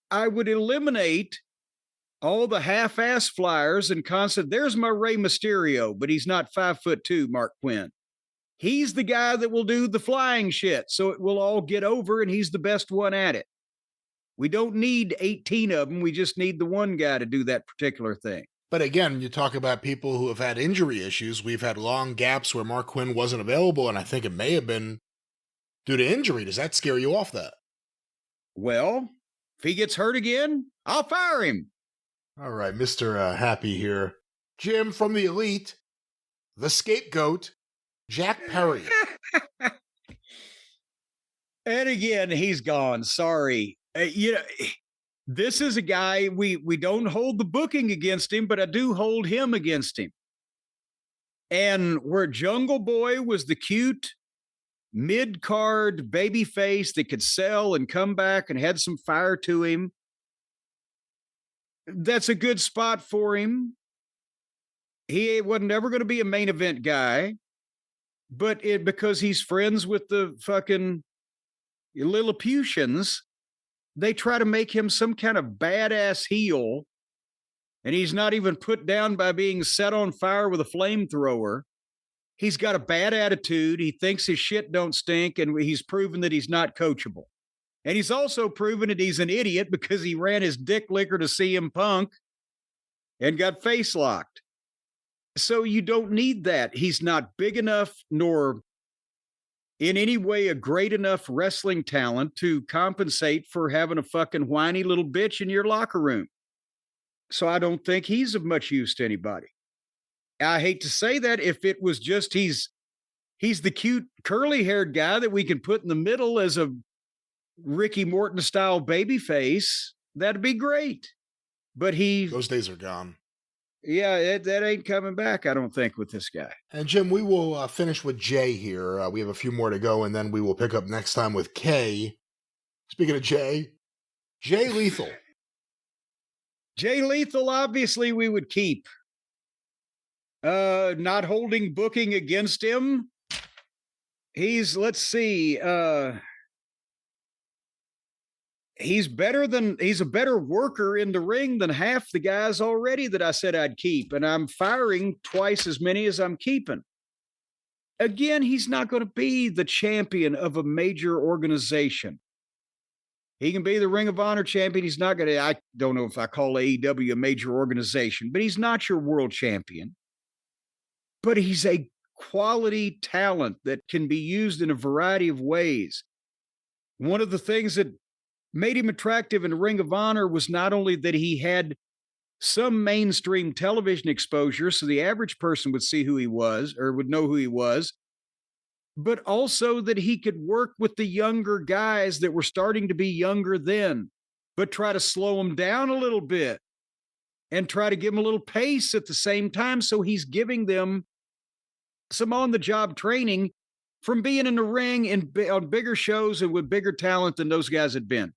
I would eliminate all the half-ass flyers and there's my Rey Mysterio, but he's not 5'2", Mark Quinn. He's the guy that will do the flying shit, so it will all get over, and he's the best one at it. We don't need 18 of them. We just need the one guy to do that particular thing. But again, you talk about people who have had injury issues. We've had long gaps where Mark Quinn wasn't available, and I think it may have been due to injury. Does that scare you off that? Well, if he gets hurt again, I'll fire him. All right, Mr. Happy here. Jim from the Elite, the Scapegoat, Jack Perry. And again, he's gone. Sorry. This is a guy, we don't hold the booking against him, but I do hold him against him. And where Jungle Boy was the cute mid-card baby face that could sell and come back and had some fire to him, that's a good spot for him. He wasn't never going to be a main event guy, but because he's friends with the fucking Lilliputians, they try to make him some kind of badass heel, and he's not even put down by being set on fire with a flamethrower. He's got a bad attitude. He thinks his shit don't stink, and he's proven that he's not coachable. And he's also proven that he's an idiot because he ran his dick licker to CM Punk and got face locked. So you don't need that. He's not big enough nor in any way a great enough wrestling talent to compensate for having a fucking whiny little bitch in your locker room. So I don't think he's of much use to anybody. I hate to say that. If it was just he's the cute curly-haired guy that we can put in the middle as a Ricky Morton style baby face, that'd be great. But those days are gone. Yeah, that ain't coming back, I don't think, with this guy. And Jim, we will finish with Jay here. We have a few more to go, and then we will pick up next time with Kay. Speaking of Jay Lethal. Jay Lethal, obviously, we would keep. Not holding booking against him. He's a better worker in the ring than half the guys already that I said I'd keep, and I'm firing twice as many as I'm keeping. Again, he's not going to be the champion of a major organization. He can be the Ring of Honor champion. He's not going to, I don't know if I call AEW a major organization, but he's not your world champion. But he's a quality talent that can be used in a variety of ways. One of the things that made him attractive in Ring of Honor was not only that he had some mainstream television exposure, so the average person would see who he was or would know who he was, but also that he could work with the younger guys that were starting to be younger then, but try to slow them down a little bit and try to give them a little pace at the same time. So he's giving them some on-the-job training from being in the ring and on bigger shows and with bigger talent than those guys had been.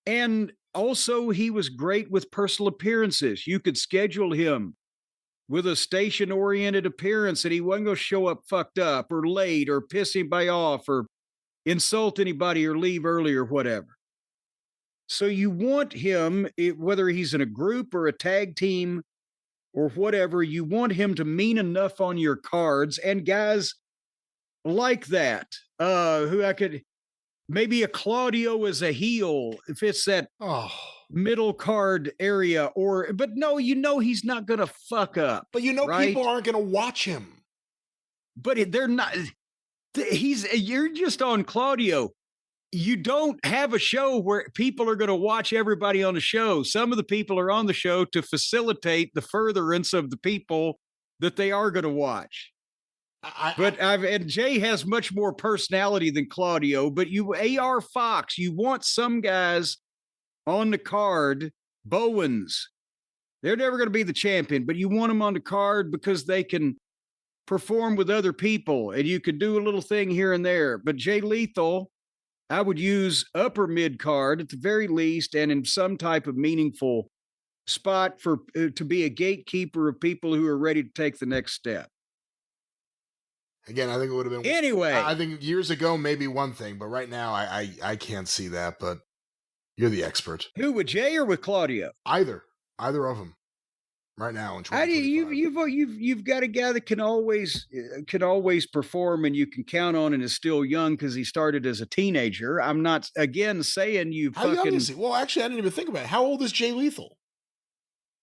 And also, he was great with personal appearances. You could schedule him with a station-oriented appearance and he wasn't going to show up fucked up or late or piss anybody off or insult anybody or leave early or whatever. So you want him, whether he's in a group or a tag team or whatever, you want him to mean enough on your cards, and guys like that, who I could, maybe a Claudio as a heel, if it's that middle card area, but no, he's not going to fuck up. But right? People aren't going to watch him. But they're not, you're just on Claudio. You don't have a show where people are going to watch everybody on the show. Some of the people are on the show to facilitate the furtherance of the people that they are going to watch. And Jay has much more personality than Claudio, but AR Fox, you want some guys on the card, Bowens. They're never going to be the champion, but you want them on the card because they can perform with other people and you could do a little thing here and there. But Jay Lethal, I would use upper mid card at the very least, and in some type of meaningful spot to be a gatekeeper of people who are ready to take the next step. Again, I think it would have been. Anyway, I think years ago, maybe one thing, but right now, I can't see that. But you're the expert. Who, with Jay or with Claudio? Either of them. Right now, in 2025. You've got a guy that can always perform, and you can count on, and is still young because he started as a teenager. I'm not again saying you. How young is he? Well, actually, I didn't even think about it. How old is Jay Lethal?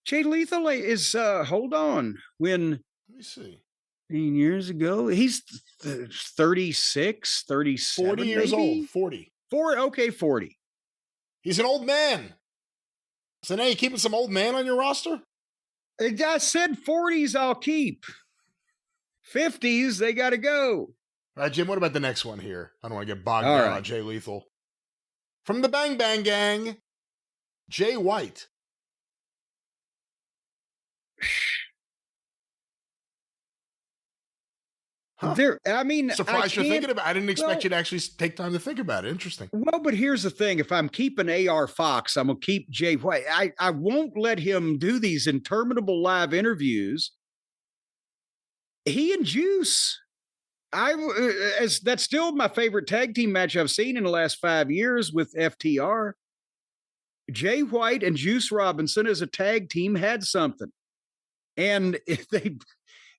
Jay Lethal is. Hold on. Let me see. 15 years ago, he's 36, 37, 40 years maybe? old. 40. 40. He's an old man. So now you're keeping some old man on your roster? I said 40s I'll keep. 50s, they got to go. All right, Jim, what about the next one here? I don't want to get bogged down on Jay Lethal. From the Bang Bang Gang, Jay White. Huh. Surprised you're thinking about it. I didn't expect you to actually take time to think about it. Interesting. Well, but here's the thing. If I'm keeping AR Fox, I'm going to keep Jay White. I won't let him do these interminable live interviews. He and Juice, that's still my favorite tag team match I've seen in the last 5 years with FTR. Jay White and Juice Robinson as a tag team had something. And if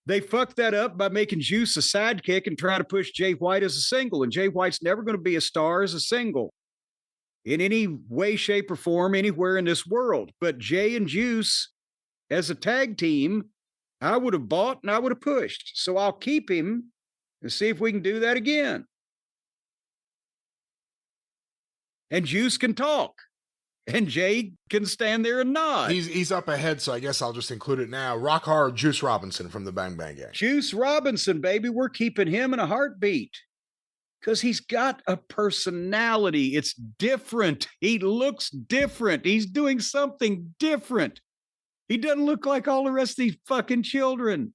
they fucked that up by making Juice a sidekick and trying to push Jay White as a single. And Jay White's never going to be a star as a single in any way, shape, or form anywhere in this world. But Jay and Juice as a tag team, I would have bought and I would have pushed. So I'll keep him and see if we can do that again. And Juice can talk. And Jay can stand there and nod. He's up ahead, so I guess I'll just include it now. Rock Hard Juice Robinson from the Bang Bang Gang. Juice Robinson, baby. We're keeping him in a heartbeat because he's got a personality. It's different. He looks different. He's doing something different. He doesn't look like all the rest of these fucking children.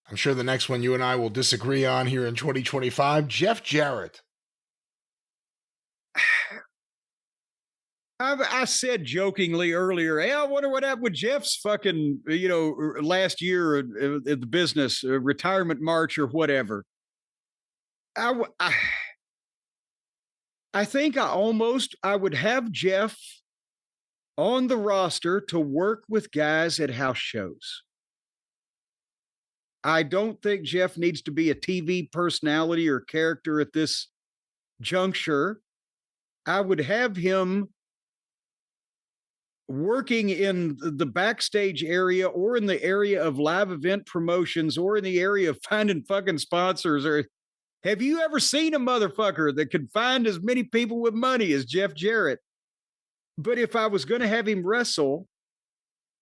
I'm sure the next one you and I will disagree on here in 2025, Jeff Jarrett. I said jokingly earlier, hey, I wonder what happened with Jeff's fucking, last year at the business retirement march or whatever. I think I would have Jeff on the roster to work with guys at house shows. I don't think Jeff needs to be a TV personality or character at this juncture. I would have him working in the backstage area or in the area of live event promotions or in the area of finding fucking sponsors. Or have you ever seen a motherfucker that could find as many people with money as Jeff Jarrett? But if I was going to have him wrestle,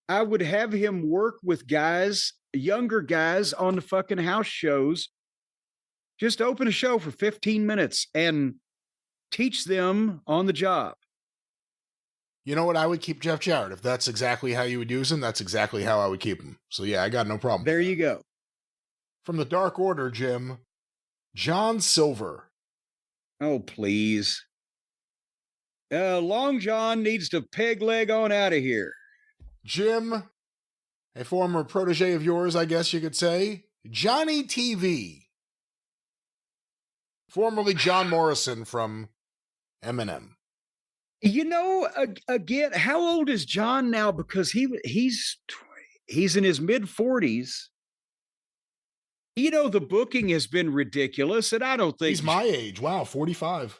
I would have him work with guys, younger guys on the fucking house shows Just open a show for 15 minutes and teach them on the job. You know what? I would keep Jeff Jarrett. If that's exactly how you would use him, that's exactly how I would keep him. So yeah, I got no problem. There you go. From the Dark Order, Jim, John Silver. Oh, please. Long John needs to peg leg on out of here. Jim, a former protege of yours, I guess you could say, Johnny TV. Formerly John Morrison from Eminem. You know, again, how old is John now? Because he's in his mid-40s. You know, the booking has been ridiculous, and I don't think he's my age. Wow, 45.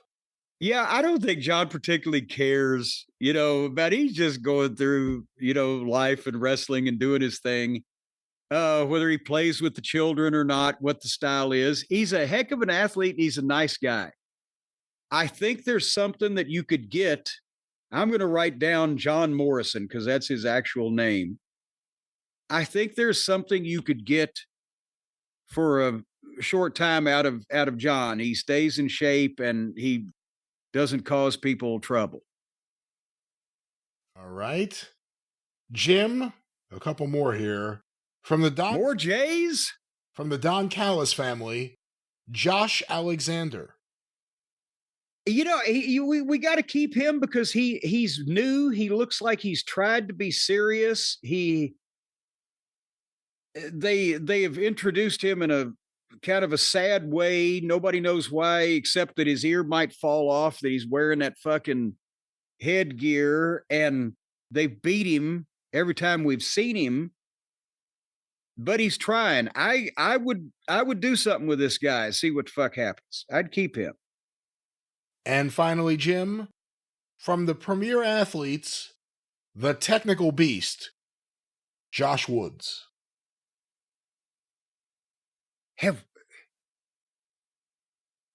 Yeah, I don't think John particularly cares, you know, but he's just going through, you know, life and wrestling and doing his thing. Whether he plays with the children or not, what the style is. He's a heck of an athlete and he's a nice guy. I think there's something that you could get. I'm going to write down John Morrison because that's his actual name. I think there's something you could get for a short time out of John. He stays in shape and he doesn't cause people trouble. All right. Jim, a couple more here. From the Don More Jays? From the Don Callis family, Josh Alexander. You know, we got to keep him because he's new. He looks like he's tried to be serious. They have introduced him in a kind of a sad way. Nobody knows why, except that his ear might fall off, that he's wearing that fucking headgear, and they beat him every time we've seen him. But he's trying. I would do something with this guy, see what the fuck happens. I'd keep him. And finally, Jim, from the Premier Athletes, the Technical Beast, Josh Woods.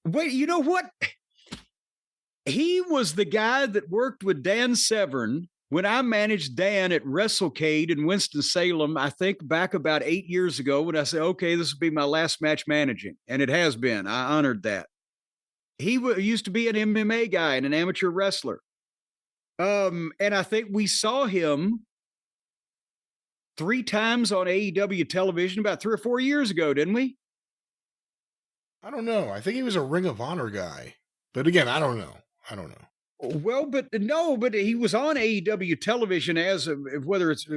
Wait, you know what? He was the guy that worked with Dan Severn when I managed Dan at WrestleCade in Winston-Salem, I think back about 8 years ago, when I said, okay, this will be my last match managing. And it has been. I honored that. He used to be an MMA guy and an amateur wrestler. And I think we saw him 3 times on AEW television about 3 or 4 years ago, didn't we? I don't know. I think he was a Ring of Honor guy. But again, I don't know. Well, but he was on AEW television whether it's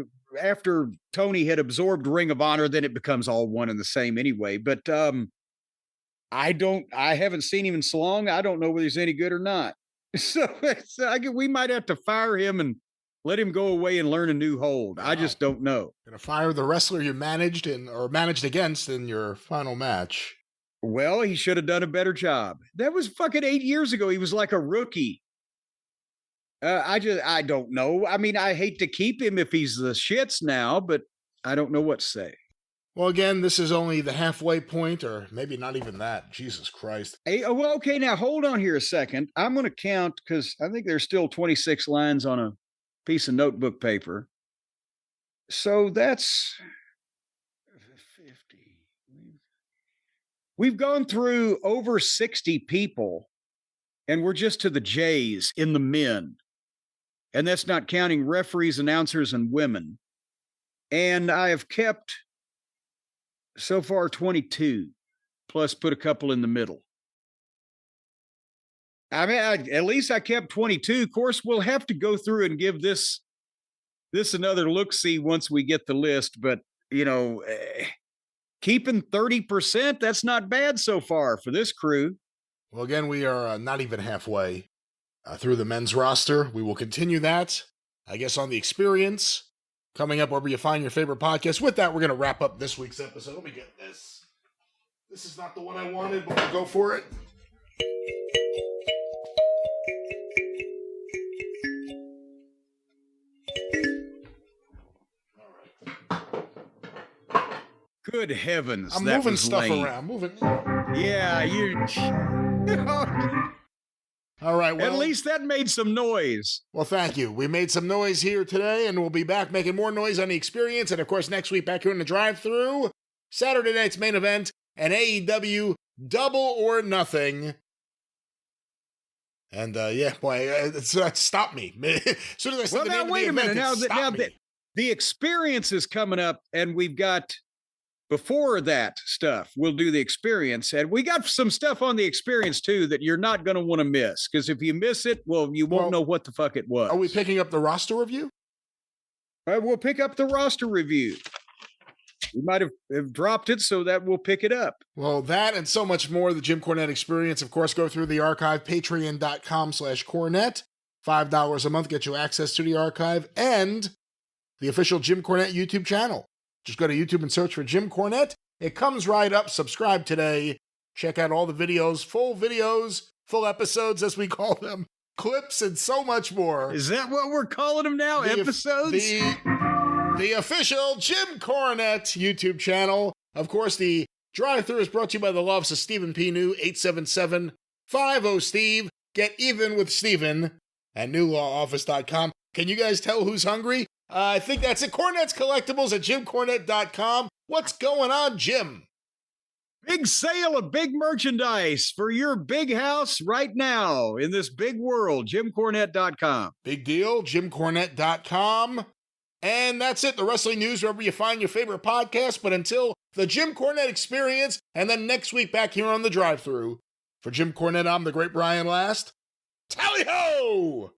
after Tony had absorbed Ring of Honor, then it becomes all one and the same anyway. But I haven't seen him in so long. I don't know whether he's any good or not. So we might have to fire him and let him go away and learn a new hold. Wow. I just don't know. Gonna fire the wrestler you managed against in your final match. Well, he should have done a better job. That was fucking 8 years ago. He was like a rookie. I don't know. I mean, I hate to keep him if he's the shits now, but I don't know what to say. Well, again, this is only the halfway point, or maybe not even that. Jesus Christ. Hey, well, okay, now hold on here a second. I'm going to count because I think there's still 26 lines on a piece of notebook paper. So that's 50. We've gone through over 60 people, and we're just to the J's in the men. And that's not counting referees, announcers, and women. And I have kept so far 22, plus put a couple in the middle. I mean, at least I kept 22. Of course, we'll have to go through and give this another look-see once we get the list. But, you know, keeping 30%, that's not bad so far for this crew. Well, again, we are not even halfway through the men's roster. We will continue that, I guess, on the Experience. Coming up wherever you find your favorite podcast. With that, we're going to wrap up this week's episode. Let me get this. This is not the one I wanted, but we'll go for it. Good heavens. I'm moving stuff around. Yeah, All right, well, at least that made some noise. Well, thank you. We made some noise here today, and we'll be back making more noise on the Experience. And, of course, next week back here in the Drive Thru, Saturday night's main event, an AEW Double or Nothing. And yeah, boy, that stopped me. As soon as I said the name of the event, it stopped me. The experience is coming up, and we've got, before that stuff, we'll do the experience. And we got some stuff on the experience, too, that you're not going to want to miss. Because if you miss it, well, you won't know what the fuck it was. Are we picking up the roster review? We'll pick up the roster review. We might have dropped it, so that we'll pick it up. Well, that and so much more, the Jim Cornette experience. Of course, go through the archive, patreon.com/Cornette. $5 a month gets you access to the archive and the official Jim Cornette YouTube channel. Just go to YouTube and search for Jim Cornette. It comes right up. Subscribe today. Check out all the videos, full episodes, as we call them, clips, and so much more. Is that what we're calling them now? Episodes? The official Jim Cornette YouTube channel. Of course, the drive-thru is brought to you by the loves of Stephen P. New, 877-50-STEVE. Get even with Stephen at newlawoffice.com. Can you guys tell who's hungry? I think that's it. Cornette's Collectibles at jimcornette.com. What's going on, Jim? Big sale of big merchandise for your big house right now in this big world. jimcornette.com. Big deal. jimcornette.com. And that's it. The wrestling news, wherever you find your favorite podcast. But until the Jim Cornette experience, and then next week back here on the drive-thru. For Jim Cornette, I'm the great Brian Last. Tally-ho!